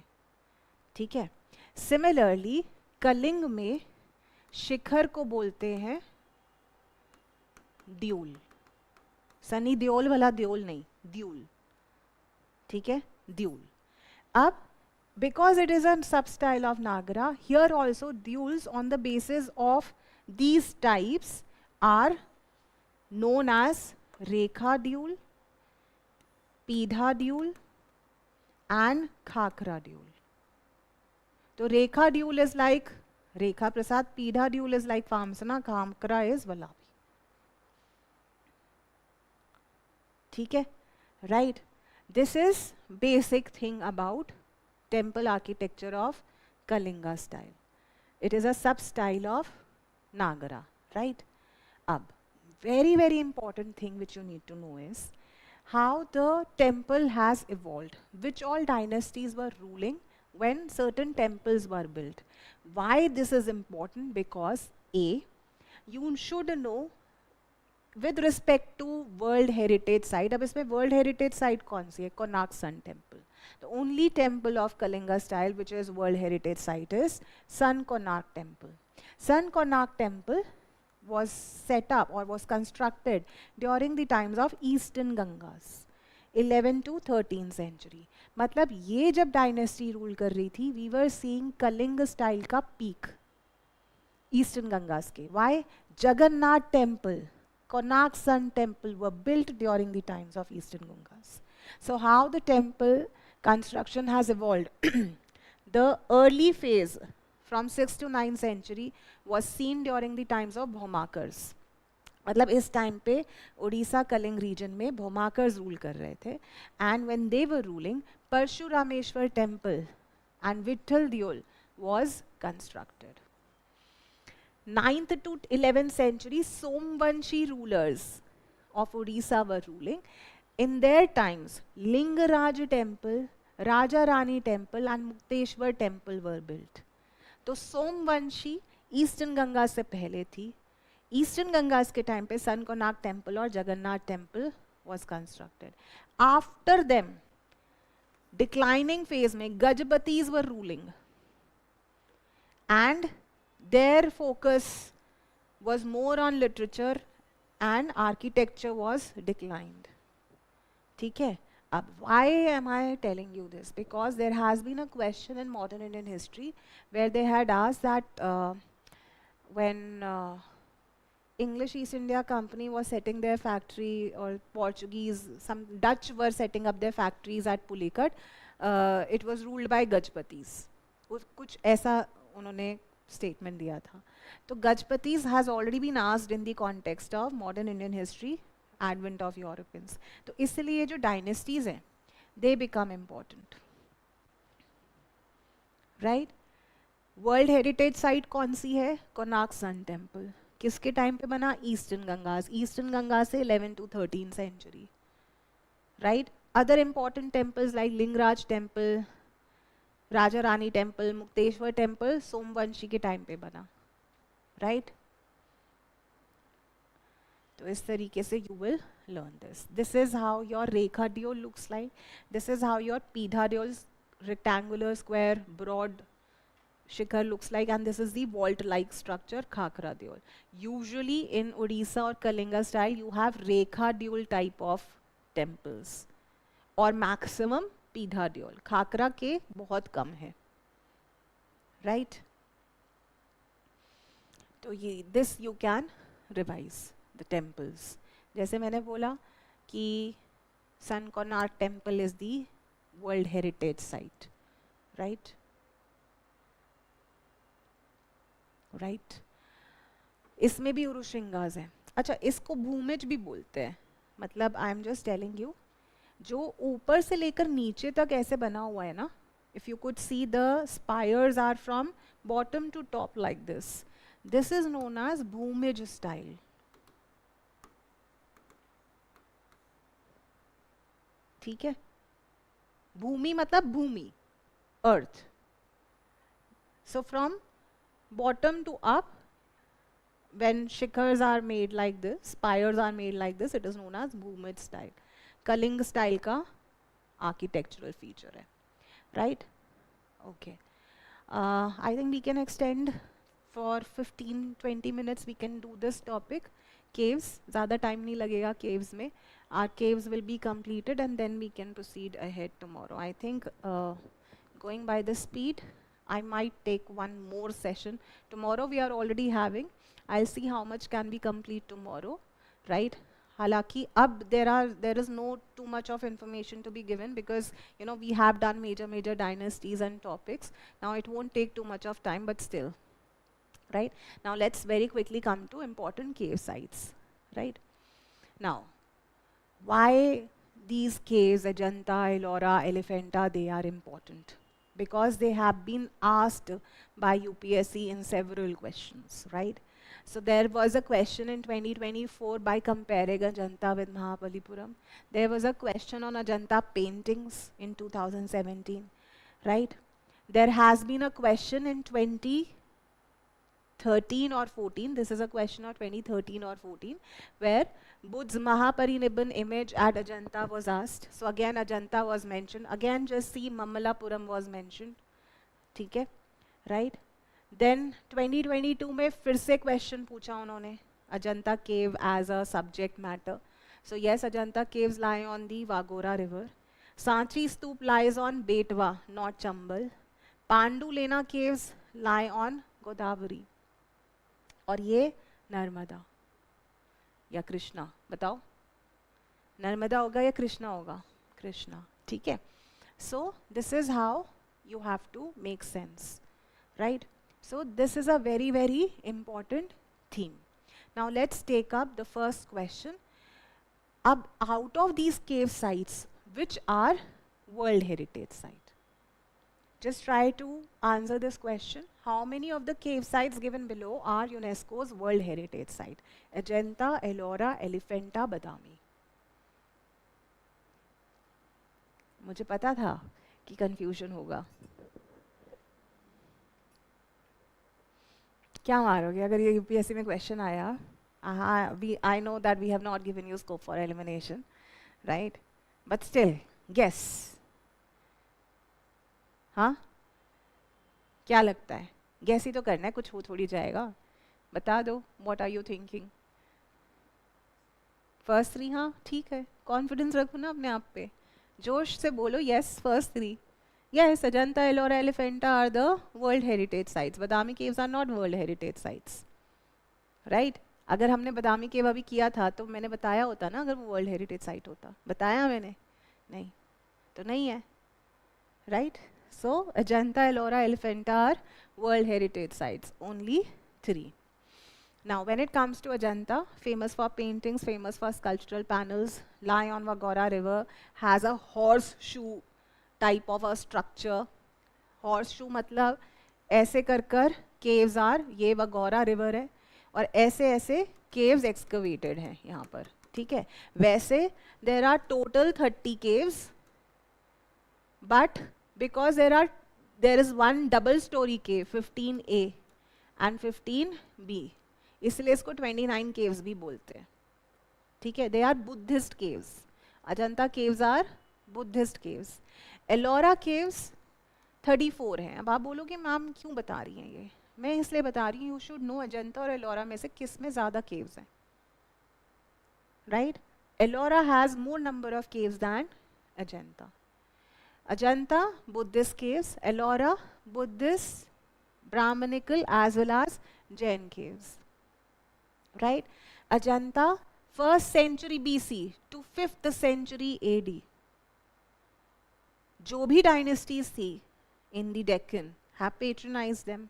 S1: ठीक है? सिमिलरली कलिंग में शिखर को बोलते हैं द्यूल. सनी देओल वाला द्यूल नहीं, द्यूल, ठीक है? द्यूल. अब because it is a sub style of Nagara, here also deuls on the basis of these types are known as Rekha deul, Pidha deul and Khakhara deul. तो Rekha deul is like Rekha Prasad, Pidha deul is like Phamsana, Khakhara is Valabhi. ठीक है, right? This is basic thing about temple architecture of Kalinga style. It is a sub style of Nagara, right? अब very very important thing which you need to know is how the temple has evolved, which all dynasties were ruling when certain temples were built. Why this is important? Because A, you should know with respect to World Heritage Site. अब इसमें World Heritage Site कौन सी है? Konark Sun Temple. The only temple of Kalinga style which is World Heritage Site is Sun Konark Temple. Sun Konark Temple was set up or was constructed during the times of Eastern Gangas, 11 to 13th century. मतलब ये जब dynasty rule कर रही थी, we were seeing Kalinga style का peak eastern Gangas के. Why? Jagannath temple, Konark Sun temple were built during the times of Eastern Gangas. So how the temple construction has evolved? The early phase from 6th to 9th century was seen during the times of Bhaumakars. मतलब इस time पे Orissa Kalinga reason में भौमाकर्स rule कर रहे थे. And when they were ruling, Parashurameswara temple and Vitthal deul was constructed. 9th to 11th century, Somvanshi rulers of Odisha were ruling. In their times, Lingaraj temple, Raja Rani temple and Mukteshwar temple were built. तो Somvanshi eastern Ganga से पहले थी. Eastern Gangas के time पे सन Konark temple और Jagannath temple was constructed. After them declining phase में Gajapatis were ruling and their focus was more on literature and architecture was declined. ठीक है. Why am I telling you this? Because there has been a question in modern Indian history where they had asked that when English East India Company was setting their factory, or Portuguese, some Dutch were setting up their factories at Pulikat, it was ruled by Gajpatis.
S2: कुछ ऐसा उन्होंने statement दिया था. तो Gajapatis has already been asked in the context of modern Indian history, advent of Europeans. तो इसलिए जो dynasties हैं they become important, right. World heritage site कौन सी है? Konark sun temple. किसके टाइम पे बना? ईस्टर्न गंगास. ईस्टर्न गंगा से 11 to 13 century, right. Other important temples like Lingaraj temple, Raja Rani temple, Mukteshwar temple Somvanshi के टाइम पे बना, राइट. तो इस तरीके से you will learn this. This is how your Rekha deul looks like. This is how your pidha deul, rectangular, square, broad shikhar looks like, and this is the vault-like structure, Khakra Deol. Usually in Odisha or Kalinga style, you have Rekha Deol type of temples, or maximum Pidha Deol. Khakra के बहुत कम है, right? तो ये this you can revise the temples. जैसे मैंने बोला कि Sun Konark Temple is the World Heritage Site, right? Right. इसमें भी उरुशृंगास हैं. अच्छा, इसको भूमिज भी बोलते हैं. मतलब I am just telling you, जो ऊपर से लेकर नीचे तक ऐसे बना हुआ है ना, if you could see the spires are from bottom to top like this. This is known as bhumija style. ठीक है. भूमि मतलब भूमि, earth. So from bottom to up, when shikhars are made like this, spires are made like this, it is known as Bhumid style. Kaling style का architectural feature है, right? Okay. I think we can extend for 15-20 minutes. We can do this topic. Caves, ज़्यादा time नहीं लगेगा caves में. Our caves will be completed and then we can proceed ahead tomorrow. I think going by the speed, I might take one more session. Tomorrow we are already having. I'll see how much can be complete tomorrow, right? हालांकि अब there is no too much of information to be given because you know we have done major dynasties and topics. Now it won't take too much of time, but still, right? Now let's very quickly come to important cave sites, right? Now, why these caves, Ajanta, Ellora, Elephanta, they are important? Because they have been asked by UPSC in several questions, right? So there was a question in 2024 by comparing Ajanta with Mahabalipuram. There was a question on Ajanta paintings in 2017, right? There has been a question in 2013 or 14. This is a question of 2013 or 14, where Buddha's Mahaparinibban image at Ajanta was asked. So again Ajanta was mentioned. Again just see Mamallapuram was mentioned. ठीक है, right? Then 2022 में फिर से question पूछा उन्होंने, Ajanta cave as a subject matter. So yes, Ajanta caves lie on the Vagora river. Sanchi Stoop lies on Betwa, not Chambal. Pandulena caves lie on Godavari. और ये नर्मदा या कृष्णा, बताओ नर्मदा होगा या कृष्णा होगा? कृष्णा, ठीक है. सो this is how you have to make sense, right? So this is a very important theme. Now let's take up the first question. Out of these cave sites, which are World Heritage Site? Just try to answer this question. How many of the cave sites given below are UNESCO's World Heritage Site? Ajanta, Ellora, Elephanta, Badami. मुझे पता था कि confusion होगा. क्या मारोगे अगर ये UPSC में क्वेश्चन आया? I know that we have not given you scope for elimination, right? But still, guess. हाँ, क्या लगता है? गैस ही तो करना है, कुछ हो थोड़ी जाएगा. बता दो, what are you thinking? First 3, हाँ ठीक है, कॉन्फिडेंस रखो ना अपने आप पे, जोश से बोलो yes. First 3, yes, Ajanta, Ellora, Elephanta are the World Heritage Sites. Badami caves are not World Heritage Sites, right? अगर हमने बदामी केव अभी किया था तो मैंने बताया होता ना, अगर वो वर्ल्ड हेरिटेज साइट होता. बताया मैंने? नहीं, तो नहीं है, right?
S1: So Ajanta, Ellora, Elephanta are World Heritage Sites, only 3. Now, when it comes to Ajanta, famous for paintings, famous for sculptural panels, lie on Vagora River, has a horseshoe type of a structure. Horseshoe मतलब ऐसे कर कर caves are, ये Vagora river है, और ऐसे ऐसे caves excavated हैं यहाँ पर, ठीक है. वैसे there are total 30 caves, but because there is one double story cave 15A and 15B, इसलिए इसको 29 caves भी बोलते हैं, ठीक है. They are Buddhist caves. Ajanta caves are Buddhist caves. Ellora caves 34 हैं. अब आप बोलोगे मैम क्यों बता रही हैं ये? मैं इसलिए बता रही हूँ, यू शुड नो अजंता और एलोरा में से किस में ज़्यादा caves हैं, right? Ellora has more number of caves than Ajanta. Ajanta, Buddhist caves. Ellora, Buddhist, Brahmanical as well as Jain caves. Right? Ajanta, 1st century BC to 5th century AD. जो भी dynasties थी in the Deccan have patronized them.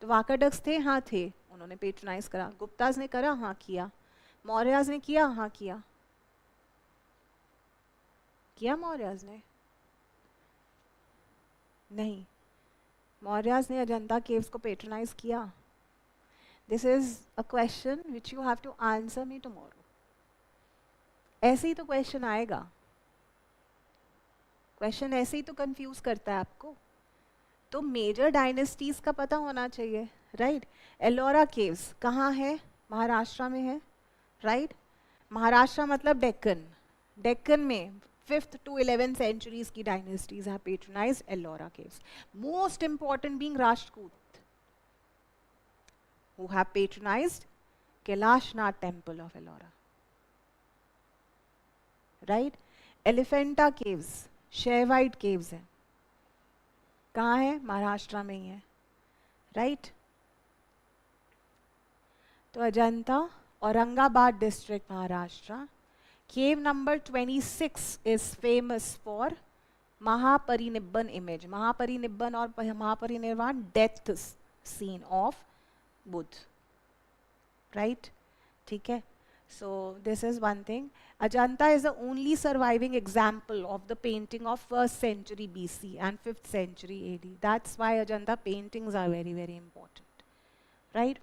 S1: तो वाकाडक्स थे, हाँ थे, उन्होंने patronise करा. गुप्ताज ने करा, हाँ किया. मौर्याज ने किया, हाँ किया. किया मौर्याज ने? नहीं. मौर्याज ने अजंता केव्स को पेट्रोनाइज किया? This is a question which you have to answer me tomorrow. ऐसे ही तो क्वेश्चन आएगा. क्वेश्चन ऐसे ही तो कंफ्यूज करता है आपको. तो मेजर डायनेस्टीज का पता होना चाहिए, राइट? एलोरा केव्स कहाँ है? महाराष्ट्र में है, राइट? महाराष्ट्र मतलब डेक्कन. डेक्कन में 5th to 11th centuries की dynasties have patronized Ellora caves. Most important being Rashtrakoot, who have patronized Kailashnath temple of Ellora. Right? Elephanta caves, Shaivite caves हैं. कहाँ है? महाराष्ट्र में ही है, right? तो Ajanta, Aurangabad district, Maharashtra. Cave number 26 is famous for Mahaparinibban image. Mahaparinibban or Mahaparinirvan, death scene of Buddha. Right? ठीक है? So this is one thing. Ajanta is the only surviving example of the painting of 1st century BC and 5th century AD. That's why Ajanta paintings are very, very important. Right?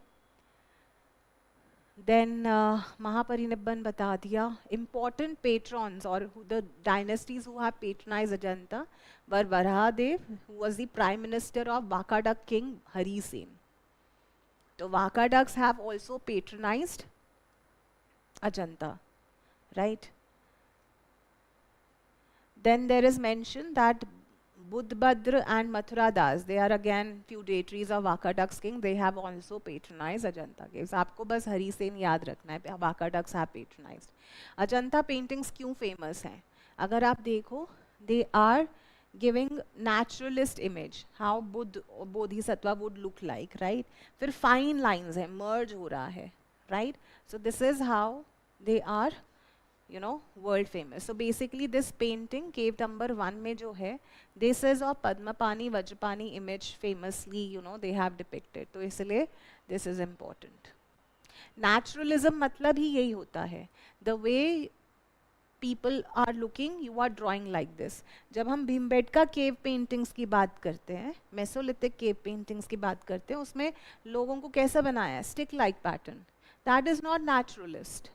S1: Then Mahaparinibban bata diya. Important patrons or the dynasties who have patronized Ajanta were Varahadev, who was the prime minister of Vakadak king Hari Sen. So Vakadaks have also patronized Ajanta, right? Then there is mention that Budbhadra and Mathura Das, they are again feudatories of Vakadaks king. They have also patronized Ajanta caves. आपको बस हरी सेन याद रखना है. Vakadaks have patronized. Ajanta paintings क्यों famous हैं? अगर आप देखो, they are giving naturalist image, how Buddha or Bodhisattva would look like, right? फिर fine lines है, merge हो रहा है, right? So this is how they are, you know, world famous. So basically this painting, cave number 1 में जो है, this is of Padmapani, Vajrapani image famously, you know, they have depicted. तो इसलिए this is important. Naturalism मतलब ही यही होता है. The way people are looking, you are drawing like this. जब हम भीमबेटका cave paintings की बात करते हैं, Mesolithic cave paintings की बात करते हैं, उसमें लोगों को कैसा बनाया है? Stick-like pattern. That is not naturalist.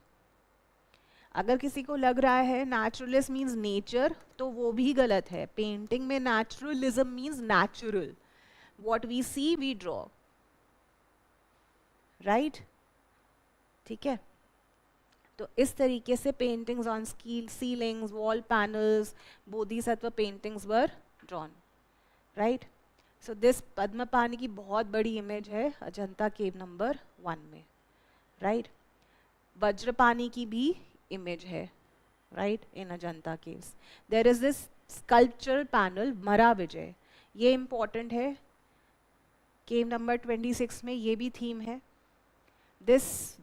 S1: अगर किसी को लग रहा है naturalist means nature, तो वो भी गलत है. पेंटिंग में naturalism means natural. What we see, we draw. Right? ठीक है? तो इस तरीके से paintings on ceilings, wall panels, bodhisattva paintings were drawn. Right? So this Padmapani की बहुत बड़ी image है अजंता cave number 1 में. Right? वज्रपानी की भी image है, right, in Ajanta caves. There is this sculptural panel, Mara Vijay. ये important है. Cave number 26 में ये भी theme है. This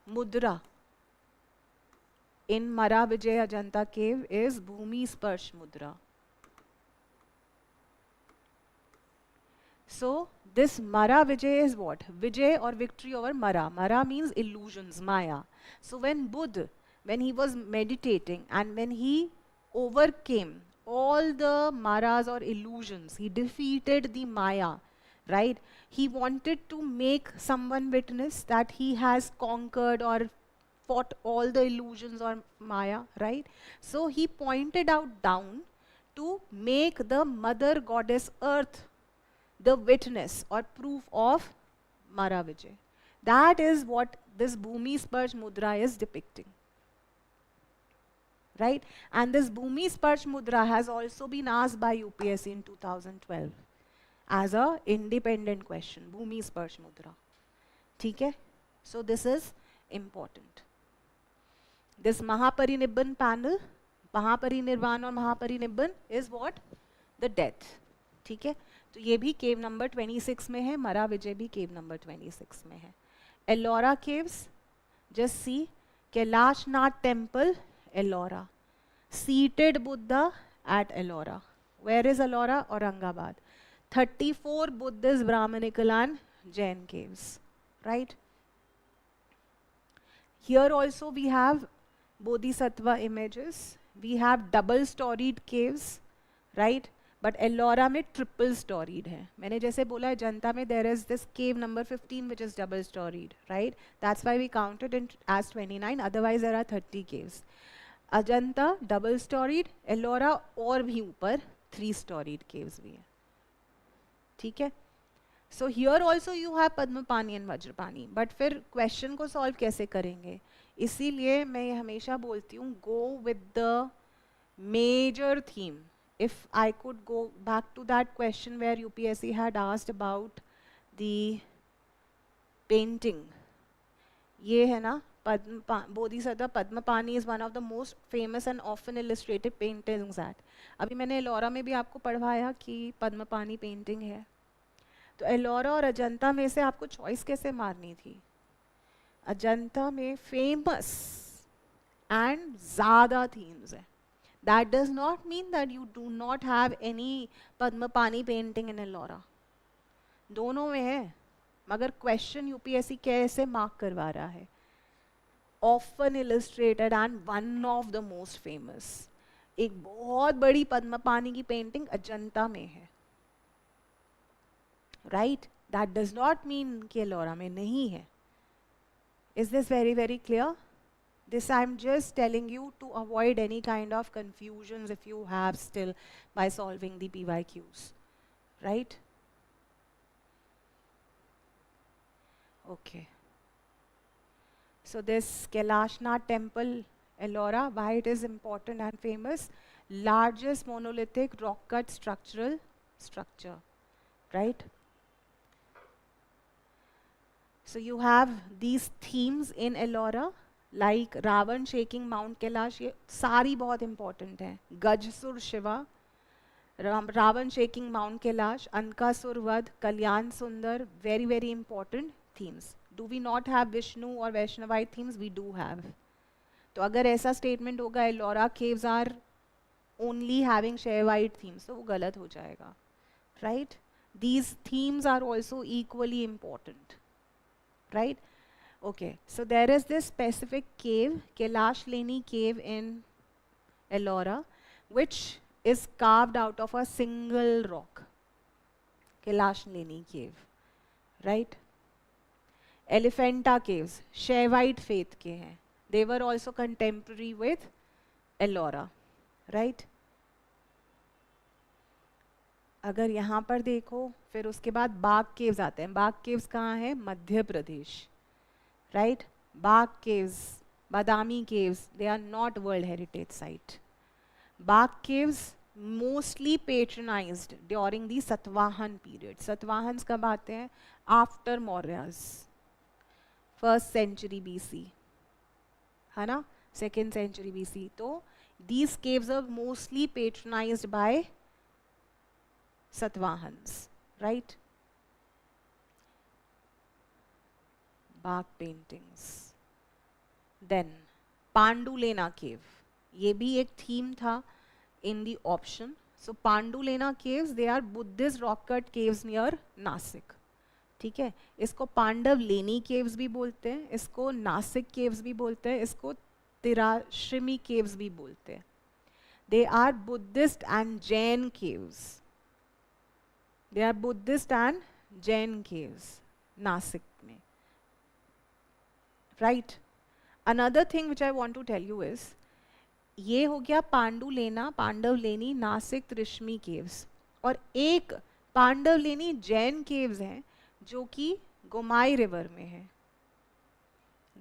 S1: mudra in Mara Vijay Ajanta cave is Bhumi Sparsh mudra. So this Mara Vijay is what? Vijay or victory over Mara. Mara means illusions, Maya. So when Buddha, when he was meditating and when he overcame all the Maras or illusions, he defeated the Maya, right? He wanted to make someone witness that he has conquered or fought all the illusions or Maya, right? So he pointed out down to make the mother goddess earth the witness or proof of Mara Vijay. That is what this Bhumi Sparsh Mudra is depicting. Right? And this Bhumi Sparsh Mudra has also been asked by UPSC in 2012 as a independent question. Bhumi Sparsh Mudra. Okay? So this is important. This Mahaparinibban panel, Mahaparinirvan or Mahaparinibban is what? The death. ठीक है, तो ये भी केव number 26 में है, मरा विजय भी केव number 26 में है. Ellora caves, just see, Kailashnath temple, Ellora. Seated Buddha at Ellora. Where is Ellora? Aurangabad. 34 Buddhist, Brahmanical and Jain caves. Right. Here also we have bodhisattva images. We have double storied caves, right? But Ellora में ट्रिपल स्टोरीड है. मैंने जैसे बोला है जनता में there is this cave number 15 which is double storied, right? That's why we counted in as 29, otherwise there are 30 caves. Ajanta double storied, Ellora और भी ऊपर 3 स्टोरीड केव्स भी हैं. ठीक है. So here also you have Padmapani and Vajrapani. But फिर question को solve कैसे करेंगे? इसीलिए मैं हमेशा बोलती हूँ go with the major theme. If I could go back to that question where UPSC had asked about the painting, ये है ना, Bodhisattva Padmapani is one of the most famous and often illustrated paintings that. अभी मैंने एलोरा में भी आपको पढ़वाया कि Padmapani painting है. तो एलोरा और अजंता में से आपको चॉइस कैसे मारनी थी? अजंता में फेमस एंड ज़्यादा थीम्स है. That does not mean that you do not have any Padmapani painting in Ellora. दोनों में है, मगर क्वेश्चन यूपीएससी कैसे मार्क करवा रहा है? Often illustrated and one of the most famous. एक बहुत बड़ी पद्मपानी की पेंटिंग अजंता में है, right? That does not mean कि एलोरा में नहीं है. Is this very very clear? This I'm just telling you to avoid any kind of confusions if you have still by solving the PYQs, right? Okay. So this Kailashnath temple, Ellora, why it is important and famous? Largest monolithic rock cut structure, right? So you have these themes in Ellora. Like Ravana shaking mount Kailash, ये सारी बहुत important हैं. Gajasura Shiva, Ravana shaking mount Kailash, Andhakasura vadha, Kalyana Sundara, very very important themes. Do we not have Vishnu और Vaishnavite themes? We do have. तो अगर ऐसा statement होगा Ellora caves are only having Shaivite themes, तो वो गलत हो जाएगा, right? These themes are also equally important, right? Okay, so there is this specific cave, Kailash Leni cave in Ellora, which is carved out of a single rock. Kailash Leni cave, right? Elephanta caves, Shaivite faith के हैं. They were also contemporary with Ellora, right? अगर यहाँ पर देखो, फिर उसके बाद बाघ केव्स आते हैं. बाघ केव्स कहाँ हैं? Madhya Pradesh. Right? Bagh caves, Badami caves, they are not World Heritage Site. Bagh caves mostly patronized during the Satavahan period. Satvahans कब आते हैं? After Mauryas. 1st century BC. है ना? 2nd century BC. तो these caves are mostly patronized by Satvahans. Right? Bagh paintings. Then Pandulena cave, ये भी एक theme था in the option,
S2: So Pandulena caves, they are Buddhist rock cut caves near Nasik. ठीक है, इसको पांडव लेनी caves भी बोलते हैं, इसको नासिक केव्स भी बोलते हैं, इसको तिराश्रिमी केव्स भी बोलते हैं. They are Buddhist and Jain caves. They are Buddhist and Jain caves, Nasik में. Right? Another thing which I want to tell you is, ये हो गया पांडु लेना, पांडव लेनी, नासिक, त्रिशमी केव्स. और एक पांडव लेनी जैन केव्स हैं जो कि गोमाई रिवर में है.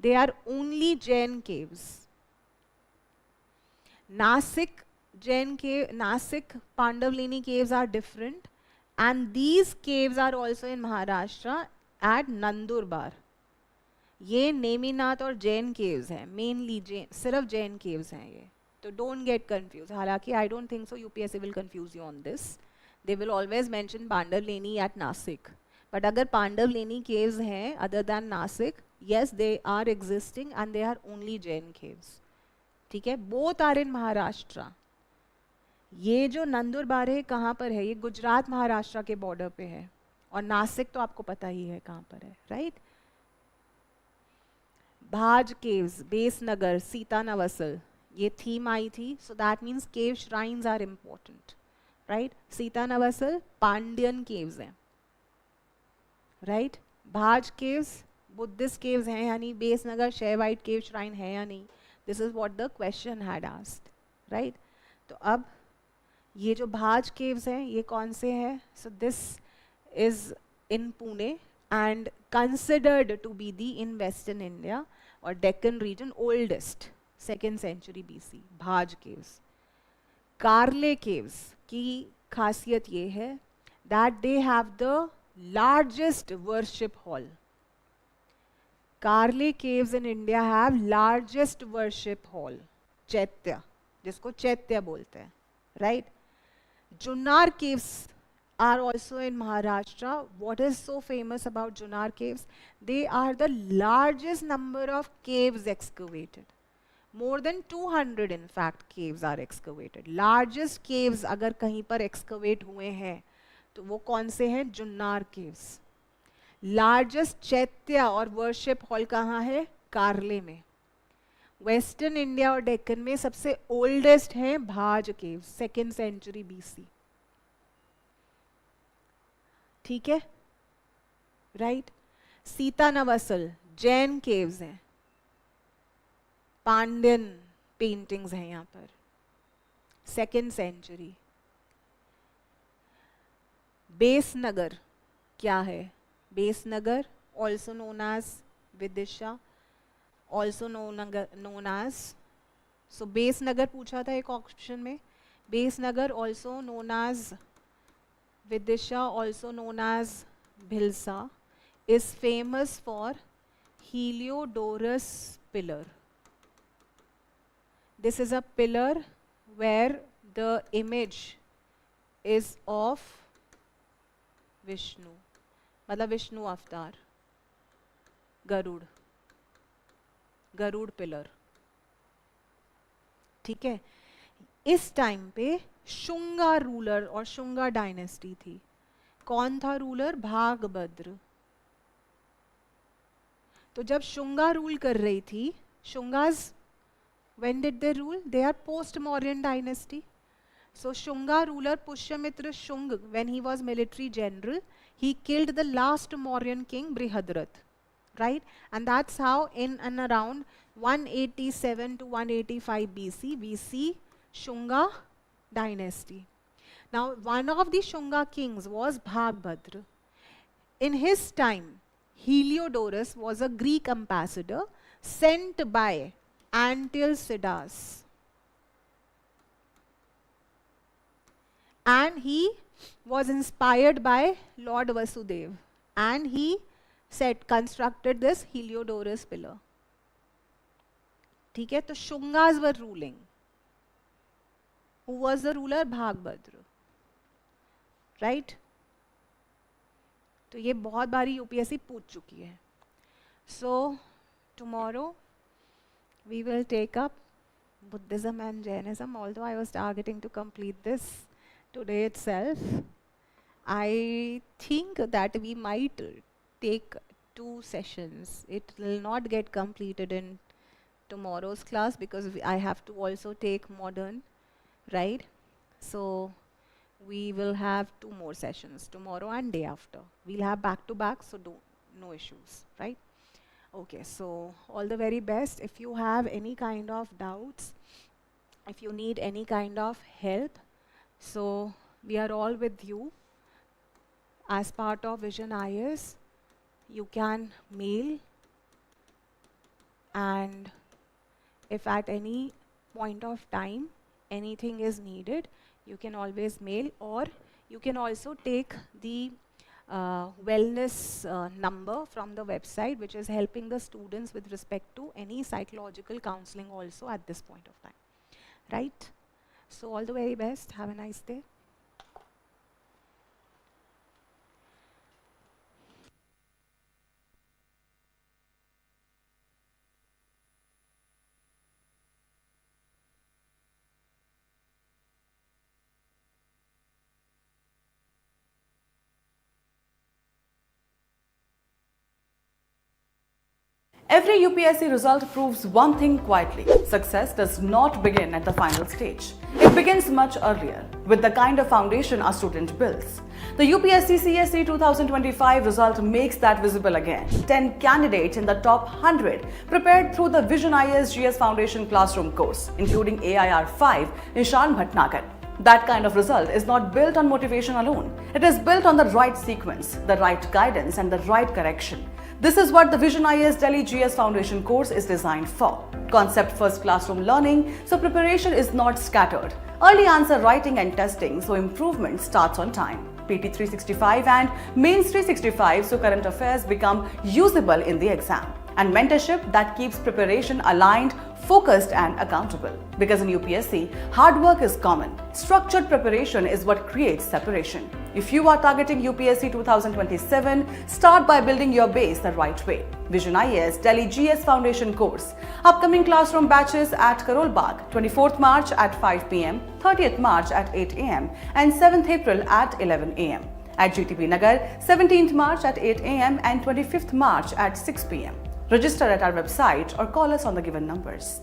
S2: They are only Jain caves. Nashik Jain cave, Nashik Pandavleni caves are different, and these caves are also in Maharashtra at Nandurbar. ये नेमीनाथ और जैन केव्स हैं, मेनली जैन, सिर्फ जैन केव्स हैं ये. तो डोंट गेट कंफ्यूज. हालांकि I don't think so UPSC will confuse you on this. They will always mention Pandavleni at Nashik. But अगर Pandavleni caves हैं other than Nashik, yes they are existing and they are only Jain caves. ठीक है, both are in Maharashtra. ये जो नंदुरबार है कहाँ पर है? ये गुजरात महाराष्ट्र के बॉर्डर पे है. और नासिक तो आपको पता ही है कहाँ पर है, राइट? भाज केव्स, बेसनगर, सीतानवसल, ये थीम आई थी. So that means cave shrines are important, right? Sittanavasal Pandyan caves हैं, right? Bhaja caves Buddhist caves हैं या नहीं? बेसनगर शेवाइट केव श्राइन है या नहीं? This is what the question had asked, right? तो अब ये जो भाज केव्स हैं ये कौन से हैं? So this is in Pune and considered to be the in western India और Deccan region oldest, 2nd century BC. Bhaja caves. Karle caves की खासियत ये है that they have the largest worship hall. Karle caves in India have largest worship hall, chaitya, जिसको चैत्य बोलते हैं, right? Junnar caves are also in Maharashtra. What is so famous about Junnar caves? They are the largest number of caves excavated. More than 200 in fact caves are excavated. Largest caves अगर कहीं पर excavate हुए हैं तो वो कौन से हैं? जुन्नार caves. Largest चैत्य और worship hall कहाँ है? कार्ले में. वेस्टर्न इंडिया और डेक्कन में सबसे ओल्डेस्ट है भाज केव्स, 2nd century BC. ठीक है, राइट? सीतानवसल जैन केव्स हैं, पांड्यन पेंटिंग्स हैं यहाँ पर, 2nd century. बेसनगर क्या है? Besnagar also known as Vidisha, also known as, so Besnagar पूछा था एक ऑप्शन में. Besnagar also known as Vidisha, also known as Bhilsa, is famous for Heliodorus pillar. This is a pillar where the image is of Vishnu, मतलब विष्णु अवतार, Garuda, Garuda pillar. ठीक है, इस time पे शुंगा रूलर और शुंगा डायनेस्टी थी. कौन था रूलर? भागभद्र. तो जब शुंगा रूल कर रही थी, Shungas when did they rule? They are post Mauryan dynasty. So Shunga ruler Pushyamitra Shung, when he was military general, he killed the last Mauryan king Brihadrath, right? And that's how in and around 187 to 185 BC we see Shunga dynasty. Now one of the Shunga kings was Bhagbhadra. In his time, Heliodorus was a Greek ambassador sent by Antialcidas, and he was inspired by Lord Vasudev, and he constructed this Heliodorus pillar. ठीक है, तो Shungas were ruling. Who was the ruler? Bhagbhadra, right? तो ये बहुत बारी UPSC पूछ चुकी है. So tomorrow we will take up Buddhism and Jainism, although I was targeting to complete this Today itself, I think that we might take 2 sessions. It will not get completed in tomorrow's class because I have to also take modern, right? So we will have 2 more sessions, tomorrow and day after. We'll have back to back, so no issues, right? Okay, so all the very best. If you have any kind of doubts, if you need any kind of help, so we are all with you. As part of Vision IAS, you can mail, and if at any point of time anything is needed, you can always mail, or you can also take the wellness number from the website, which is helping the students with respect to any psychological counseling also at this point of time, right? So all the very best. Have a nice day.
S3: Every UPSC result proves one thing quietly: success does not begin at the final stage. It begins much earlier, with the kind of foundation a student builds. The UPSC CSE 2025 result makes that visible again. 10 candidates in the top 100 prepared through the Vision IAS GS Foundation Classroom course, including AIR 5 Nishan Bhatnagar. That kind of result is not built on motivation alone. It is built on the right sequence, the right guidance, and the right correction. This is what the Vision IAS Delhi GS Foundation course is designed for. Concept first classroom learning, so preparation is not scattered. Early answer writing and testing, so improvement starts on time. PT 365 and Mains 365, so current affairs become usable in the exam. And mentorship that keeps preparation aligned, focused and accountable. Because in UPSC, hard work is common. Structured preparation is what creates separation. If you are targeting UPSC 2027, start by building your base the right way. Vision IAS Delhi GS Foundation course. Upcoming classroom batches at Karol Bagh, 24th March at 5 p.m, 30th March at 8 a.m. and 7th April at 11 a.m. At Vijayanagara, 17th March at 8 a.m. and 25th March at 6 p.m. Register at our website or call us on the given numbers.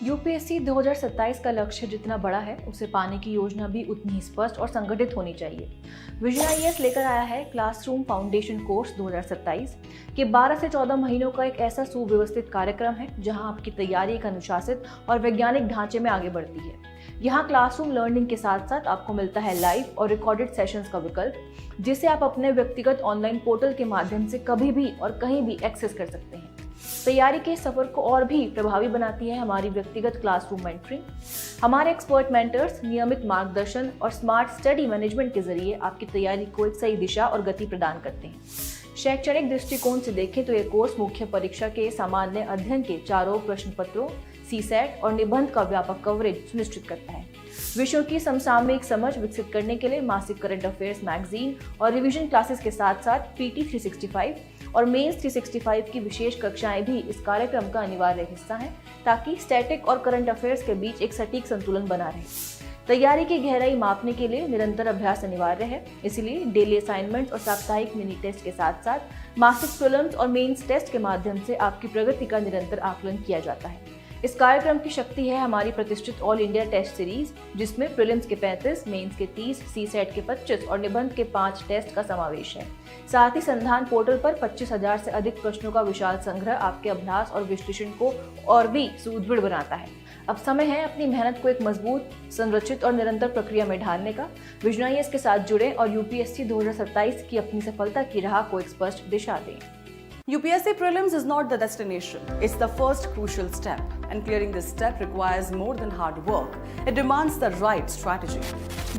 S4: UPSC 2027 का लक्ष्य जितना बड़ा है उसे पाने की योजना भी उतनी ही स्पष्ट और संगठित होनी चाहिए। विजन आईएएस लेकर आया है क्लासरूम फाउंडेशन कोर्स 2027 के 12 से 14 महीनों का एक ऐसा सुव्यवस्थित कार्यक्रम है जहां आपकी तैयारी एक अनुशासित और वैज्ञानिक ढांचे में आगे बढ़ती है। यहाँ क्लासरूम लर्निंग के साथ साथ आपको मिलता है लाइव और रिकॉर्डेड सेशंस का विकल्प, जिसे आप अपने व्यक्तिगत ऑनलाइन पोर्टल के माध्यम से कभी भी और कहीं भी एक्सेस कर सकते हैं। तैयारी के सफर को और भी प्रभावी बनाती है हमारी व्यक्तिगत क्लासरूम मेंटरिंग। हमारे एक्सपर्ट मेंटर्स नियमित मार्गदर्शन और स्मार्ट स्टडी मैनेजमेंट के जरिए आपकी तैयारी को एक सही दिशा और गति प्रदान करते हैं। शैक्षणिक दृष्टिकोण से देखें तो ये कोर्स मुख्य परीक्षा के सामान्य अध्ययन के चारों प्रश्न पत्रों, सीसेट और निबंध का व्यापक कवरेज सुनिश्चित करता है। विषयों की समसामयिक समझ विकसित करने के लिए मासिक करंट अफेयर्स मैगजीन और रिवीजन क्लासेस के साथ साथ PT 365 और मेंस 365 की विशेष कक्षाएं भी इस कार्यक्रम का अनिवार्य हिस्सा हैं, ताकि स्टैटिक और करंट अफेयर्स के बीच एक सटीक संतुलन बना रहे। तैयारी की गहराई मापने के लिए निरंतर अभ्यास अनिवार्य है, इसलिए डेली असाइनमेंट्स और साप्ताहिक मिनी टेस्ट के साथ साथ मासिक प्रीलिम्स और मेंस टेस्ट के माध्यम से आपकी प्रगति का निरंतर आकलन किया जाता है। इस कार्यक्रम की शक्ति है हमारी प्रतिष्ठित ऑल इंडिया टेस्ट सीरीज, जिसमें प्रीलिम्स के 35, मेंस के 30, सीसेट के 25 और निबंध के 5 टेस्ट का समावेश है। साथ ही संधान पोर्टल पर 25,000 से अधिक प्रश्नों का विशाल संग्रह आपके अभ्यास और विश्लेषण को और भी सुदृढ़ बनाता है। अब समय है अपनी मेहनत को एक मजबूत, संरचित और निरंतर प्रक्रिया में ढालने का। विजन आईएएस के साथ जुड़े और यूपीएससी 2027 की अपनी सफलता की राह को एक स्पष्ट दिशा दें।
S3: UPSC Prelims is not the destination, it's the first crucial step. And clearing this step requires more than hard work. It demands the right strategy.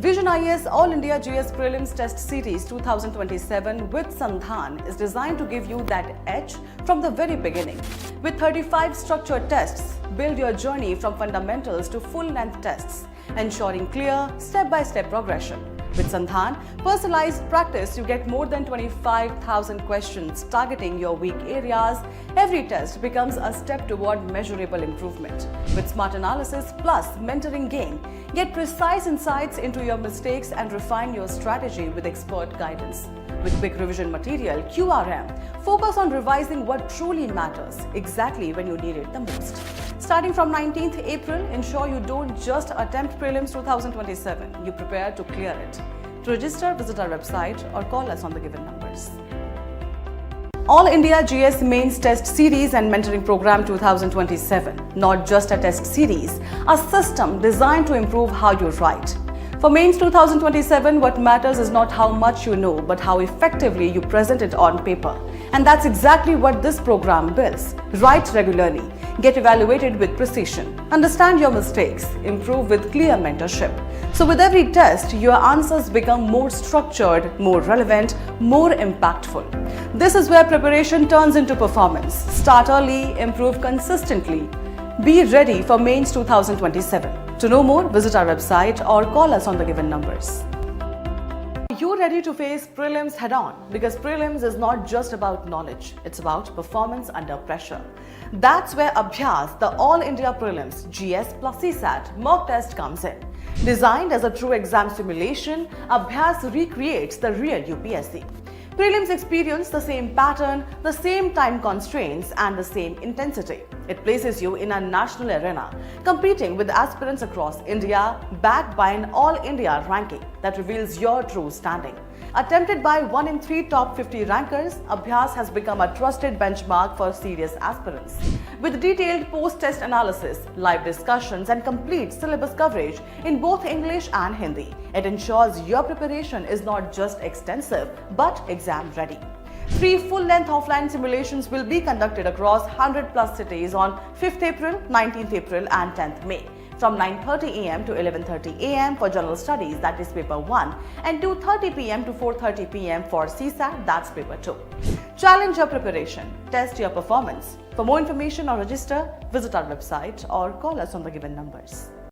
S3: Vision IAS All India GS Prelims Test Series 2027 with Sandhan is designed to give you that edge from the very beginning. With 35 structured tests, build your journey from fundamentals to full-length tests, ensuring clear, step-by-step progression. With Sandhan, personalized practice, you get more than 25,000 questions targeting your weak areas. Every test becomes a step toward measurable improvement. With smart analysis plus mentoring gain, get precise insights into your mistakes and refine your strategy with expert guidance. With quick revision material, QRM, focus on revising what truly matters exactly when you need it the most. Starting from 19th April, ensure you don't just attempt Prelims 2027, you prepare to clear it. To register, visit our website or call us on the given numbers. All India GS Mains Test Series and Mentoring Program 2027, not just a test series, a system designed to improve how you write. For Mains 2027, what matters is not how much you know, but how effectively you present it on paper. And that's exactly what this program builds. Write regularly, get evaluated with precision, understand your mistakes, improve with clear mentorship. So with every test, your answers become more structured, more relevant, more impactful. This is where preparation turns into performance. Start early, improve consistently. Be ready for Mains 2027. To know more, visit our website or call us on the given numbers. Are you ready to face prelims head-on? Because prelims is not just about knowledge, it's about performance under pressure. That's where Abhyas, the All India Prelims, GS plus CSAT mock test comes in. Designed as a true exam simulation, Abhyas recreates the real UPSC. Prelims experience the same pattern, the same time constraints and the same intensity. It places you in a national arena, competing with aspirants across India, backed by an all-India ranking that reveals your true standing. Attempted by 1 in 3 top 50 rankers, Abhyas has become a trusted benchmark for serious aspirants. With detailed post-test analysis, live discussions and complete syllabus coverage in both English and Hindi, it ensures your preparation is not just extensive but exam-ready. 3 full-length offline simulations will be conducted across 100+ cities on 5th April, 19th April and 10th May. From 9:30 am to 11:30 am for General Studies, that is paper 1, and 2:30 pm to 4:30 pm for CSAT, that's paper 2. Challenge your preparation, test your performance. For more information or register, visit our website or call us on the given numbers.